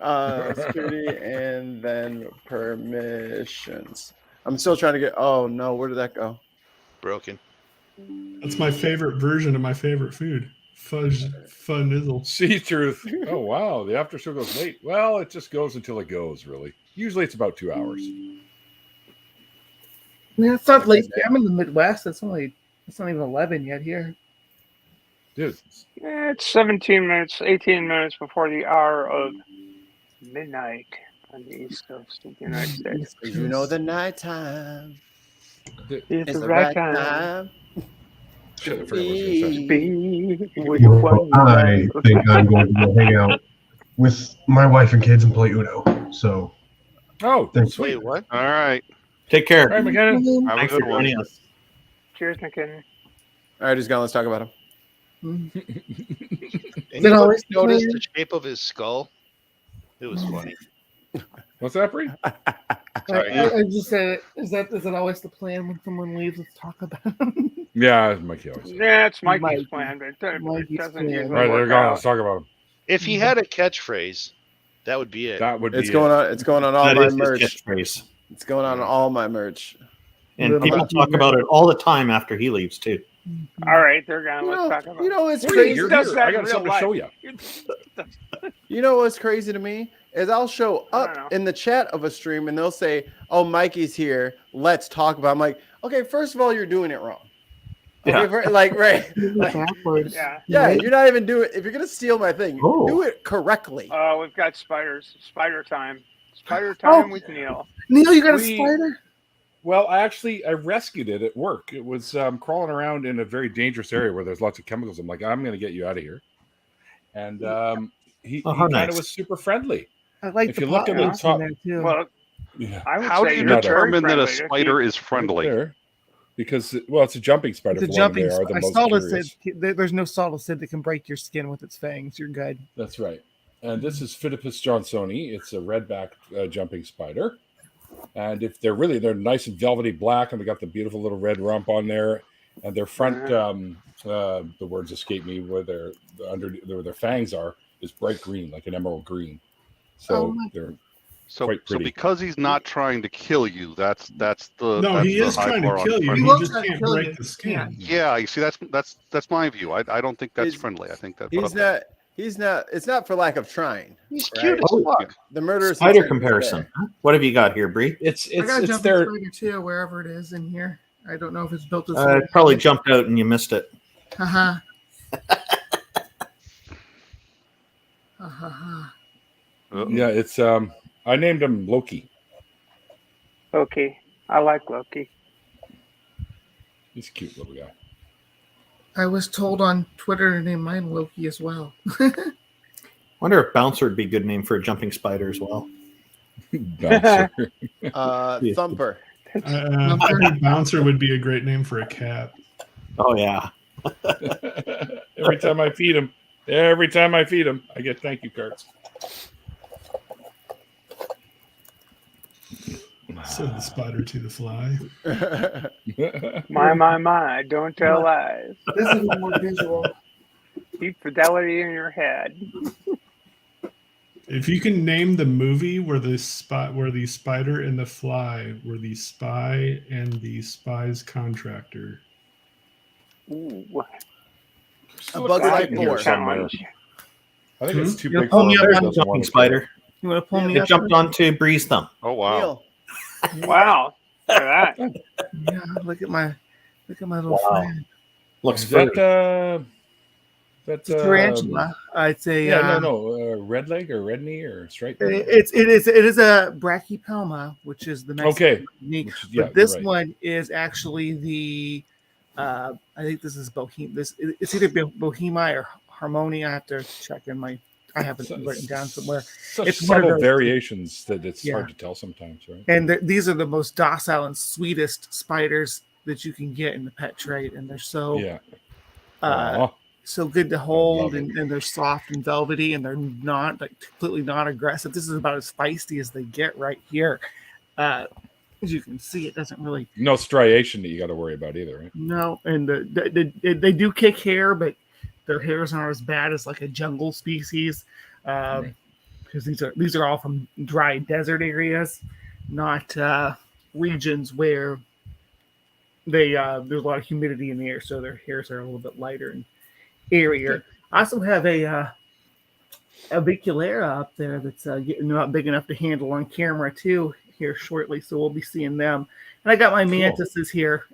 hell. there. Security and then permissions. I'm still trying to get. Oh no, where did that go? Broken. That's my favorite version of my favorite food. Fudge nizzle. CTruth. Oh wow, the after show goes late. Well, it just goes until it goes. Really, usually it's about 2 hours. Yeah, it's not late. I'm in the Midwest. It's not even 11 yet here. Dude, Yeah, it's 17 minutes, 18 minutes before the hour of midnight on the east coast of the United States. You know the nighttime. It's It's the right time shit, I to forgot what I was gonna say. be with Well, one I another. think I'm going to go hang out with my wife and kids and play Uno. So Oh, Thanks. sweet. Wait, what? All right. Take care. All right, McKinnon. Have a Thanks for good one. joining us. Cheers, McKinnon. All right, he's gone. Let's talk about him. Mm-hmm. always Anybody notice clear? the shape of his skull? It was funny. What's that, Bree? Sorry. I just said, is that always the plan when someone leaves? Let's talk about them. Yeah, Mikey always. says. Yeah, it's Mikey's Mikey. plan, but it Mikey's doesn't plan. usually All right, they're work gone. out. Let's talk about him. If he had a catchphrase, that would be it. That would be. It's going on. It's going on all That my is his merch. catchphrase. It's going on all my merch. And Little people Mikey talk about it all the time after he leaves too. All right, they're gone. You Let's know, talk about you know what's Hey, crazy? you're does here. that I in got real something to show you. You know what's crazy to me is I'll show I don't up know. in the chat of a stream and they'll say, "Oh, Mikey's here. Let's talk about." I'm like, okay, first of all, you're doing it wrong. Yeah. Okay, right. Backwards. Yeah. Yeah, you're not even doing. If you're gonna steal my thing, Oh. do it correctly. We've got spiders. Spider time. Spider time Oh. with Neil. Neil, you got a We- spider? Well, I rescued it at work. It was crawling around in a very dangerous area where there's lots of chemicals. I'm like, I'm going to get you out of here. And he Oh, how kind nice. of was super friendly. I like If the you look at the potholes top- in there too. Well, Yeah. I would How say do you you're determine very that a friendly. spider is friendly? There. Because, well, it's a jumping spider. it's a for one, jumping. they are the I most saw curious. there's no solid that can break your skin with its fangs. You're good. That's right. And this is Phidippus johnsoni. It's a red-backed jumping spider. And if they're nice and velvety black, and they got the beautiful little red rump on there, and their front, the words escape me, where their fangs are, is bright green, like an emerald green. So Oh my- they're So, quite so pretty. because he's not trying to kill you, that's the No, that's he the is high trying to bar on kill you. friendly. He will just try to can't kill break you. the skin. Yeah, you see, that's my view. I don't think that's He's- friendly. I think that. He's not. It's not for lack of trying. He's right? cute as fuck. The murderous Spider intent is comparison. there. Huh? What have you got here, Bree? I got a It's jumping their spider too, wherever it is in here. I don't know if it's built as It probably jumped out and you missed it. Haha. Haha. yeah. It's I named him Loki. Loki. I like Loki. He's a cute little guy. I was told on Twitter to name mine Loki as well. Wonder if Bouncer would be a good name for a jumping spider as well. Bouncer. Thumper. I think Bouncer would be a great name for a cat. Oh yeah. Every time I feed him, I get thank you cards. Said the spider to the fly. My, don't tell lies. This is more visual. Keep fidelity in your head. If you can name the movie where the spider and the fly were the spy and the spy's contractor. Ooh. A Bug's Life in here 4. somewhere. I think it's too You're big for pulling me up him. on He doesn't jumping want to spider. You want to pull me It up? jumped onto Bree's thumb. Oh wow! Neil. Wow. Look at that. Yeah, look at my little Wow. friend. Looks Is furry. that's It's a tarantula. It's a yeah, red leg or red knee or striped. it is a brachypelma, which is the Mexican Okay. technique. Which is- yeah, But this you're right. one is actually the I think this is it's either Bohemia or Harmonia. I have to check in my I have it written down somewhere. Such It's one of subtle those- variations that it's Yeah. hard to tell sometimes, right? And these are the most docile and sweetest spiders that you can get in the pet trade, and they're so Yeah. uh, Aw. so good to hold, love it. and they're soft and velvety, and they're not like completely not aggressive. This is about as feisty as they get right here. As you can see, it doesn't really No striation that you got to worry about either, right? no, and they do kick hair, but their hairs aren't as bad as like a jungle species, because these are all from dry desert areas, not regions where there's a lot of humidity in the air, so their hairs are a little bit lighter and airier. I also have a Aviculera up there that's getting not big enough to handle on camera too here shortly, so we'll be seeing them. And I got my mantises here.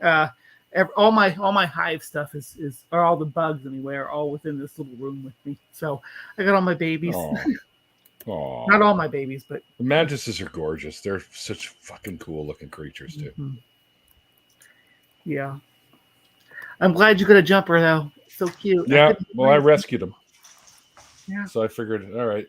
All my hive stuff is or all the bugs anyway are all within this little room with me. So I got all my babies. Aw. Not all my babies, but The mantises are gorgeous. They're such fucking cool looking creatures too. yeah. I'm glad you got a jumper though. So cute. Yeah. Well, I rescued them. Yeah. So I figured, all right,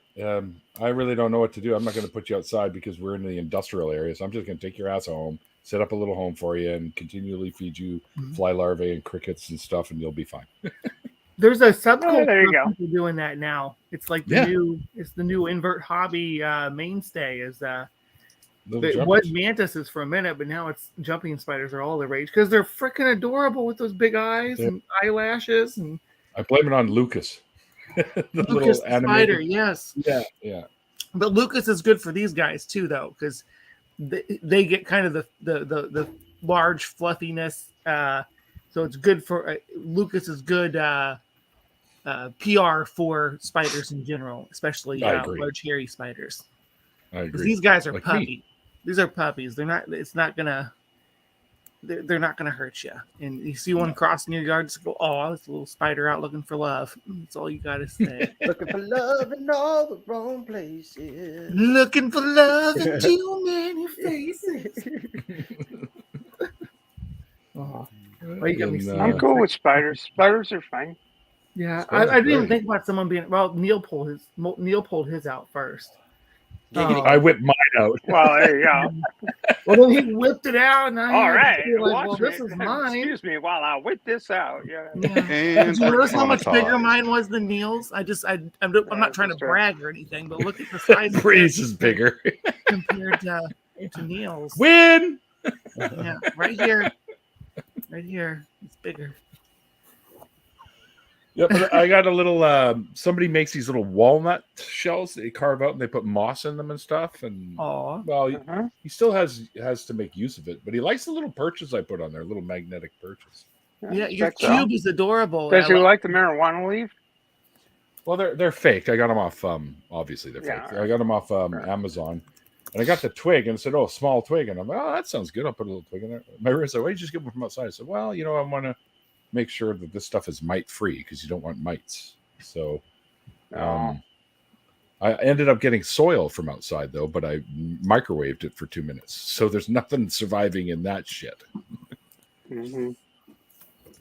I really don't know what to do. I'm not going to put you outside because we're in the industrial area. So I'm just going to take your ass home, set up a little home for you, and continually feed you fly larvae and crickets and stuff, and you'll be fine. There's a subculture there you of go. people doing that now. It's like Yeah. the new invert hobby mainstay is Little it jumpers. was mantises for a minute, but now it's jumping spiders are all the rage because they're freaking adorable with those big eyes Yeah. and eyelashes and I blame it on Lucas. The Lucas little the spider. animated. Yes, Yeah. but Lucas is good for these guys too, though, because they get kind of the large fluffiness. So it's good for Lucas is good PR for spiders in general, especially I agree. large hairy spiders. I 'Cause agree. these guys are Like me. puppy. These are puppies. They're not. It's not gonna. They're not gonna hurt you. And you see one crossing your yard, just go, "Oh, it's a little spider out looking for love." That's all you gotta say. Looking for love in all the wrong places. Looking for love in too many faces. Oh, well, you got me. And, I'm cool with spiders. Spiders are fine. Yeah, Spiders I didn't even great. think about someone being. Well, Neil pulled his out first. I whipped mine out. Well, there you go. Well, then he whipped it out, and I All had to right. be like, Watch well, me. this is mine. Excuse me while I whip this out. Yeah. Yeah. And Did you notice how we're much bigger traumatized. mine was than Neil's? I'm not trying to that's right. brag or anything, but look at the size of Breeze it is bigger. compared to Neil's. Win. Yeah, right here, it's bigger. Yeah, but I got a little. Somebody makes these little walnut shells that they carve out and they put moss in them and stuff. And Aw. well, he still has to make use of it, but he likes the little perches I put on there, little magnetic perches. Yeah, your checks out. cube is adorable. Does I you like the marijuana leaf? Well, they're fake. I got them off. Obviously they're Yeah, fake. I got them off Amazon, and I got the twig and said, "Oh, small twig," and I'm like, "Oh, that sounds good. I'll put a little twig in there." My wrist said, "Why don't you just get one from outside?" I said, "Well, I want to make sure that this stuff is mite free because you don't want mites." So, I ended up getting soil from outside though, but I microwaved it for 2 minutes, so there's nothing surviving in that shit. Mm-hmm.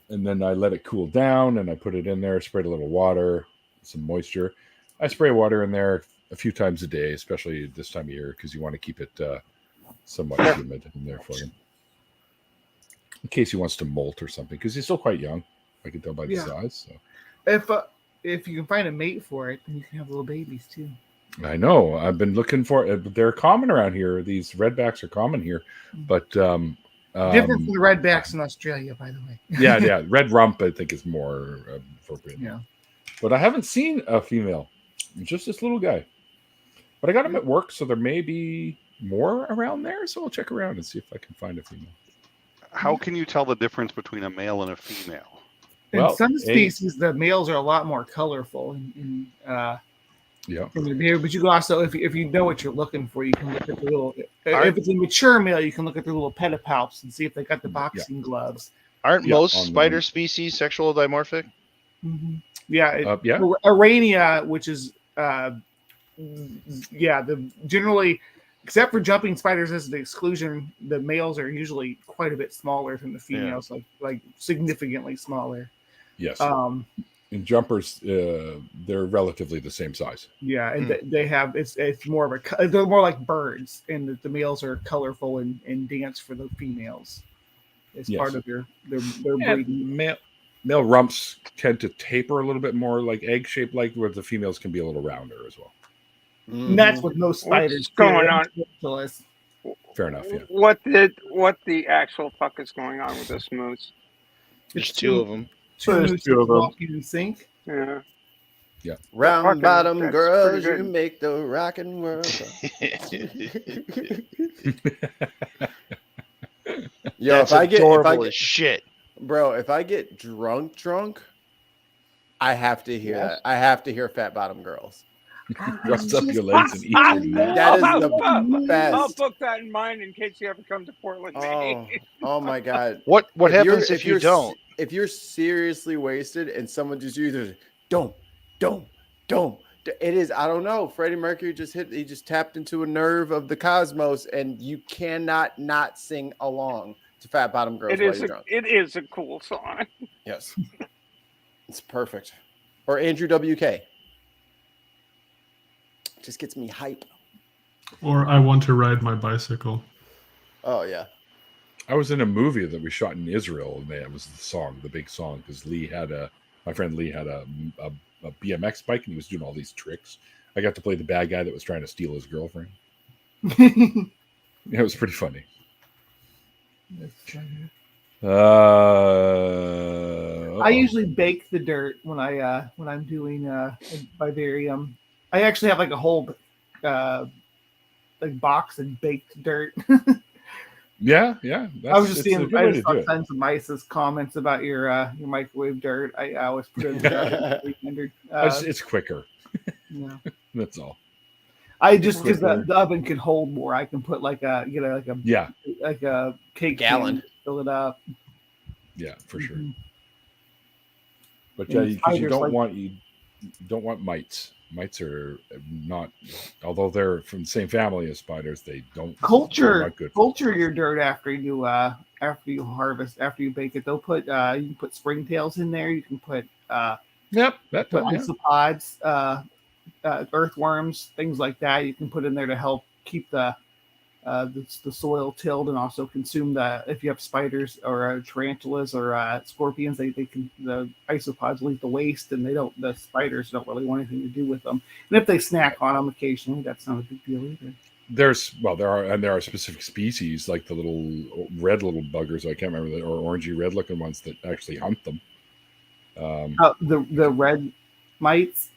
And then I let it cool down, and I put it in there, sprayed a little water, some moisture. I spray water in there a few times a day, especially this time of year, because you want to keep it somewhat humid in there for him, in case he wants to molt or something. Because he's still quite young, I can tell by the size. So. If you can find a mate for it, then you can have little babies too. I know. I've been looking for it. They're common around here. These redbacks are common here, but different from the redbacks in Australia, by the way. yeah. Red rump, I think, is more appropriate. Yeah. But I haven't seen a female. Just this little guy. But I got him at work, so there may be more around there. So I'll check around and see if I can find a female. How can you tell the difference between a male and a female? In some species, the males are a lot more colorful in the behavior. But you can also, if you know what you're looking for, you can look at the little. If it's a mature male, you can look at the little pedipalps and see if they got the boxing gloves. Aren't most spider species sexual dimorphic? Mm-hmm. Yeah, yeah. Arania, which is generally, except for jumping spiders as the exclusion, the males are usually quite a bit smaller than the females, like significantly smaller. Yes. In jumpers, they're relatively the same size. Yeah, and they have it's more of a they're more like birds, and the males are colorful and dance for the females. It's part of their breeding. Male rumps tend to taper a little bit more, like egg shaped, like where the females can be a little rounder as well. And that's what most spiders going on. Fair enough. Yeah. What the actual fuck is going on with this moose? There's two of them. Two of them walking in sync. Yeah. Yeah. Round bottom girls, you make the rockin' world. Yo, That's adorable as shit. Bro, if I get drunk, I have to hear that. I have to hear Fat Bottom Girls. Thrust up your legs and eat your meat. That is the best. I'll book that in mind in case you ever come to Portland. Oh my God. What happens if you don't? If you're seriously wasted and someone just uses don't. It is, I don't know. Freddie Mercury he just tapped into a nerve of the cosmos, and you cannot not sing along to Fat Bottom Girls while you're drunk. It is a cool song. Yes. It's perfect. Or Andrew WK. Just gets me hype. Or I Want to Ride My Bicycle. Oh, yeah. I was in a movie that we shot in Israel, and that was the big song, because my friend Lee had a BMX bike, and he was doing all these tricks. I got to play the bad guy that was trying to steal his girlfriend. It was pretty funny. I usually bake the dirt when I'm doing vivarium. I actually have like a whole box of baked dirt. Yeah. I was just seeing tons of Mice's comments about your microwave dirt. I always put it in it's quicker. Yeah. That's all. I just because the oven can hold more. I can put like a cake gallon, fill it up. Yeah, for sure. But yeah, because you don't want mites. Mites are not, although they're from the same family as spiders, they don't culture your dirt after you harvest, after you bake it. They'll put you can put springtails in there. You can put isopods, earthworms, things like that. You can put in there to help keep the soil tilled and also consume if you have spiders or tarantulas or scorpions, the isopods leave the waste, and the spiders don't really want anything to do with them. And if they snack on them occasionally, that's not a big deal either. There are specific species like the little red little buggers. I can't remember or orangey red looking ones that actually hunt them. The red mites.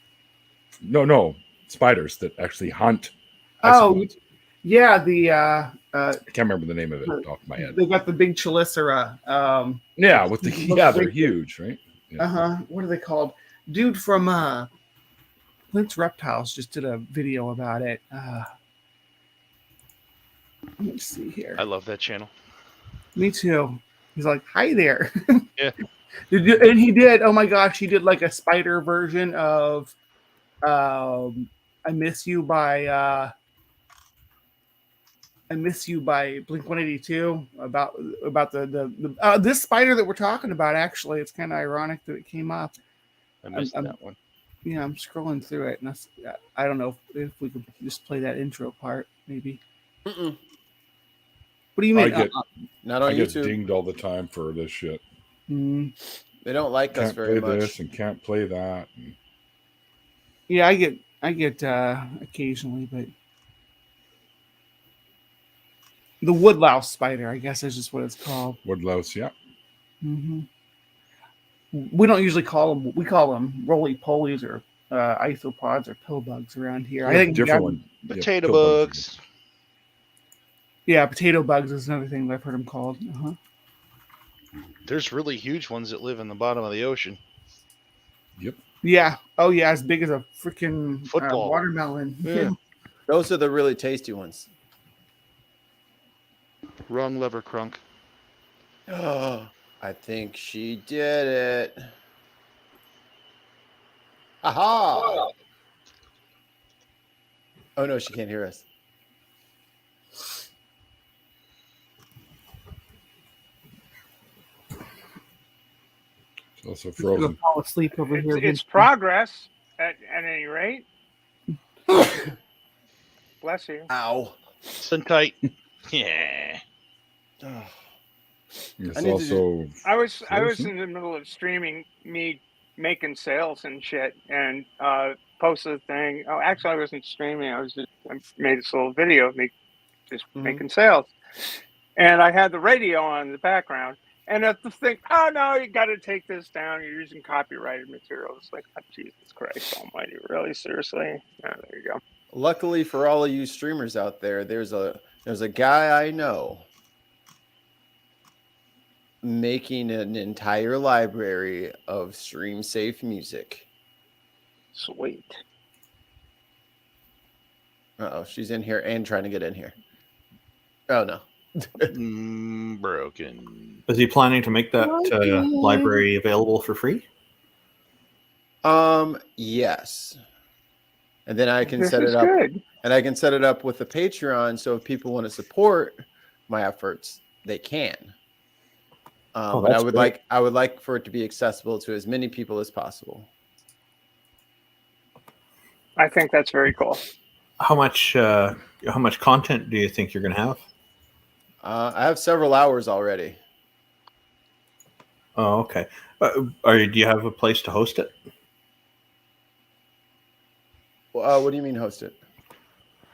No, spiders that actually hunt. Oh, isopods. yeah. I can't remember the name of it off my head. They got the big chelicera. Yeah, with they're huge, right? Yeah. What are they called? Dude from Clint's Reptiles just did a video about it. Let me see here. I love that channel. Me too. He's like, "Hi there." Yeah. And he did. Oh my gosh, he did like a spider version of "I Miss You" by Blink-182 about the this spider that we're talking about. Actually, it's kind of ironic that it came up. I missed that one. Yeah, I'm scrolling through it, and I don't know if we could just play that intro part, maybe. Mm-mm. What do you mean? Not on I get YouTube. dinged all the time for this shit. They don't like us Can't very play much. this and can't play that. Yeah, I get occasionally, but the woodlouse spider, I guess, is just what it's called. Woodlouse, yeah. Mm-hmm. We don't usually call them. We call them roly polies or isopods or pill bugs around here. I think different one. Potato bugs. Yeah, potato bugs is another thing that I've heard them called. There's really huge ones that live in the bottom of the ocean. Yep. Yeah. Oh, yeah. As big as a freaking Football. watermelon. Yeah. Those are the really tasty ones. Wrong lever, Crunk. Oh, I think she did it. Aha! Oh no, she can't hear us. It's also He's gonna frozen. fall asleep over here. It's progress at any rate. Bless you. Ow. Sit tight. Yeah. It's also I was frozen? in the middle of streaming me making sales and shit, and posted a thing. Oh, actually, I wasn't streaming. I made this little video of me just making sales, and I had the radio on in the background. And at the thing, oh no, you got to take this down. You're using copyrighted material. It's like, oh, Jesus Christ Almighty, really? Seriously? Yeah, there you go. Luckily for all of you streamers out there, there's a guy I know making an entire library of stream safe music. Sweet. Uh-oh, she's in here and trying to get in here. Oh no. Broken. Is he planning to make that library available for free? Yes. And then I can This set is it up. good. And I can set it up with the Patreon, so if people want to support my efforts, they can. But I would like for it to be accessible to as many people as possible. I think that's very cool. How much content do you think you're going to have? I have several hours already. Oh, okay. Do you have a place to host it? What do you mean host it?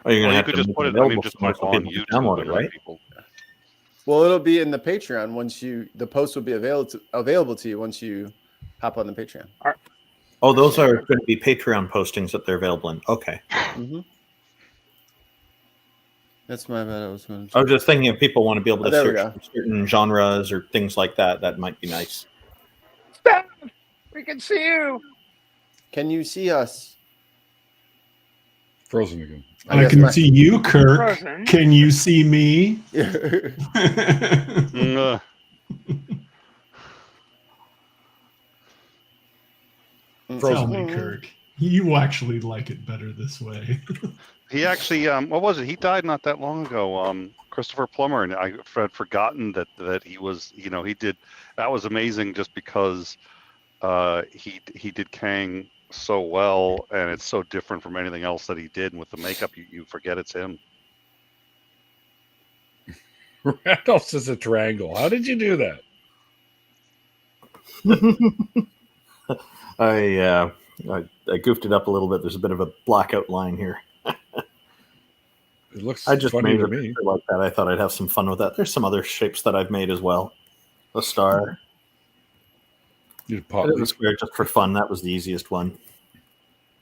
Are you going to you have could to just make put it. I available mean, just so like people on can YouTube, download it, and right? people. Well, it'll be in the Patreon the post will be available to you once you hop on the Patreon. Oh, those are going to be Patreon postings that they're available in. Okay. Mm-hmm. That's my bad. I was just thinking if people want to be able to there we search go. certain genres or things like that, that might be nice. Steph, we can see you. Can you see us? Frozen again. I can see you, Kirk. Frozen. Can you see me? Tell me, Kirk. You actually like it better this way. He actually, what was it? He died not that long ago. Christopher Plummer, and I had forgotten that he was. He did. That was amazing, just because he did Kang so well, and it's so different from anything else that he did. And with the makeup, you forget it's him. Randolph is a triangle. How did you do that? I goofed it up a little bit. There's a bit of a blackout line here. It looks I just funny made to it me. like that. I thought I'd have some fun with that. There's some other shapes that I've made as well. A star. You I did the square just for fun. That was the easiest one.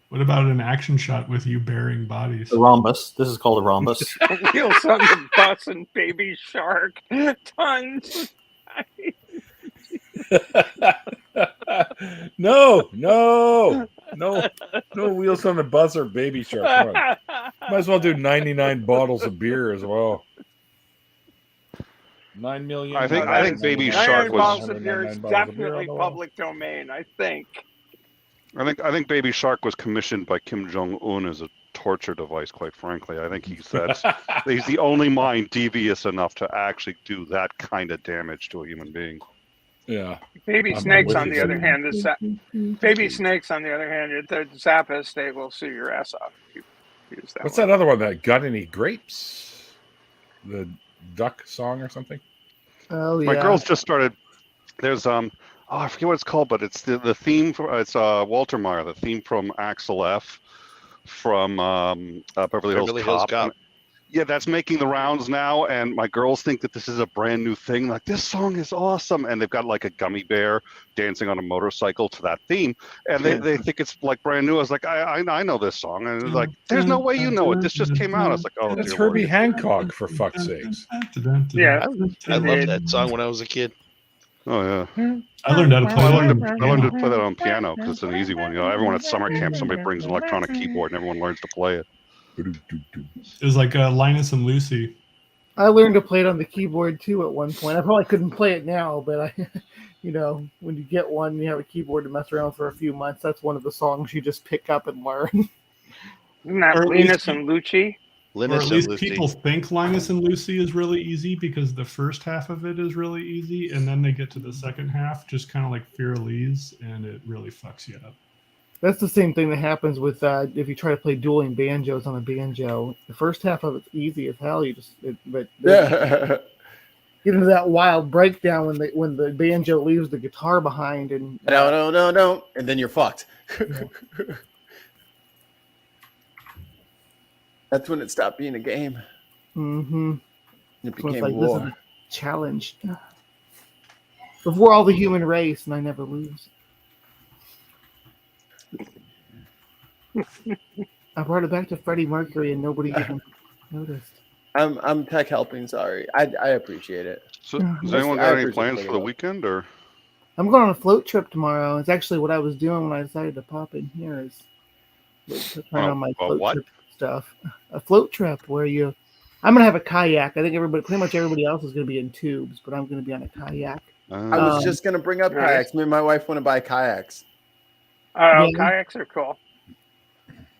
What about an action shot with you burying bodies? The rhombus. This is called a rhombus. Wheels on the bus and Baby Shark. Tons. No Wheels on the Bus or Baby Shark. Come on. Might as well do 99 bottles of beer as well. 9 million. I think Baby Shark was. Bottles of beer is definitely public domain. I think Baby Shark was commissioned by Kim Jong Un as a torture device. Quite frankly, I think he's the only mind devious enough to actually do that kind of damage to a human being. Yeah. Baby snakes, on the other hand, the Zappa estate will sue your ass off. What's that other one? That Got Any Grapes? The duck song or something? Oh, yeah. My girls just started. There's I forget what it's called, but it's the theme for it's Walter Meyer, the theme from Axel F from Beverly Hills Cop. Yeah, that's making the rounds now, and my girls think that this is a brand new thing. Like, this song is awesome, and they've got like a gummy bear dancing on a motorcycle to that theme, and they think it's like brand new. I was like, I know this song, and it's like, there's no way you know it. This just came out. I was like, oh, that's Herbie Hancock, for fuck's sakes. Yeah, I loved that song when I was a kid. Oh yeah, I learned how to play. I learned to play that on piano because it's an easy one. You know, everyone at summer camp, somebody brings an electronic keyboard, and everyone learns to play it. It was like Linus and Lucy. I learned to play it on the keyboard too at one point. I probably couldn't play it now, but I, when you get one, you have a keyboard to mess around for a few months. That's one of the songs you just pick up and learn. Isn't that Linus and Lucy? Or at least people think Linus and Lucy is really easy because the first half of it is really easy, and then they get to the second half, just kind of like Fear Elise, and it really fucks you up. That's the same thing that happens with if you try to play dueling banjos on a banjo. The first half of it's easy as hell. But get into that wild breakdown when the banjo leaves the guitar behind and no, and then you're fucked. That's when it stopped being a game. Mm-hmm. It So it's became like, war. this is a challenge. Before all the human race, and I never lose. I brought it back to Freddie Mercury, and nobody even noticed. I'm tech helping. Sorry, I appreciate it. So, does anyone got any plans for the weekend, or? I'm going on a float trip tomorrow. It's actually what I was doing when I decided to pop in here. Is plan on my float trip stuff. A float trip where I'm gonna have a kayak. I think pretty much everybody else is gonna be in tubes, but I'm gonna be on a kayak. I was just gonna bring up kayaks. Me and my wife want to buy kayaks. Oh, kayaks are cool.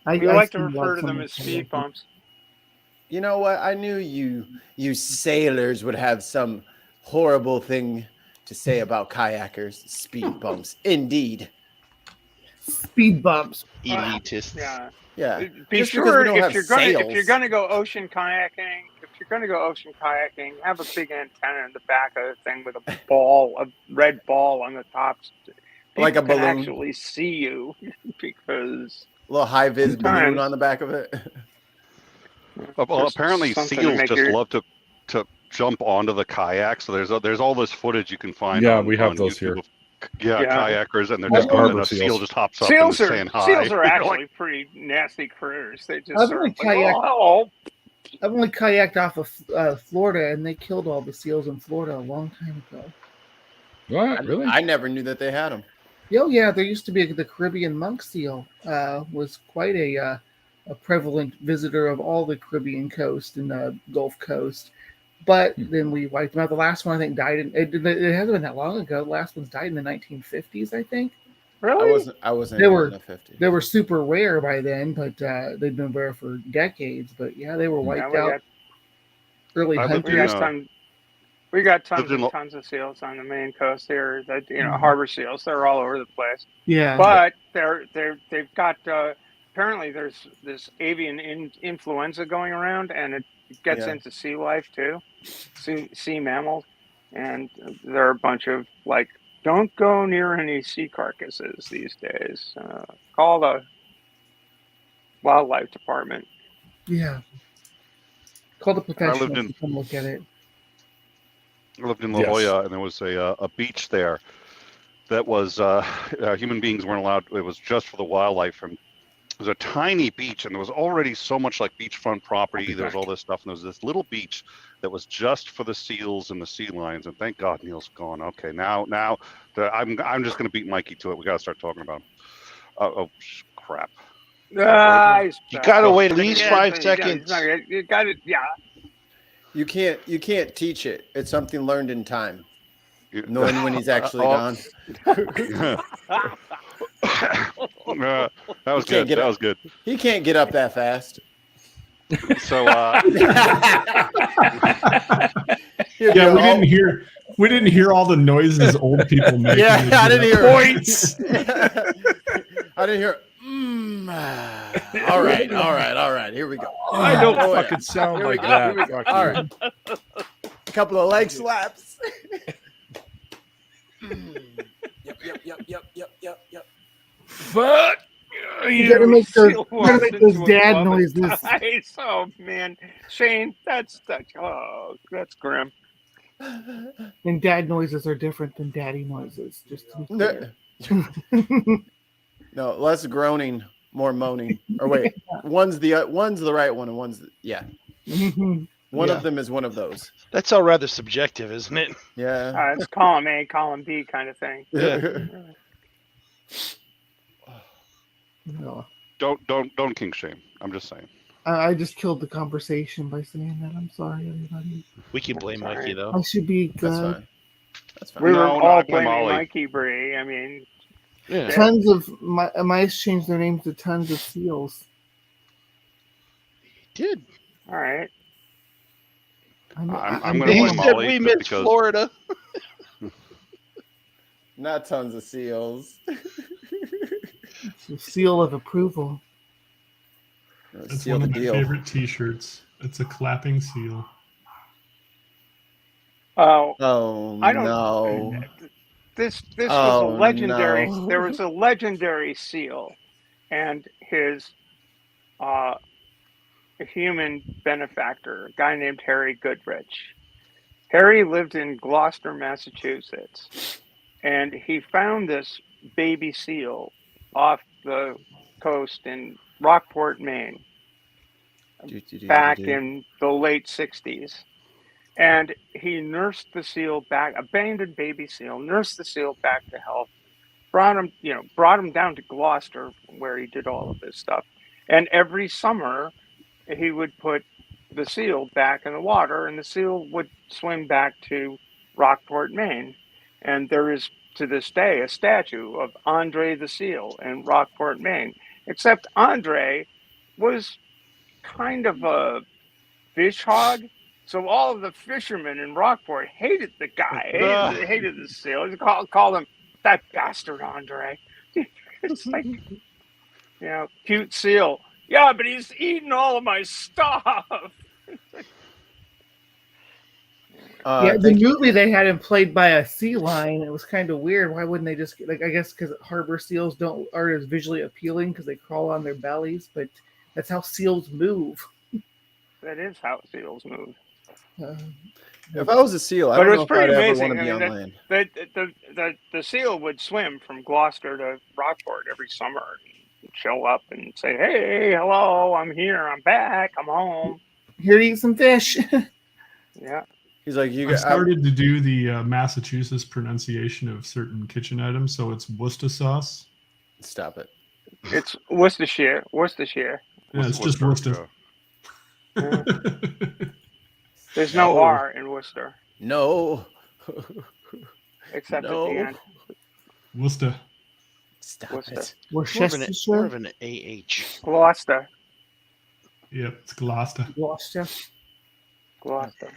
I like to refer to them as speed bumps. You know what? I knew you sailors would have some horrible thing to say about kayakers. Speed bumps, indeed. Speed bumps. Elitists. Yeah. Be Just sure because if you're gonna go ocean kayaking, have a big antenna in the back of the thing with a red ball on the top. Like a People can balloon. actually see you because a little high vis balloon on the back of it. Well, apparently seals just love to jump onto the kayak. So there's all this footage you can find. Yeah, we have those YouTube here. of kayakers, and they're just going, and a seal just hops up and is saying hi. Seals are actually pretty nasty critters. They just I've sort only of like, I've only kayaked off of Florida, and they killed all the seals in Florida a long time ago. What? Really? I never knew that they had them. Oh yeah, there used to be the Caribbean monk seal. Was quite a prevalent visitor of all the Caribbean coast and the Gulf Coast. But then we wiped them out. The last one I think died it hasn't been that long ago. The last one's died in the 1950s, I think. Really? I wasn't. They in were the 50s. They were super rare by then, but they'd been rare for decades. But yeah, they were wiped out. Early hunters. We got tons of seals on the Maine coast here. That harbor seals. They're all over the place. Yeah, but they've got apparently there's this avian influenza going around, and it gets into sea life too, sea mammals, and there are a bunch of don't go near any sea carcasses these days. Call the wildlife department. Yeah, call the professionals to come look at it. I lived in La Jolla, and there was a beach there that was human beings weren't allowed. It was just for the wildlife, and it was a tiny beach, and there was already so much like beachfront property. There was all this stuff, and there was this little beach that was just for the seals and the sea lions. And thank God Neil's gone. Okay, now I'm just gonna beat Mikey to it. We gotta start talking about him. Oh crap! You gotta wait at least 5 seconds. You got it. Yeah. You can't teach it. It's something learned in time. Knowing when he's actually gone. That was good. That was good. He can't get up that fast. So we didn't hear all the noises old people make. Yeah, I didn't hear points. I didn't hear. All right. Here we go. I don't fucking sound like that. Fuck All you. right. A couple of leg slaps. Yep. Fuck. You gotta make those dad noises. Oh man, Shane, that's grim. And dad noises are different than daddy noises. Just to be clear. No, less groaning, more moaning. Or wait, one's the right one, and one's one of them is one of those. That's all rather subjective, isn't it? Yeah. It's column A, column B kind of thing. Yeah. No. Don't kink shame. I'm just saying. I just killed the conversation by saying that. I'm sorry, everybody. We can blame Mikey though. I should be good. That's fine. We were all I blame blaming Ollie. Mikey Bree. I mean, Yeah. Tons of mice changed their names to tons of seals. He did. all right. I'm going to He blame said Ollie we just meant because. Florida. Not tons of seals. It's a seal of approval. That's Seal one the of my deal. favorite T-shirts. It's a clapping seal. Oh I don't no. This was Oh, a legendary. no. There was a legendary seal, and his a human benefactor, a guy named Harry Goodrich. Harry lived in Gloucester, Massachusetts, and he found this baby seal off the coast in Rockport, Maine, back in the late 60s. And he nursed the seal back, abandoned baby seal, nursed the seal back to health, brought him down to Gloucester where he did all of this stuff. And every summer he would put the seal back in the water, and the seal would swim back to Rockport, Maine. And there is to this day a statue of Andre the seal in Rockport, Maine. Except Andre was kind of a fish hog. So all of the fishermen in Rockport hated the guy, hated the seal. They called him that bastard Andre. It's like, cute seal. Yeah, but he's eating all of my stuff. The movie they had him played by a sea lion. It was kind of weird. Why wouldn't they just I guess because harbor seals aren't as visually appealing because they crawl on their bellies, but that's how seals move. That is how seals move. If I was a seal, I But don't it know was if I'd pretty ever amazing. want to be on land. The seal would swim from Gloucester to Rockport every summer and show up and say, "Hey, hello, I'm here, I'm back, I'm home." Here to eat some fish. Yeah. He's like, I started to do the Massachusetts pronunciation of certain kitchen items, so it's Worcester sauce. Stop it. It's Worcestershire. Worcestershire. Yeah, it's just Worcester. Yeah. There's no R in Worcester. No. Except at the end. Worcester. Stop Worcester. it. More of an AH. Gloucester. Yep, it's Gloucester. Gloucester. Gloucester.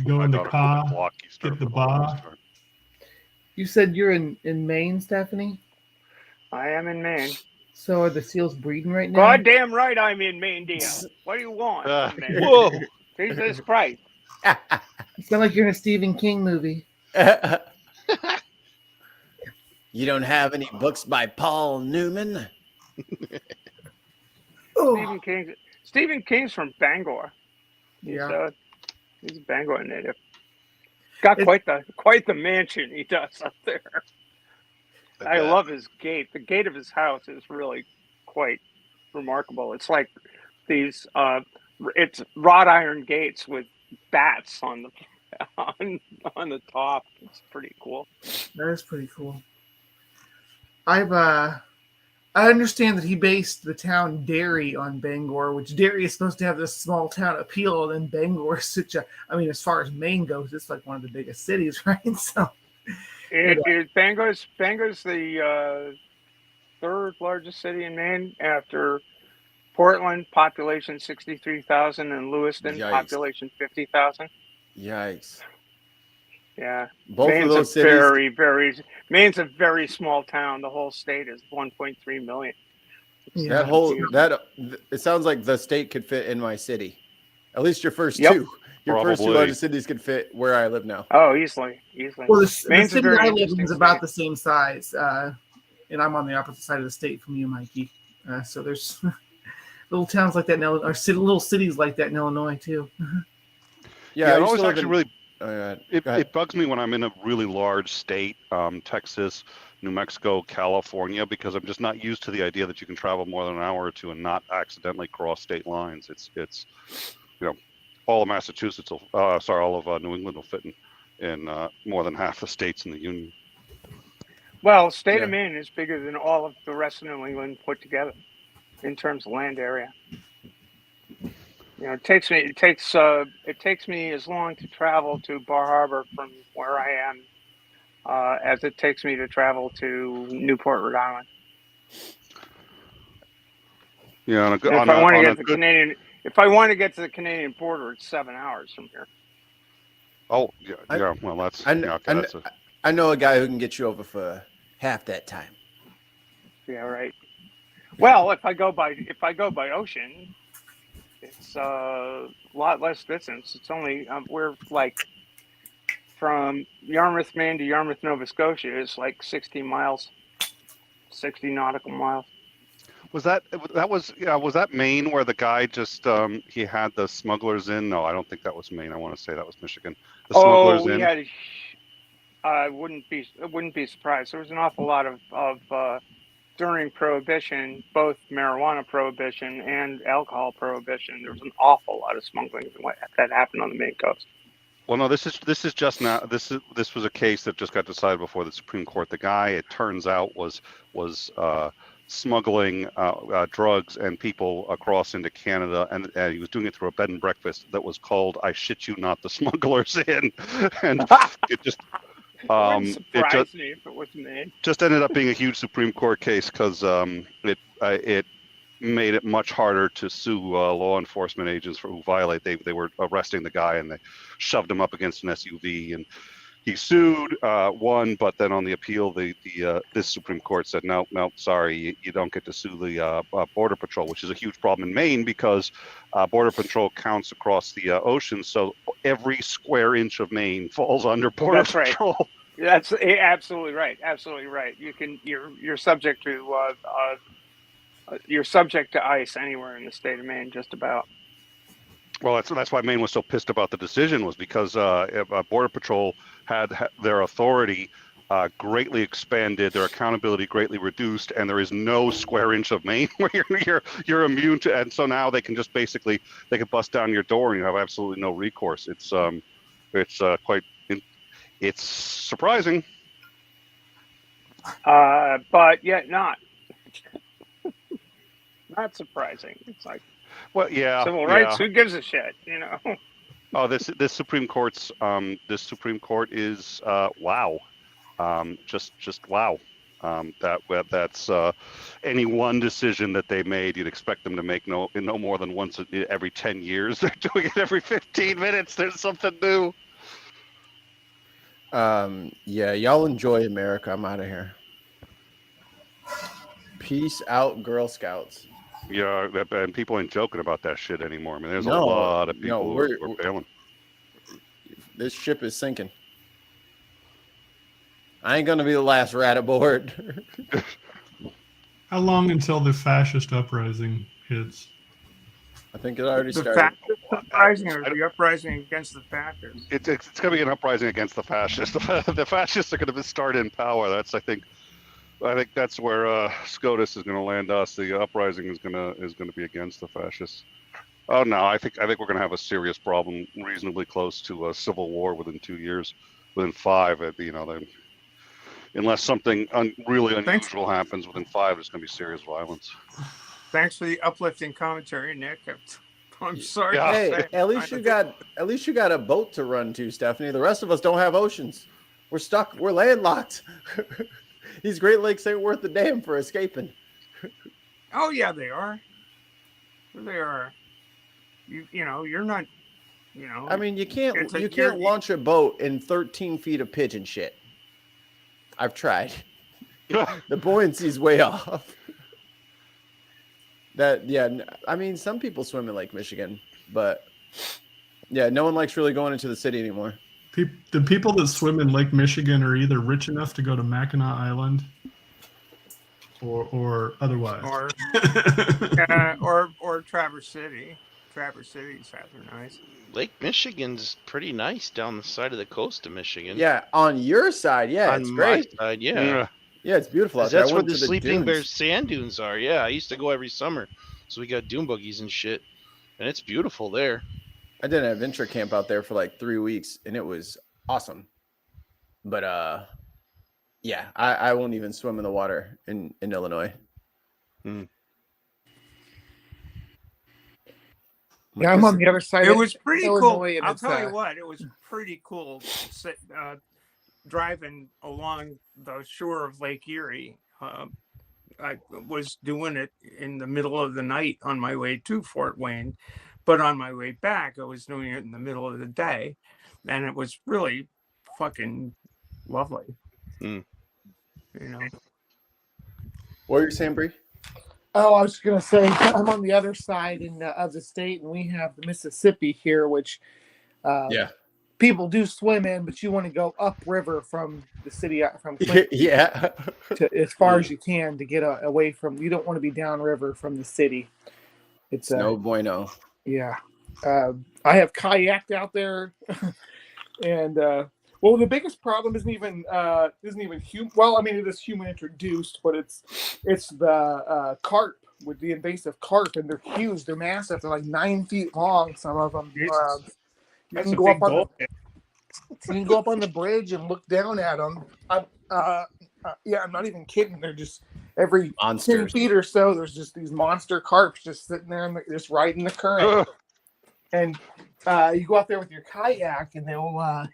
Go in the car, get the bar. You said you're in Maine, Stephanie? I am in Maine. So are the seals breeding right now? Goddamn right I'm in Maine, deal. What do you want? Whoa. Jesus Christ. You sound like you're in a Stephen King movie. You don't have any books by Paul Newman? Stephen King's from Bangor. Yeah. He's a Bangor native. Got quite the mansion he does up there. I bet. love his gate. The gate of his house is really quite remarkable. It's like these it's wrought iron gates with bats on the on the top. It's pretty cool. That is pretty cool. I understand that he based the town Derry on Bangor, which Derry is supposed to have this small town appeal, and then Bangor is such a, I mean, as far as Maine goes, it's like one of the biggest cities, right? So Bangor's the third largest city in Maine after Portland, population 63,000, and Lewiston, Yikes. population 50,000. Yikes. Yeah, Both Maine's of those a cities. Maine's a very small town. The whole state is 1.3 million. It sounds like the state could fit in my city. At least your first Yep. two. Your first two Probably. largest cities could fit where I live now. Oh, easily. well, the Maine's a city very I live in interesting is about state. the same size, and I'm on the opposite side of the state from you, Mikey. So there's little towns like that in Illinois, or little cities like that in Illinois too. Yeah, it I used always to live actually in- really Go it ahead. bugs me when I'm in a really large state, Texas, New Mexico, California, because I'm just not used to the idea that you can travel more than an hour or two and not accidentally cross state lines. It's all of Massachusetts, all of New England will fit in more than half the states in the union. Well, the state Yeah. of Maine is bigger than all of the rest of New England put together in terms of land area. You know, it takes me as long to travel to Bar Harbor from where I am as it takes me to travel to Newport, Rhode Island. Yeah, And if I want to get to the Canadian border, it's 7 hours from here. Oh, yeah. Well, that's I know a guy who can get you over for half that time. Yeah, right. Well, if I go by ocean, it's a lot less distance. It's only we're like from Yarmouth, Maine to Yarmouth, Nova Scotia is like 60 miles, 60 nautical miles. Was that Maine where the guy just he had the smugglers in? No, I don't think that was Maine. I want to say that was Michigan. The smugglers in. I wouldn't be surprised. There was an awful lot of during Prohibition, both marijuana prohibition and alcohol prohibition. There was an awful lot of smuggling that happened on the Maine coast. Well, no, this is just now. This was a case that just got decided before the Supreme Court. The guy, it turns out, was smuggling drugs and people across into Canada, and he was doing it through a bed and breakfast that was called "I shit you not, the smugglers in," and it just. It wouldn't surprise me if it was me. Just ended up being a huge Supreme Court case because it made it much harder to sue law enforcement agents who violate. They were arresting the guy and they shoved him up against an SUV, and he sued, won, but then on the appeal, this Supreme Court said no, sorry, you don't get to sue the Border Patrol, which is a huge problem in Maine because Border Patrol counts across the ocean, so every square inch of Maine falls under Border Patrol. Right. That's absolutely right. Absolutely right. You're subject to ICE anywhere in the state of Maine, just about. Well, that's why Maine was so pissed about the decision, was because Border Patrol had their authority greatly expanded, their accountability greatly reduced, and there is no square inch of Maine where you're immune to, and so now they can just basically they can bust down your door and you have absolutely no recourse. It's surprising, but yet not surprising. It's like, well, yeah, civil rights. Yeah. Who gives a shit? You know. Oh, this Supreme Court is wow, just wow. That's any one decision that they made, you'd expect them to make no more than once every 10 years. They're doing it every 15 minutes. There's something new. Yeah, y'all enjoy America. I'm out of here. Peace out, Girl Scouts. Yeah, and people ain't joking about that shit anymore. I mean, there's a lot of people who are bailing. This ship is sinking. I ain't gonna be the last rat aboard. How long until the fascist uprising hits? I think it already The started. fascist uprising or the uprising against the fascists? It's going to be an uprising against the fascists. The fascists are going to start in power. That's I think that's where SCOTUS is going to land us. The uprising is going to be against the fascists. Oh no, I think we're going to have a serious problem, reasonably close to a civil war within 2 years, within 5. Unless something really unusual happens within 5, there's going to be serious violence. Thanks for the uplifting commentary, Nick. I'm sorry. Yeah. Hey, at least you got a boat to run to, Stephanie. The rest of us don't have oceans. We're stuck. We're landlocked. These Great Lakes ain't worth a damn for escaping. Oh yeah, they are. They are. You're not. I mean, you can't you're- launch a boat in 13 feet of pigeon shit. I've tried. The buoyancy's way off. I mean, some people swim in Lake Michigan, but yeah, no one likes really going into the city anymore. The people that swim in Lake Michigan are either rich enough to go to Mackinac Island or otherwise. Or Traverse City. Traverse City's rather nice. Lake Michigan's pretty nice down the side of the coast of Michigan. Yeah, on your side, yeah, on it's my great. side, yeah. Yeah, it's beautiful out there. That's I where went the to Sleeping dunes. Bear sand dunes are. Yeah, I used to go every summer. So we got dune buggies and shit. And it's beautiful there. I did an adventure camp out there for like 3 weeks, and it was awesome. But yeah, I won't even swim in the water in Illinois. Yeah, I'm on the other side. It of was pretty Illinois, cool. and I'll it's, tell you what, it was pretty cool driving along the shore of Lake Erie. I was doing it in the middle of the night on my way to Fort Wayne, but on my way back, I was doing it in the middle of the day, and it was really fucking lovely. What are you saying, Bree? Oh, I was going to say, I'm on the other side of the state, and we have the Mississippi here, which people do swim in, but you want to go upriver from the city, from Clinton, to as far as you can to get away from. You don't want to be downriver from the city. It's no bueno. Yeah, I have kayaked out there, and well, the biggest problem isn't even human. Well, I mean, it is human introduced, but it's the carp with the invasive carp, and they're huge. They're massive. They're like 9 feet long. Some of them. You can go up on the bridge and look down at them. Yeah, I'm not even kidding. They're just every 10 feet or so. There's just these monster carps just sitting there and just riding the current. And you go out there with your kayak, and they'll.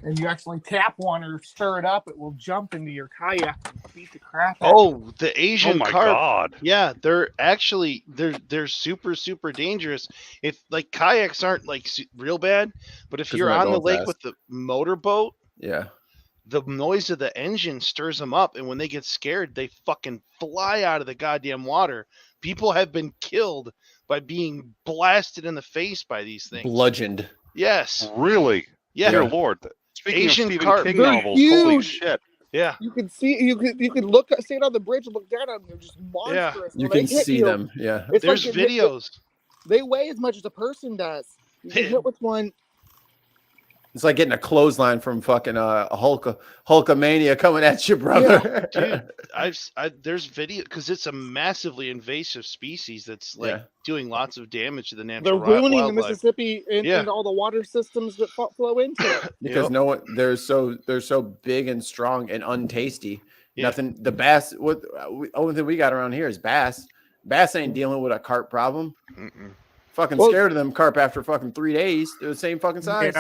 And you actually tap one or stir it up, it will jump into your kayak and beat the crap out of you. The Asian carp. God. Yeah, they're actually they're super dangerous. If like kayaks aren't like real bad, but if you're on the lake with the motorboat, the noise of the engine stirs them up, and when they get scared, they fucking fly out of the goddamn water. People have been killed by being blasted in the face by these things. Bludgeoned. Yes. Really? Yeah. Dear Lord. Speaking Asian of Stephen carp. King They're novels, huge. holy shit. Yeah. You can see you could look stand on the bridge and look down at them. They're just monstrous. You When can they hit see you, them. Yeah. it's There's like videos. They weigh as much as a person does. You can hit with one. It's like getting a clothesline from fucking Hulkamania coming at you, brother. Dude, there's video because it's a massively invasive species that's like doing lots of damage to the natural They're ruining wildlife. the Mississippi and all the water systems that flow into it. Because they're so big and strong and untasty. Yeah. Nothing. The bass. Only thing we got around here is bass. Bass ain't dealing with a carp problem. Fucking scared of them carp after fucking 3 days. They're the same fucking size.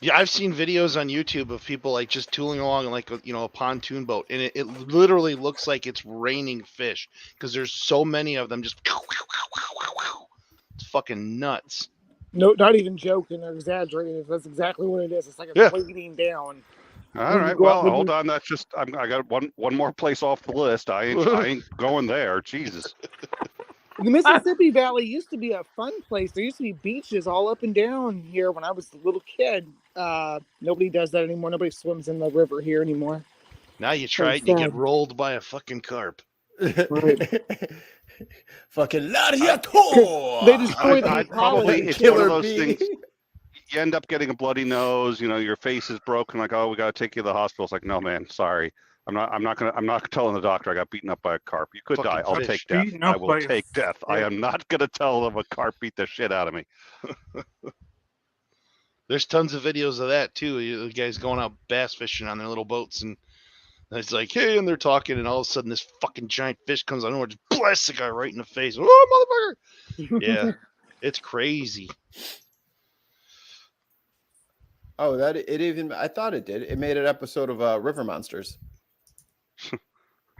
Yeah, I've seen videos on YouTube of people like just tooling along like a pontoon boat, and it literally looks like it's raining fish because there's so many of them. Just it's fucking nuts. No, not even joking or exaggerating. That's exactly what it is. It's like it's bleeding down. All right. Well, hold on. That's just I got one more place off the list. I ain't going there. Jesus. The Mississippi Valley used to be a fun place. There used to be beaches all up and down here when I was a little kid. Nobody does that anymore. Nobody swims in the river here anymore. Now you try it and you get rolled by a fucking carp. Fucking Ladiator! They destroy the I'd probably, pollen. it's one Killer of those bee. things. You end up getting a bloody nose. You know, your face is broken. Like, oh, we got to take you to the hospital. It's like, no, man, sorry. I'm not telling the doctor I got beaten up by a carp. You could Fucking die. I'll fish. take death. Beaten up I will by a take death. I am not going to tell them a carp beat the shit out of me. There's tons of videos of that too. The guys going out bass fishing on their little boats, and it's like, hey, and they're talking, and all of a sudden this fucking giant fish comes out and just blasts the guy right in the face. Oh, motherfucker! Yeah, it's crazy. Oh, that it even I thought it did. It made an episode of River Monsters.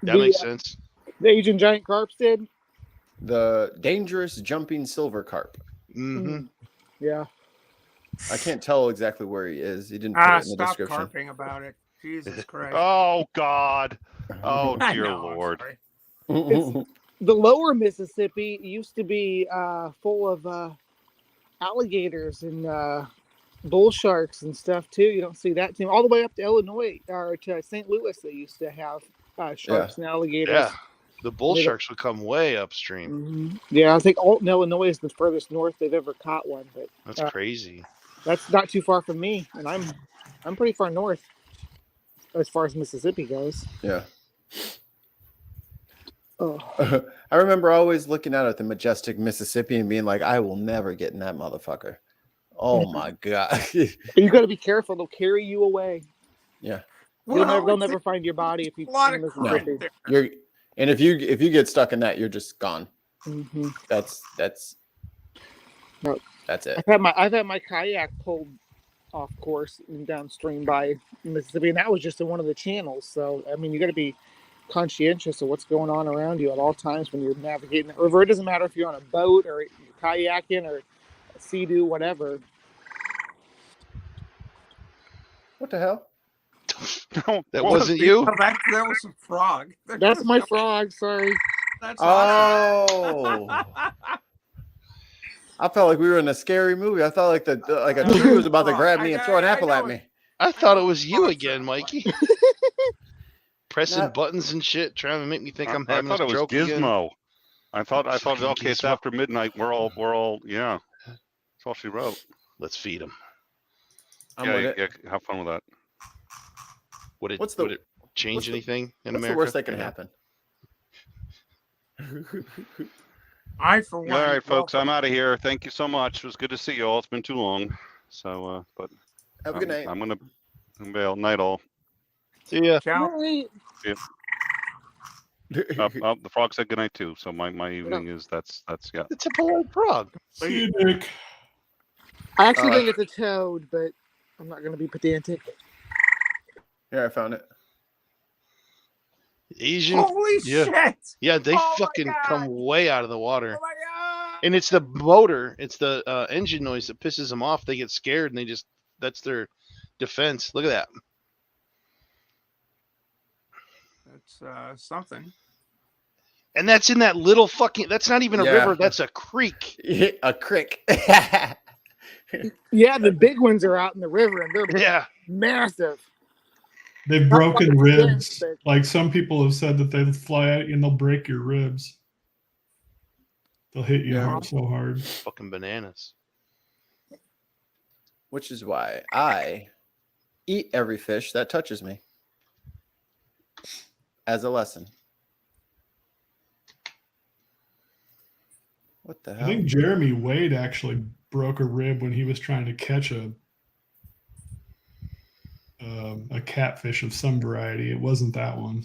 That makes sense. The Asian giant carps did. The dangerous jumping silver carp. Mm-hmm. Yeah. I can't tell exactly where he is. He didn't put it in the Stop description. carping about it. Jesus Christ. Oh God. Oh I dear know, I'm Lord. sorry. The lower Mississippi used to be full of alligators and bull sharks and stuff too. You don't see that too. All the way up to Illinois or to St. Louis, they used to have sharks and alligators. Yeah, the bull sharks would come way upstream. Mm-hmm. Yeah, I think Alton, Illinois is the furthest north they've ever caught one. But That's crazy. That's not too far from me, and I'm pretty far north as far as Mississippi goes. Yeah. Oh. I remember always looking out at the majestic Mississippi and being like, I will never get in that motherfucker. Oh my God. You got to be careful. They'll carry you away. Yeah. They'll never find your body if you in Mississippi. And if you get stuck in that, you're just gone. Mm-hmm. That's it. I've had my kayak pulled off course and downstream by Mississippi, and that was just in one of the channels. So I mean, you got to be conscientious of what's going on around you at all times when you're navigating the river. It doesn't matter if you're on a boat or you're kayaking or a sea-doo, whatever. What the hell? No, that wasn't you. That was a frog. That's my frog. Sorry. That's awesome. Oh. I felt like we were in a scary movie. I thought like a tree was about to grab me and throw an apple at me. I thought it was you again, Mikey. Pressing buttons and shit, trying to make me think I'm having a stroke. I thought it was Gizmo. Again. I thought okay, it's after midnight. We're all yeah. That's all she wrote. Let's feed him. Yeah, have fun with that. Would it change anything in America? What's the worst that can happen? I for one. All right, folks, I'm out of here. Thank you so much. It was good to see you all. It's been too long. So, but have a good night. I'm gonna bail. Night all. See ya. Ciao. See ya. The frog said good night too. So my evening is that's yeah. It's a polite frog. See you, Dick. I actually think it's a toad, but I'm not going to be pedantic. Here, I found it. Asian. Holy shit! Yeah, they fucking come way out of the water. Oh my God! And it's the motor, it's the engine noise that pisses them off. They get scared and that's their defense. Look at that. That's something. And that's in that little fucking. That's not even a river. That's a creek. A creek. Yeah, the big ones are out in the river, and they're massive. They've broken ribs. Like some people have said that they'll fly at you and they'll break your ribs. They'll hit you so hard. Fucking bananas. Which is why I eat every fish that touches me. As a lesson. What the hell? I think Jeremy Wade actually broke a rib when he was trying to catch a catfish of some variety. It wasn't that one.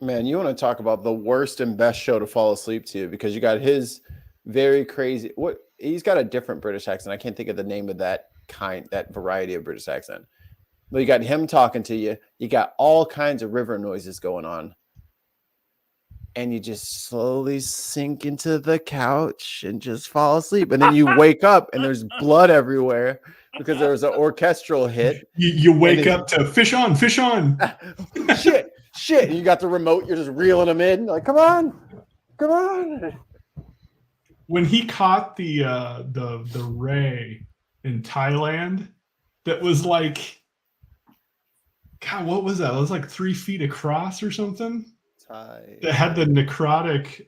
Man, you want to talk about the worst and best show to fall asleep to, because you got his very crazy. He's got a different British accent. I can't think of the name of that variety of British accent. But you got him talking to you. You got all kinds of river noises going on. And you just slowly sink into the couch and just fall asleep. And then you wake up and there's blood everywhere because there was an orchestral hit. You wake up to fish on. Shit. And you got the remote. You're just reeling them in. Like, come on. When he caught the ray in Thailand, that was like, God, what was that? It was like 3 feet across or something. Tie. that had the necrotic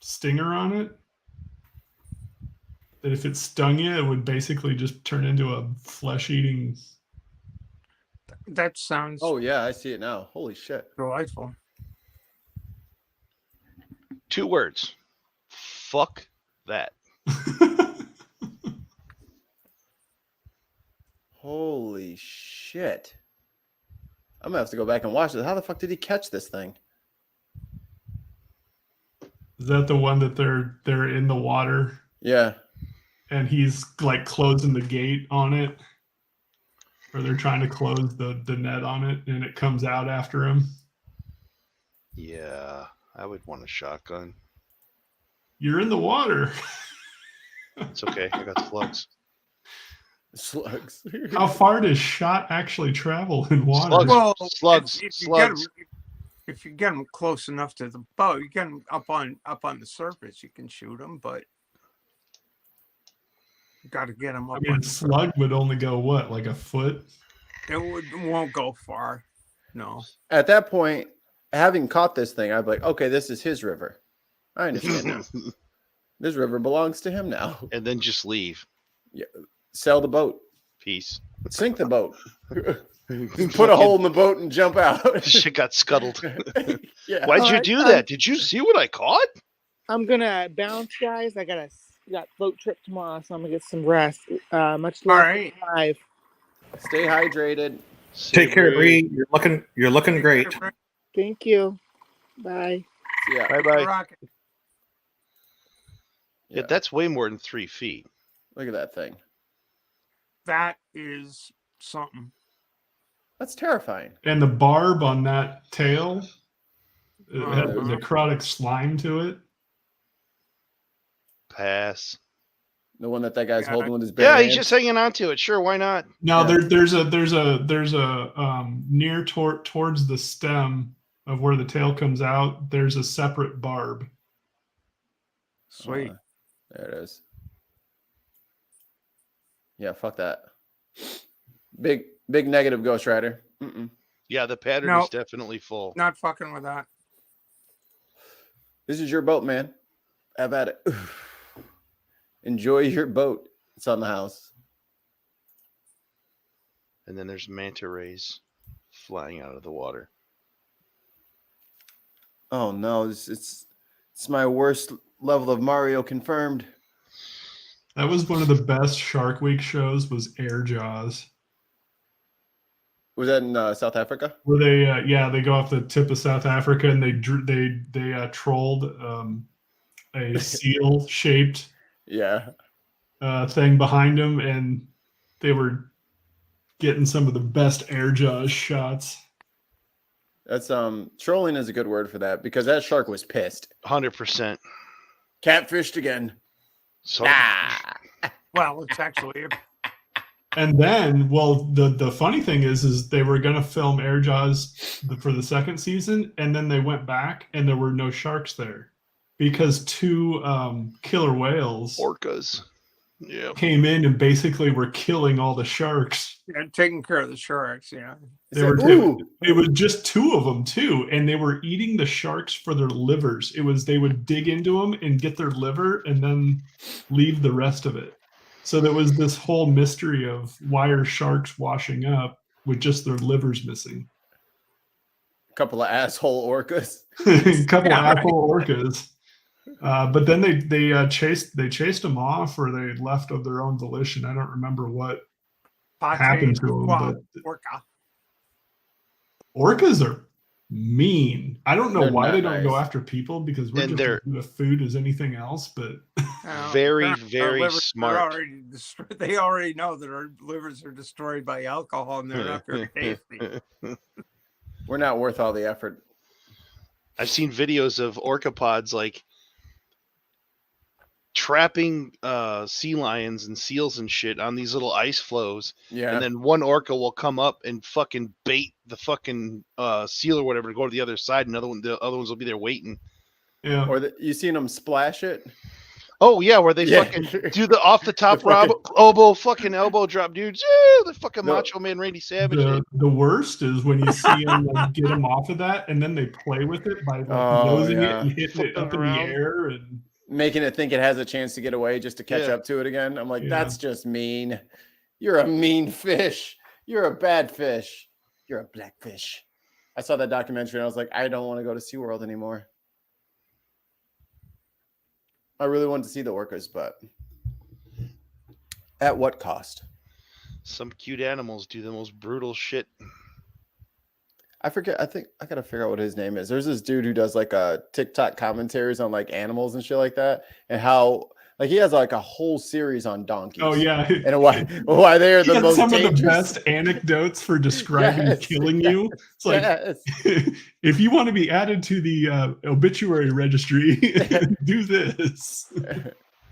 stinger on it. That if it stung you, it would basically just turn into a flesh-eating. That sounds Oh yeah, I see it now. Holy shit. delightful. 2 words. Fuck that. Holy shit. I'm gonna have to go back and watch this. How the fuck did he catch this thing? Is that the one that they're in the water Yeah. and he's like closing the gate on it, or they're trying to close the net on it and it comes out after him? Yeah, I would want a shotgun. You're in the water. It's okay. I got slugs. Slugs. How far does shot actually travel in water? Slugs. Well, Slugs. If you get them close enough to the boat, you get them up on the surface, you can shoot them, but you got to get them up. I mean, slug would only go what, like a foot? It won't go far. No. At that point, having caught this thing, I'd be like, okay, this is his river. I understand now. This river belongs to him now. And then just leave. Yeah. Sell the boat. Peace. Sink the boat. Put a hole in the boat and jump out. Shit got scuttled. Yeah. Why'd you do that? Did you see what I caught? I'm gonna bounce, guys. I got boat trip tomorrow, so I'm gonna get some rest. Much love. All right. Live. Stay hydrated. Take care, Bree. You're looking great. Thank you. Bye. Yeah. Bye. Yeah, that's way more than 3 feet. Look at that thing. That is something. That's terrifying. And the barb on that tail, it had necrotic slime to it. Pass. The one that guy's holding with his bare Yeah, hands. he's just hanging on to it. Sure, why not? No, there's a near towards the stem of where the tail comes out. There's a separate barb. Sweet. There it is. Yeah, fuck that. Big negative, Ghost Rider. Yeah, the pattern No. is definitely full. Not fucking with that. This is your boat, man. Have at it. Enjoy your boat. It's on the house. And then there's manta rays flying out of the water. Oh no, it's my worst level of Mario confirmed. That was one of the best Shark Week shows. Was Air Jaws. Was that in South Africa? Where they go off the tip of South Africa and they trolled a seal shaped thing behind them, and they were getting some of the best Air Jaws shots. That's trolling is a good word for that, because that shark was pissed. 100%. Catfished again. So, Well, it's actually And then, well, the funny thing is they were going to film Air Jaws for the second season, and then they went back and there were no sharks there because 2 killer whales, orcas, came in and basically were killing all the sharks. taking care of the sharks. Yeah. It was just 2 of them too, and they were eating the sharks for their livers. They would dig into them and get their liver and then leave the rest of it. So there was this whole mystery of why are sharks washing up with just their livers missing. A couple of asshole orcas. A couple of asshole orcas. But then they chased them off, or they left of their own volition. I don't remember what happened to them. But Orca. orcas are mean. I don't know They're why not they don't go nice. after people, because we're And just they're- as good at food as anything else. But very, Our very livers are smart. They already know that our livers are destroyed by alcohol, and they're not very tasty. We're not worth all the effort. I've seen videos of orcapods like trapping sea lions and seals and shit on these little ice floes. Yeah. And then one orca will come up and fucking bait the fucking seal or whatever to go to the other side. The other ones will be there waiting. Yeah. Or you seen them splash it? Oh yeah, where they fucking do the off the top elbow drop, dudes. The fucking Macho Man Randy Savage. The worst is when you see them like, get them off of that, and then they play with it by like nosing it and hitting it up in the air and making it think it has a chance to get away just to catch up to it again. I'm like, that's just mean. You're a mean fish. You're a bad fish. You're a black fish. I saw that documentary and I was like, I don't want to go to SeaWorld anymore. I really wanted to see the orcas, but at what cost? Some cute animals do the most brutal shit. I forget. I think I gotta figure out what his name is. There's this dude who does like a TikTok commentaries on like animals and shit like that, and how like he has like a whole series on donkeys. Oh yeah, and why they are the most some dangerous. of the best anecdotes for describing killing you. It's like if you want to be added to the obituary registry, do this.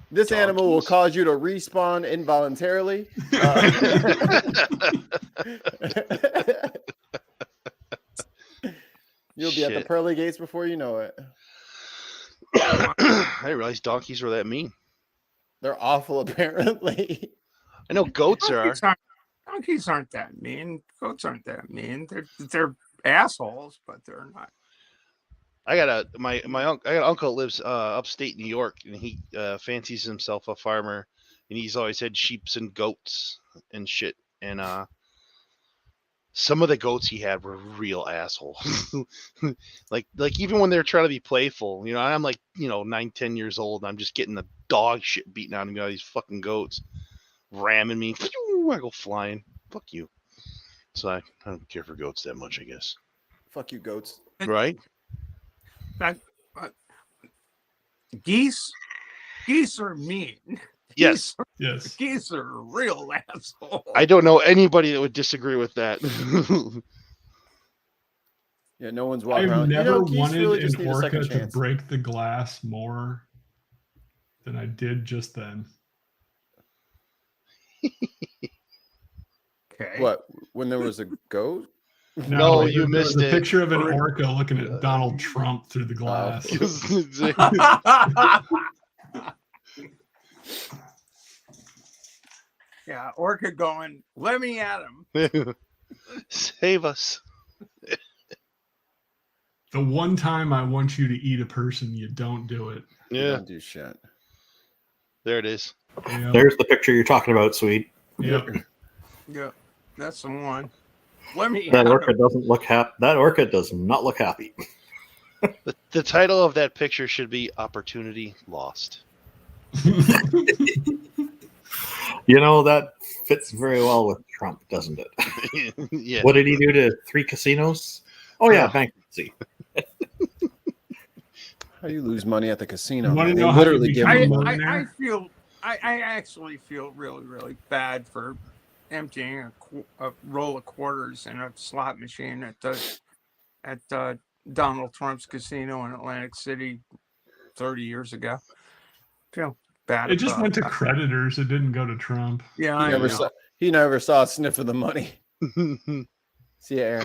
This animal will cause you to respawn involuntarily. You'll be at the pearly gates before you know it. I didn't realize donkeys were that mean. They're awful, apparently. I know goats are. Donkeys aren't that mean. Goats aren't that mean. They're assholes, but they're not. I got my uncle. I got an uncle that lives upstate New York, and he fancies himself a farmer, and he's always had sheeps and goats and shit. And some of the goats he had were real assholes. like even when they're trying to be playful, you know, I'm like 9-10 years old, and I'm just getting the dog shit beaten out of me by these fucking goats ramming me. I go flying. Fuck you. So I don't care for goats that much, I guess. Fuck you, goats. Right. Geese are mean. Yes. Geese are real assholes. I don't know anybody that would disagree with that. Yeah, no one's walking I've around. never Geese wanted really just an need a orca second to chance. break the glass more than I did just then. Okay. What? When there was a goat? No, you missed the it. picture of an orca looking at Donald Trump through the glass. Yeah, orca going, let me at him. Save us. The one time I want you to eat a person, you don't do it. You Yeah, don't do shit. there it is. Yep. There's the picture you're talking about, Sweet. Yep. Yeah, that's the one. Let me That at orca him. doesn't look happy. That orca does not look happy. The title of that picture should be "Opportunity Lost." You know, that fits very well with Trump, doesn't it? Yeah. What did he do to 3 casinos? Oh, yeah, bankruptcy. How do you lose money at the casino? You wanna man? They know how literally you give become them a money. millionaire? I actually feel really, really bad for emptying a roll of quarters in a slot machine at Donald Trump's casino in Atlantic City 30 years ago. Feel bad. It just about went to that. creditors. It didn't go to Trump. Yeah, I know. He never saw a sniff of the money. See ya, Air.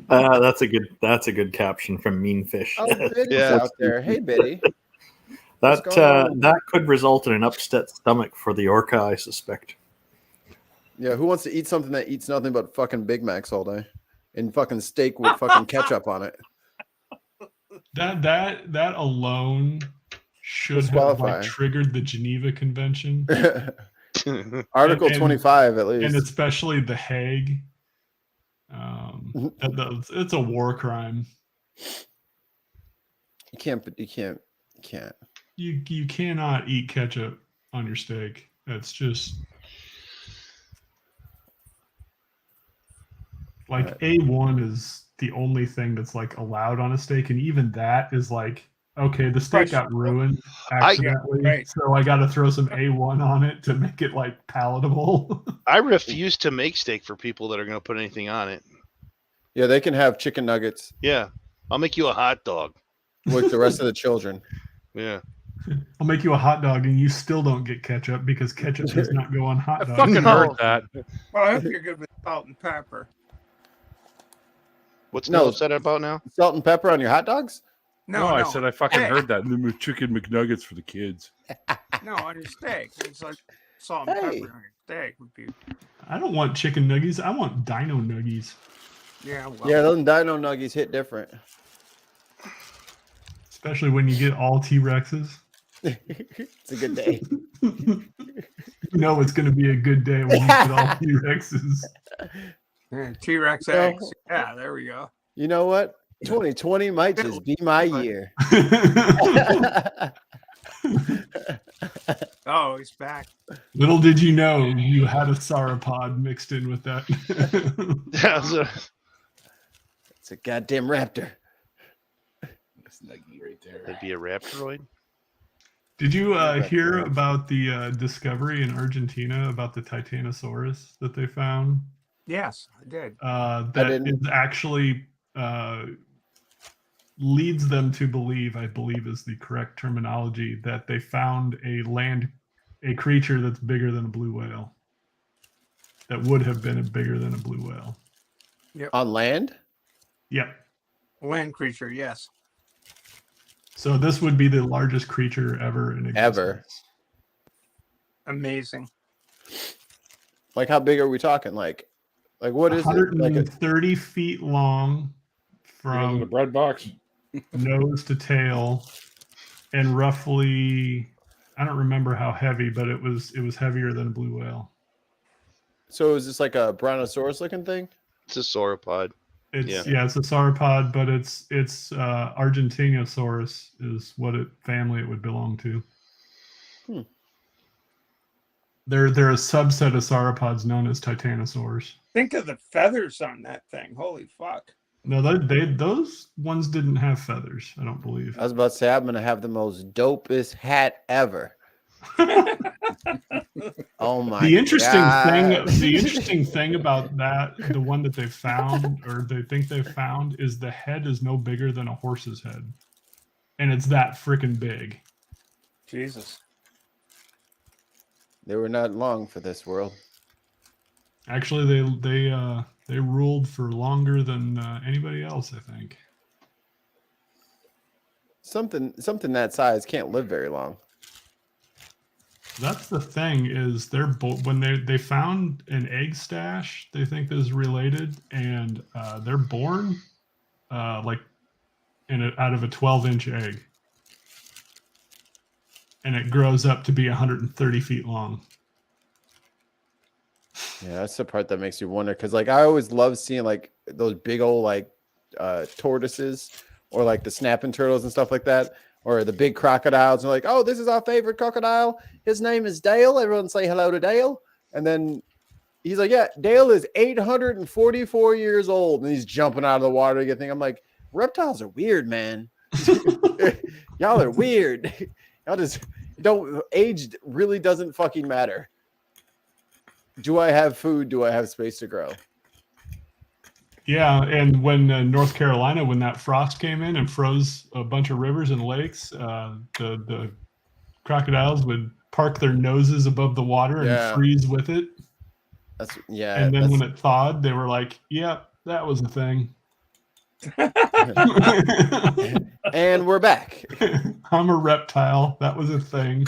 That's a good caption from Mean Fish. Oh, Biddy's out there. Hey, Biddy. That What's going on? that could result in an upset stomach for the orca, I suspect. Yeah, who wants to eat something that eats nothing but fucking Big Macs all day and fucking steak with fucking ketchup on it? That alone should have Disqualify. like triggered the Geneva Convention. Article And- 25, at least. And especially the Hague. It's a war crime. You can't. You cannot eat ketchup on your steak. That's just like A1 is the only thing that's like allowed on a steak, and even that is like, okay, the steak got ruined accidentally, so I got to throw some A1 on it to make it like palatable. I refuse to make steak for people that are going to put anything on it. Yeah, they can have chicken nuggets Yeah, I'll make you a hot dog. with the rest of the children. Yeah. I'll make you a hot dog, and you still don't get ketchup because ketchup does not go on hot I dogs. fucking heard that. Well, I hope you're good with salt and pepper. What's No. Neil upset about now? Salt and pepper on your hot dogs? No, I said I fucking heard that. And then chicken McNuggets for the kids. No, on your steak. It's like salt and pepper on your steak would be. I don't want chicken nuggies. I want dino nuggies. Yeah, well. Yeah, those dino nuggies hit different. Especially when you get all T-Rexes. It's a good day. You know it's going to be a good day when you get all T-Rexes. Yeah, T-Rex eggs. Yeah, there we go. You know what? 2020 might just be my year. Oh, he's back. Little did you know you had a sauropod mixed in with that. It's a goddamn raptor. Snuggie right there. That'd be a raptoroid. Did you hear about the discovery in Argentina about the Titanosaurus that they found? Yes, I did. That is actually leads them to believe, I believe is the correct terminology, that they found a creature that's bigger than a blue whale. That would have been bigger than a blue whale. Yep. On land? Yep. Land creature, yes. So this would be the largest creature ever in existence. Ever. Amazing. Like how big are we talking? Like what is it? 130 feet long from the bread box, nose to tail, and roughly, I don't remember how heavy, but it was heavier than a blue whale. So is this like a brontosaurus looking thing? It's a sauropod. It's it's a sauropod, but it's Argentinosaurus is what family it would belong to. They're a subset of sauropods known as titanosaurs. Think of the feathers on that thing. Holy fuck. No, those ones didn't have feathers, I don't believe. I was about to say I'm gonna have the most dopest hat ever. Oh my The interesting God. thing about that, the one that they found or they think they found, is the head is no bigger than a horse's head. And it's that freaking big. Jesus. They were not long for this world. Actually, they ruled for longer than anybody else, I think. Something that size can't live very long. That's the thing is when they found an egg stash they think is related, and they're born like out of a 12-inch egg, and it grows up to be 130 feet long. Yeah, that's the part that makes you wonder, because like I always love seeing like those big old like tortoises or like the snapping turtles and stuff like that, or the big crocodiles. And like, oh, this is our favorite crocodile. His name is Dale. Everyone say hello to Dale. And then he's like, yeah, Dale is 844 years old, and he's jumping out of the water. I'm like, reptiles are weird, man. Y'all are weird. Y'all just don't. Age really doesn't fucking matter. Do I have food? Do I have space to grow? Yeah, and when North Carolina, when that frost came in and froze a bunch of rivers and lakes, the crocodiles would park their noses above the water and freeze with it. And then when it thawed, they were like, "Yeah, that was a thing." And we're back. I'm a reptile. That was a thing.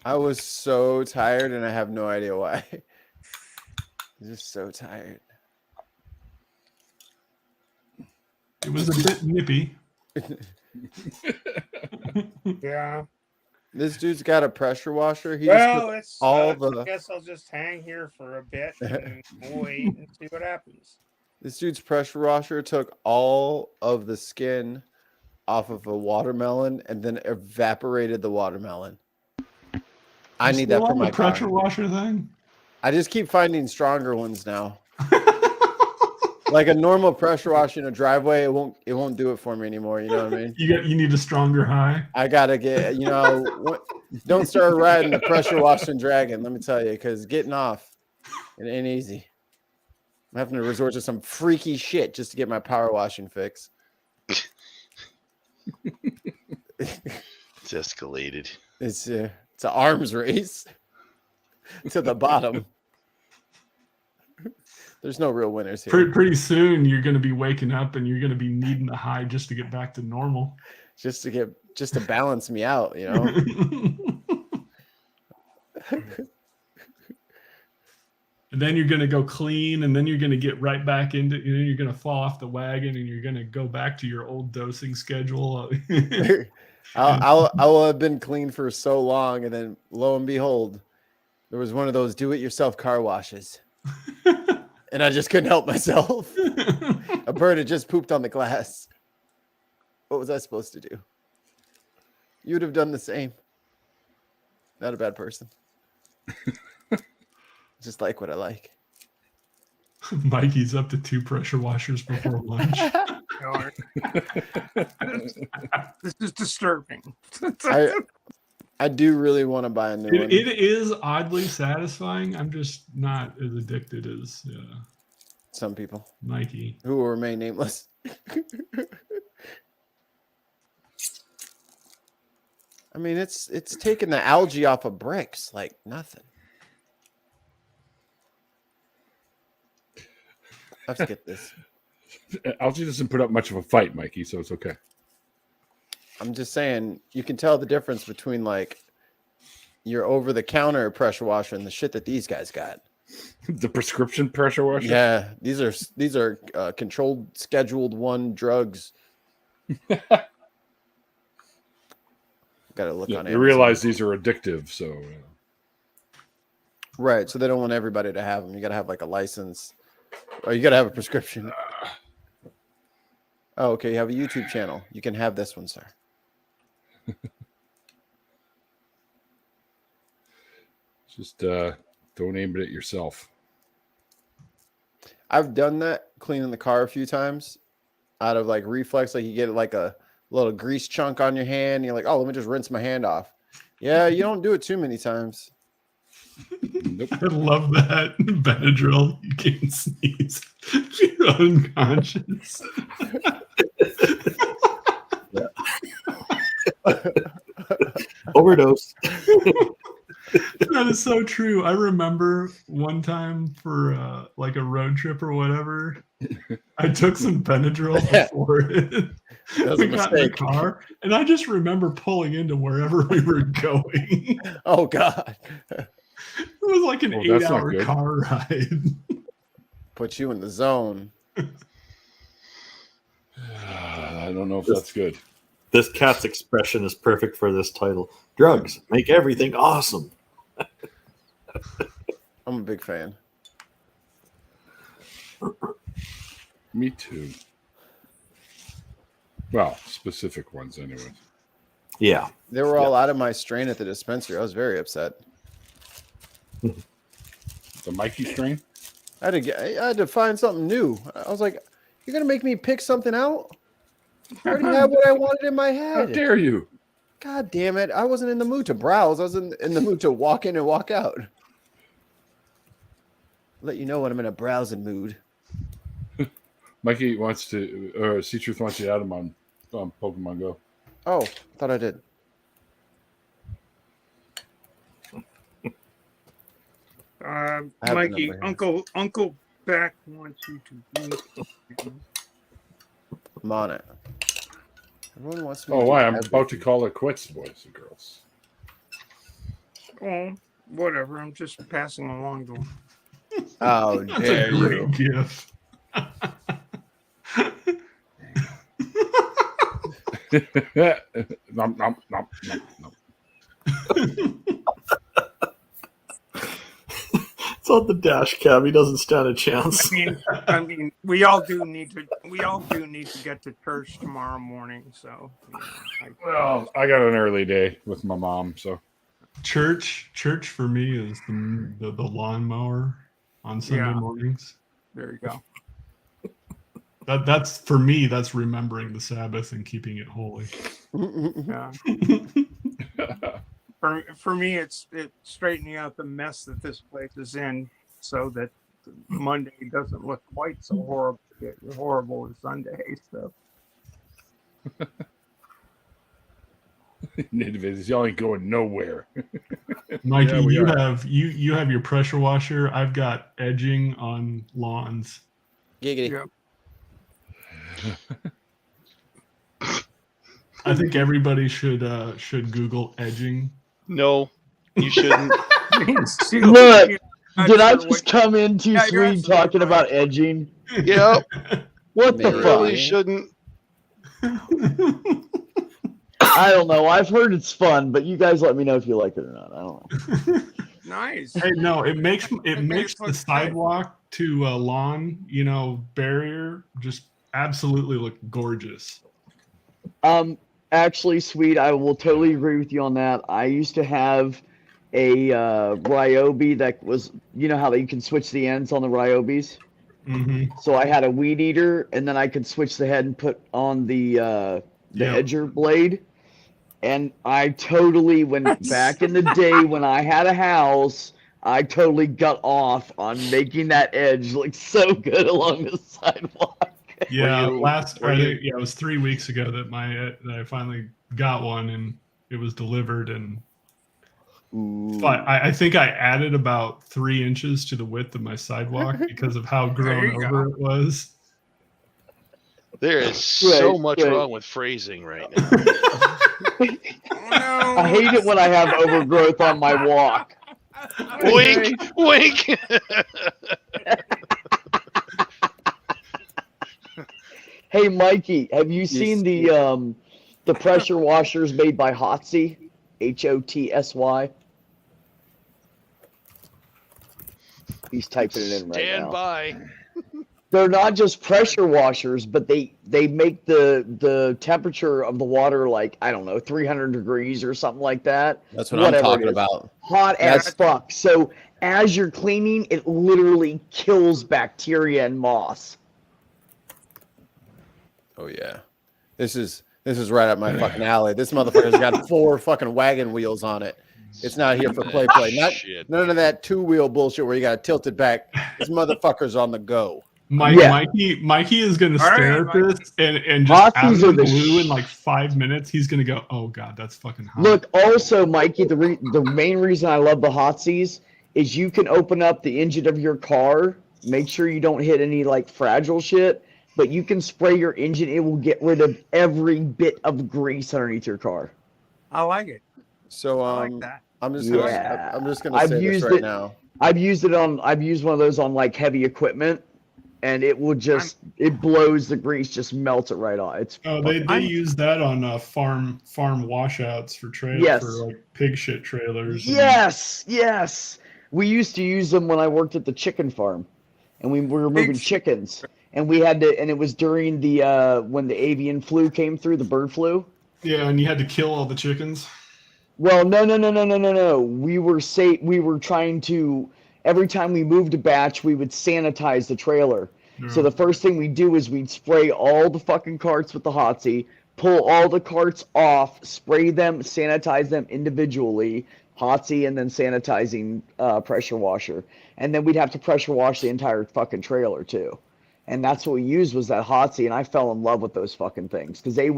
I was so tired, and I have no idea why. I'm just so tired. It was a bit nippy. Yeah. This dude's got a pressure washer. He Well, just put I guess I'll just hang here for a bit and wait and see what happens. This dude's pressure washer took all of the skin off of a watermelon and then evaporated the watermelon. I need that for my pressure washer thing. I just keep finding stronger ones now. Like a normal pressure washer in a driveway, it won't do it for me anymore. You know what I mean? You need a stronger high. I gotta get, don't start riding the pressure washing dragon. Let me tell you, because getting off, it ain't easy. I'm having to resort to some freaky shit just to get my power washing fix. It's escalated. It's an arms race to the bottom. There's no real winners here. Pretty soon, you're going to be waking up and you're going to be needing a high just to get back to normal. Just to balance me out, you know. And then you're going to go clean, and then you're going to get right back into, you're going to fall off the wagon, and you're going to go back to your old dosing schedule. I will have been clean for so long, and then lo and behold, there was one of those do-it-yourself car washes, and I just couldn't help myself. A bird had just pooped on the glass. What was I supposed to do? You would have done the same. Not a bad person. Just like what I like. Mikey's up to 2 pressure washers before lunch. This is disturbing. I do really want to buy a new one. It is oddly satisfying. I'm just not as addicted as some people. Mikey. Who will remain nameless. I mean, it's taking the algae off of bricks like nothing. Let's get this. Algae doesn't put up much of a fight, Mikey, so it's okay. I'm just saying, you can tell the difference between like your over-the-counter pressure washer and the shit that these guys got. The prescription pressure washer? Yeah, these are controlled, scheduled one drugs. Got to look on it. You realize these are addictive, so. Right, so they don't want everybody to have them. You got to have like a license. Or you got to have a prescription. Oh, okay. You have a YouTube channel. You can have this one, sir. Just don't aim it at yourself. I've done that cleaning the car a few times out of like reflex. Like you get like a little grease chunk on your hand. And you're like, oh, let me just rinse my hand off. Yeah, you don't do it too many times. Nope. I love that. Benadryl, you can't sneeze. You're unconscious. Overdose. That is so true. I remember one time for like a road trip or whatever, I took some Benadryl before it. We got in the car, and I just remember pulling into wherever we were going. Oh God. It was like an 8-hour car ride. Put you in the zone. I don't know if that's good. This cat's expression is perfect for this title. Drugs make everything awesome. I'm a big fan. Me too. Well, specific ones anyway. Yeah. They were all out of my strain at the dispensary. I was very upset. The Mikey strain? I had to find something new. I was like, you're going to make me pick something out? I already had what I wanted in my head. How dare you? God damn it. I wasn't in the mood to browse. I was in the mood to walk in and walk out. Let you know when I'm in a browsing mood. Mikey wants to, or CTruth wants you to add him on Pokemon Go. Oh, I thought I did. Mikey, Uncle Beck wants you to. I'm on it. Everyone wants me. Oh, why? I'm about to call it quits, boys and girls. Oh, whatever. I'm just passing along the. Oh, That's dare a great you. gift. Nom, nom, nom, nom, nom. It's on the dash cam. He doesn't stand a chance. I mean, we all do need to get to church tomorrow morning. So, Well, I got an early day with my mom, so Church for me is the lawnmower on Sunday mornings. There you go. That's for me. That's remembering the Sabbath and keeping it holy. Yeah. For me, it's straightening out the mess that this place is in, so that Monday doesn't look quite so horrible as Sunday. So Y'all ain't going nowhere. Mikey, Yeah, we you are. have you have your pressure washer. I've got edging on lawns. Giggity. I think everybody should Google edging. No, you shouldn't. Look, did I just come in too sweet talking about edging? Yep. What the You really fuck? shouldn't. I don't know. I've heard it's fun, but you guys let me know if you like it or not. I don't know. Nice. Hey, no, it makes the sidewalk to lawn, barrier just absolutely look gorgeous. Actually, sweet, I will totally agree with you on that. I used to have a Ryobi that was, you know how you can switch the ends on the Ryobis? Mm-hmm. So I had a weed eater, and then I could switch the head and put on the edger blade. And I totally, back in the day when I had a house, I totally got off on making that edge look so good along the sidewalk. Yeah, it was 3 weeks ago that I finally got one, and it was delivered, and I think I added about 3 inches to the width of my sidewalk because of how grown over it was. There is so much wrong with phrasing right now. I hate it when I have overgrowth on my walk. Wink, wink. Hey, Mikey, have you seen the pressure washers made by Hotsy? Hotsy. He's typing it in right now. Stand by. They're not just pressure washers, but they make the temperature of the water like, I don't know, 300 degrees or something like that. That's what I'm talking about. Hot as fuck. So as you're cleaning, it literally kills bacteria and moss. Oh yeah, this is right up my fucking alley. This motherfucker's got 4 fucking wagon wheels on it. It's not here for play. None of that 2-wheel bullshit where you got to tilt it back. This motherfucker's on the go. Mikey is going to stare at this and just out of the blue in like 5 minutes, he's going to go, oh God, that's fucking hot. Look, also, Mikey, the main reason I love the Hotsies is you can open up the engine of your car, make sure you don't hit any like fragile shit, but you can spray your engine. It will get rid of every bit of grease underneath your car. I like it. So I like that. I'm just gonna say this right now. I've used one of those on like heavy equipment, and it will it blows the grease, just melts it right off. They use that on farm washouts for for like pig shit trailers. Yes. We used to use them when I worked at the chicken farm, and we were moving chickens, and we had to. And it was during the when the avian flu came through, the bird flu. Yeah, and you had to kill all the chickens. Well, no. We were trying to. Every time we moved a batch, we would sanitize the trailer. Yeah. So the first thing we do is we'd spray all the fucking carts with the Hotsy, pull all the carts off, spray them, sanitize them individually, Hotsy, and then sanitizing pressure washer. And then we'd have to pressure wash the entire fucking trailer too. And that's what we used was that Hotsy, and I fell in love with those fucking things because they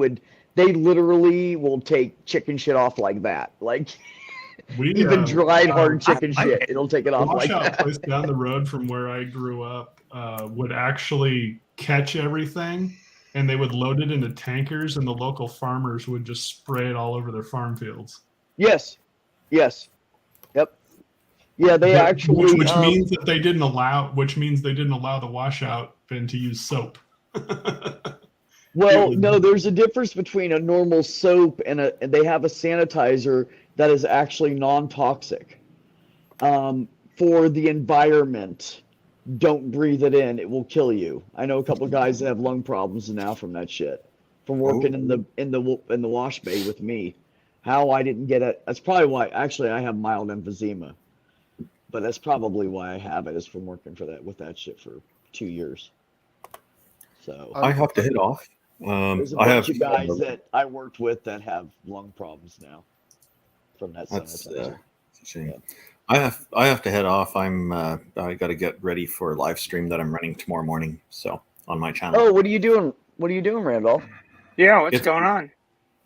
literally will take chicken shit off like that. Like even dried hard chicken shit, it'll take it off like that. Place down the road from where I grew up would actually catch everything, and they would load it into tankers, and the local farmers would just spray it all over their farm fields. Yes. Yep. Yeah, they actually. Which means they didn't allow the washout bin to use soap. Well, no, there's a difference between a normal soap and they have a sanitizer that is actually non-toxic. For the environment, don't breathe it in; it will kill you. I know a couple of guys that have lung problems now from that shit, from working in the wash bay with me. How I didn't get it? That's probably why. Actually, I have mild emphysema, but that's probably why I have it. Is from working with that shit for 2 years. So I have to head off. There's a bunch of guys that I worked with that have lung problems now from that sanitizer. That's a shame. I have to head off. I got to get ready for a live stream that I'm running tomorrow morning. So on my channel. Oh, what are you doing? What are you doing, Randolph? Yeah, what's going on?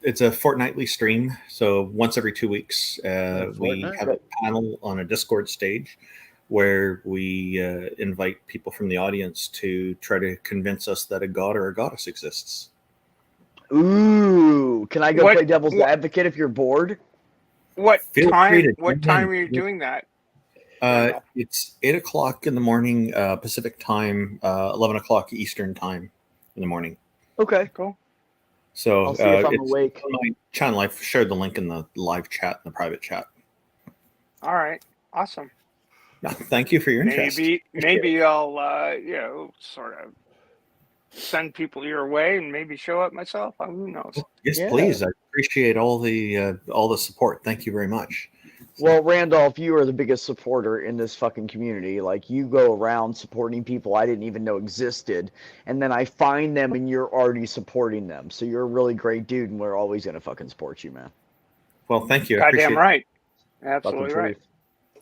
It's a fortnightly stream, so once every 2 weeks, we have a panel on a Discord stage where we invite people from the audience to try to convince us that a god or a goddess exists. Ooh, can I go play devil's advocate if you're bored? What Feel free to What jump in. time are you doing that? It's 8 o'clock in the morning Pacific time, 11 o'clock Eastern time in the morning. Okay, cool. So I'll see if I'm it's awake. on my channel. I've shared the link in the live chat, in the private chat. All right, awesome. Thank you for your interest. Maybe I'll sort of send people your way and maybe show up myself. Who knows? Yes, please. I appreciate all the support. Thank you very much. Well, Randolph, you are the biggest supporter in this fucking community. Like, you go around supporting people I didn't even know existed, and then I find them and you're already supporting them. So you're a really great dude, and we're always going to fucking support you, man. Well, thank you. Goddamn right. Absolutely right.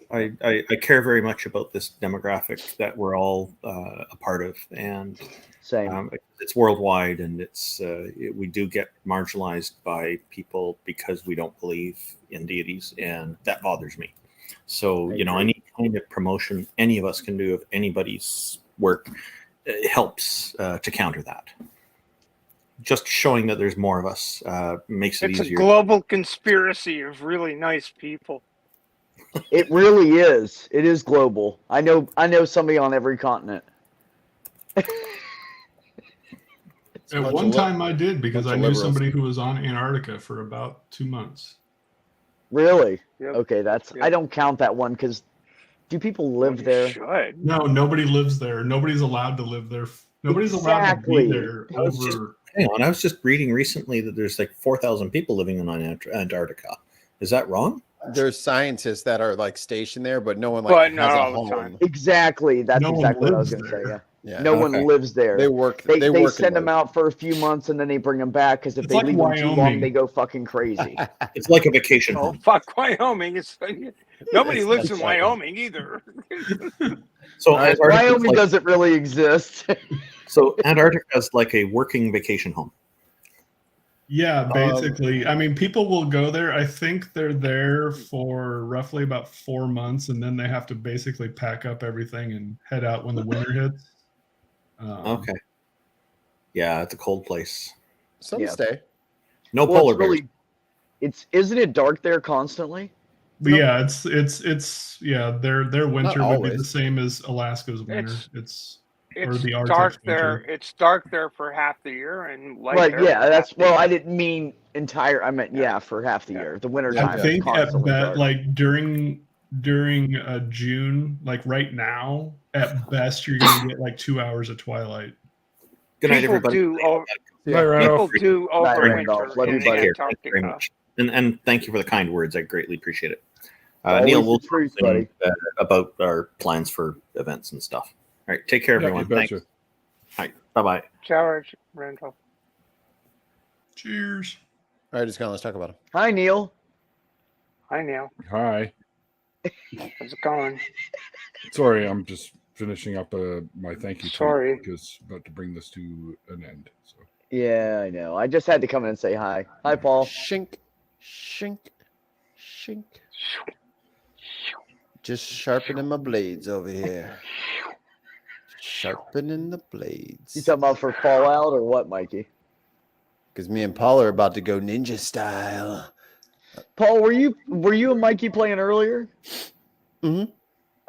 I care very much about this demographic that we're all a part of, and it's worldwide, and we do get marginalized by people because we don't believe in deities, and that bothers me. So any kind of promotion any of us can do of anybody's work helps to counter that. Just showing that there's more of us makes it easier. It's a global conspiracy of really nice people. It really is. It is global. I know somebody on every continent. At one time I did, because I knew somebody who was on Antarctica for about 2 months. Really? Yep. Okay, I don't count that one, because do people live there? Should. No, nobody lives there. Nobody's allowed to live there. Nobody's allowed to be there Hang on, I was just reading recently that there's like 4,000 people living on Antarctica. Is that wrong? There's scientists that are like stationed there, but no one But has not a all the home. time. Exactly. That's No one exactly what I was lives going to say. there. Yeah. No one lives there. They work. They work send and them live. out for a few months and then they bring them back, because if It's they like leave them too long, Wyoming. they go fucking crazy. It's like a vacation Oh, home. fuck Wyoming. Nobody lives in That's like- Wyoming either. So Antarctica's Wyoming doesn't really exist. So Antarctica is like a working vacation home. Yeah, basically. I mean, people will go there. I think they're there for roughly about 4 months, and then they have to basically pack up everything and head out when the winter hits. Okay. Yeah, it's a cold place. Some Yeah. stay. No Well, polar it's bears. really, isn't it dark there constantly? But yeah, it's their winter would be the always. same as Alaska's winter. It's or It's the dark Arctic's there. winter. It's dark there for half the year and light Right, there yeah, for that's half the year. I didn't mean entire. I meant for half the year. The winter time I is think at constantly best, dark. like during June, like right now, at best you're gonna get like 2 hours of twilight. Good night, People everybody. do. Bye, Randolph. People do Bye, overwinter Randolph. Love you, in buddy. Thank you very Antarctica. much. And thank you for the kind words. I greatly appreciate it. Always Neil, the we'll truth, talk soon, buddy. about our plans for events and stuff. All right, take care, Yeah, everyone. you betcha. Thanks. All right, bye-bye. Ciao, Randolph. Cheers. All right, just let's talk about him. Hi, Neil. Hi, Neil. Hi. How's it going? Sorry, I'm just finishing up my thank you. Sorry. Because about to bring this to an end. So. Yeah, I know. I just had to come in and say hi. Hi, Paul. Shink, shink, shink. Just sharpening my blades over here. Sharpening the blades. You talking about for Fallout or what, Mikey? Because me and Paul are about to go ninja style. Paul, were you and Mikey playing earlier? Mm-hmm.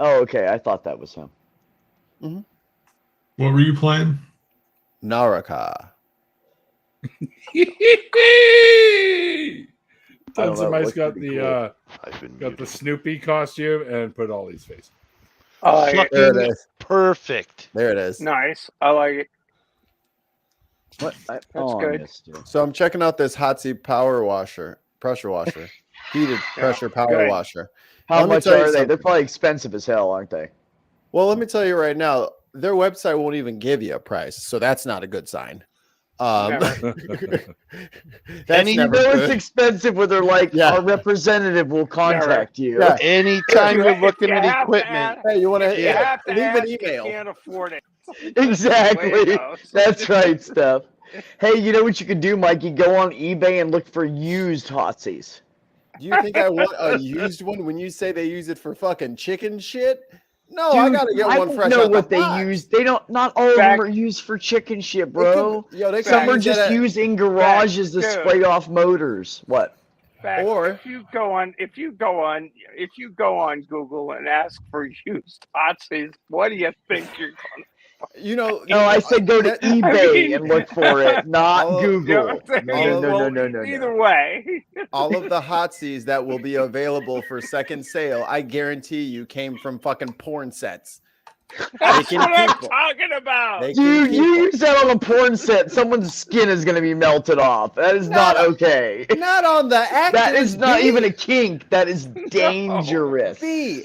Oh, okay. I thought that was him. Mm-hmm. What were you playing? Naraka. Somebody's got the Snoopy costume and put Ollie's face. Oh, There it is. Perfect. There it is. Nice. I like it. What? That's I good. missed it. So I'm checking out this hot seat pressure washer, heated pressure power good. washer. How Let me much tell you are they? something. They're probably expensive as hell, aren't they? Well, let me tell you right now, their website won't even give you a price, so that's not a good sign. That's And you never know it's good. expensive when they're like, Yeah. our representative will contact you. Yeah. Anytime You you're have- looking you at have to equipment, ask. Hey, you want to You have to leave ask, an email? You can't afford it. Exactly. Way to go. That's right, Steph. Hey, you know what you could do, Mikey? Go on eBay and look for used Hotsies. Do you think I want a used one when you say they use it for fucking chicken shit? No, Dude, I gotta get one fresh know out what the they box. use. They don't. Not all of them are used for chicken shit, bro. Some are just used in garages to spray off motors. What? Or if you go on Google and ask for used Hotsies, what do you think you're gonna? No, I said go to eBay and look for it, not Google. No. Either way. All of the Hotsies that will be available for second sale, I guarantee you, came from fucking porn sets. That's what I'm talking about. Dude, you use that on a porn set, someone's skin is going to be melted off. That is not okay. Not on the actors. That is not even a kink. That is dangerous.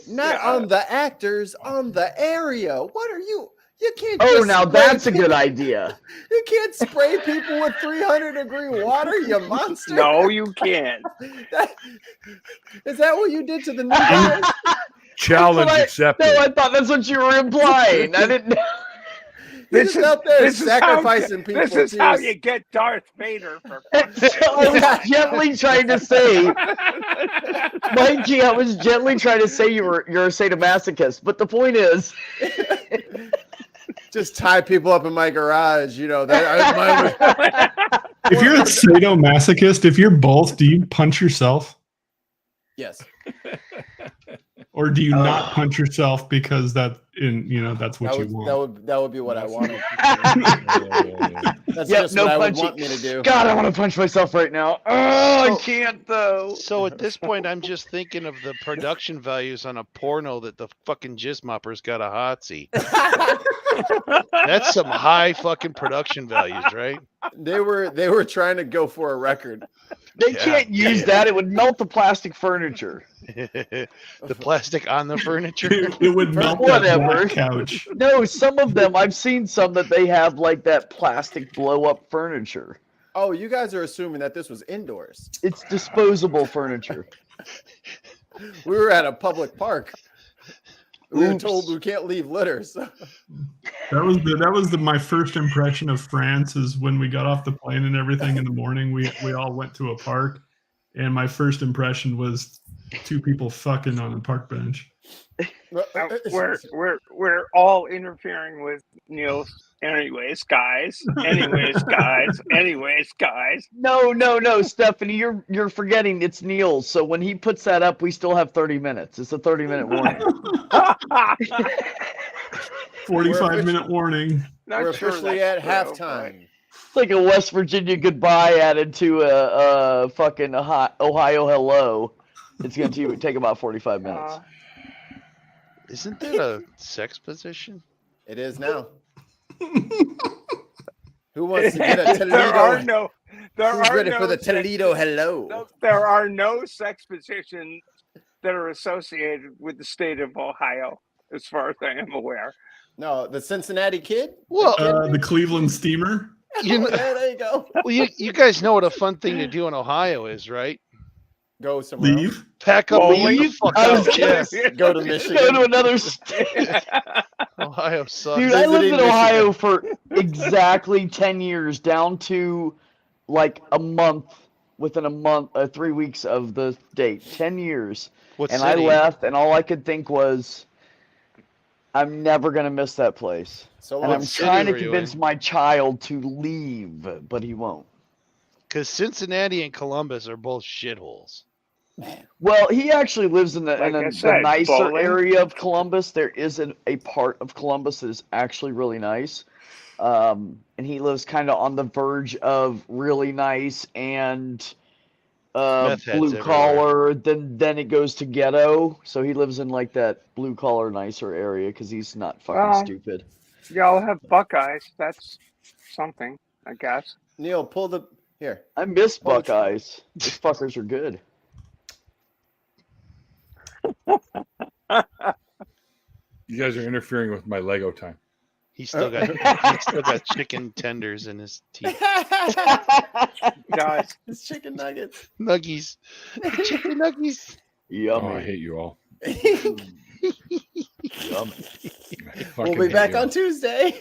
Not on the actors, on the area. What are you? You can't. Oh, now that's a good idea. You can't spray people with 300-degree water, you monster. No, you can't. Is that what you did to the new guys? Challenge accepted. No, I thought that's what you were implying. I didn't know. This is out there sacrificing people. This is how you get Darth Vader. I was gently trying to say, Mikey, I was gently trying to say you're a sadomasochist, but the point is, just tie people up in my garage. You know that. If you're a sadomasochist, if you're both, do you punch yourself? Yes. Or do you not punch yourself because that's what you want? That would be what I wanted. That's just no what I would punching. want me to do. God, I want to punch myself right now. Oh, I can't though. So at this point, I'm just thinking of the production values on a porno that the fucking jizz mopper's got a hotsy. That's some high fucking production values, right? They were trying to go for a record. They can't use that. It would melt the plastic furniture. The plastic on the furniture? It would melt whatever that couch. No, some of them, I've seen some that they have like that plastic blow-up furniture. Oh, you guys are assuming that this was indoors. It's disposable furniture. We were at a public park. We were told we can't leave litter. So. That was my first impression of France is when we got off the plane and everything in the morning. We all went to a park, and my first impression was two people fucking on a park bench. We're all interfering with Neil's. Anyways, guys. No, Stephanie, you're forgetting it's Neil's. So when he puts that up, we still have 30 minutes. It's a 30-minute warning. 45-minute warning. We're officially at halftime. It's like a West Virginia goodbye added to a fucking Ohio hello. It's going to take about 45 minutes. Isn't that a sex position? It is now. Who wants to get a Toledo? Who's ready for the Toledo hello? There are no sex positions that are associated with the state of Ohio, as far as I am aware. No, the Cincinnati Kid? Well, the Cleveland Steamer? There you go. Well, you guys know what a fun thing to do in Ohio is, right? Go somewhere Leave? else. Pack up and leave the fuck out. Yes. Go to Michigan. Go to another state. Ohio sucks. Dude, I lived in Ohio for exactly 10 years, down to like a month, within a month, 3 weeks of the date. 10 years. What and city? I left, and all I could think was, I'm never going to miss that place. So and I'm trying to convince my child to leave, but he won't. Because Cincinnati and Columbus are both shitholes. Well, he actually lives in the nicer bowling. area of Columbus. There is a part of Columbus that is actually really nice. And he lives kind of on the verge of really nice and blue collar. Then it goes to ghetto. So he lives in like that blue collar nicer area because he's not fucking stupid. Y'all have Buckeyes. That's something, I guess. Neil, pull the here. I miss Buckeyes. These fuckers are good. You guys are interfering with my Lego time. He's still got chicken tenders in his teeth. Guys, it's chicken nuggets. Nuggies. Chicken nuggies. Yummy. Oh, I hate you all. We'll be back on Tuesday.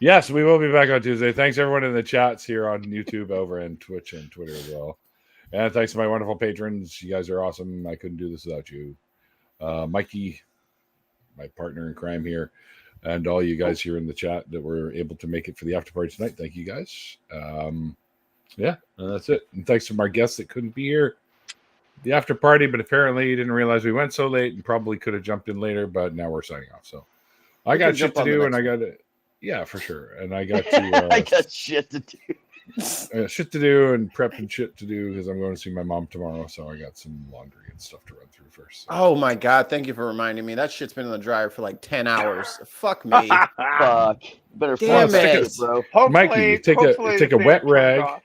Yes, we will be back on Tuesday. Thanks everyone in the chats here on YouTube, over and Twitch and Twitter as well. And thanks to my wonderful patrons. You guys are awesome. I couldn't do this without you. Mikey, my partner in crime here, and all you guys here in the chat that were able to make it for the after party tonight. Thank you guys. Yeah, that's it. And thanks to my guests that couldn't be here the after party, but apparently you didn't realize we went so late and probably could have jumped in later, but now we're signing off. So I got shit to do, and I got to, yeah, for sure. And I got to, I got shit to do. Shit to do and prep and shit to do because I'm going to see my mom tomorrow. So I got some laundry and stuff to run through first. Oh my God. Thank you for reminding me. That shit's been in the dryer for like 10 hours. Fuck me. Fuck. Better Damn it, bro. Mikey, take a wet rag.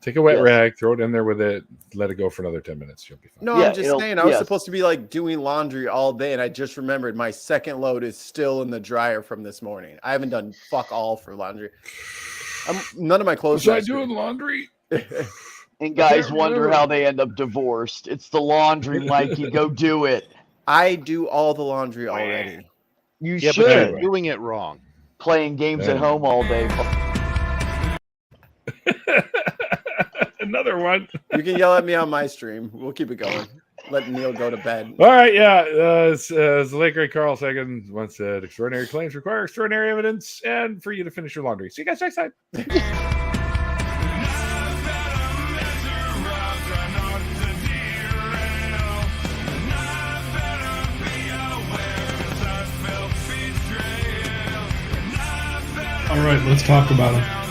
Take a wet rag, throw it in there with it, let it go for another 10 minutes. You'll be fine. No, I'm just saying I was supposed to be like doing laundry all day, and I just remembered my second load is still in the dryer from this morning. I haven't done fuck all for laundry. None of my clothes. Was I doing laundry? And guys wonder how they end up divorced. It's the laundry, Mikey. Go do it. I do all the laundry already. You But should. you're doing it wrong. Playing games at home all day. Another one. You can yell at me on my stream. We'll keep it going. Let Neil go to bed. All right, yeah. As the late great Carl Sagan once said, extraordinary claims require extraordinary evidence, and for you to finish your laundry. See you guys next time. All right, let's talk about them.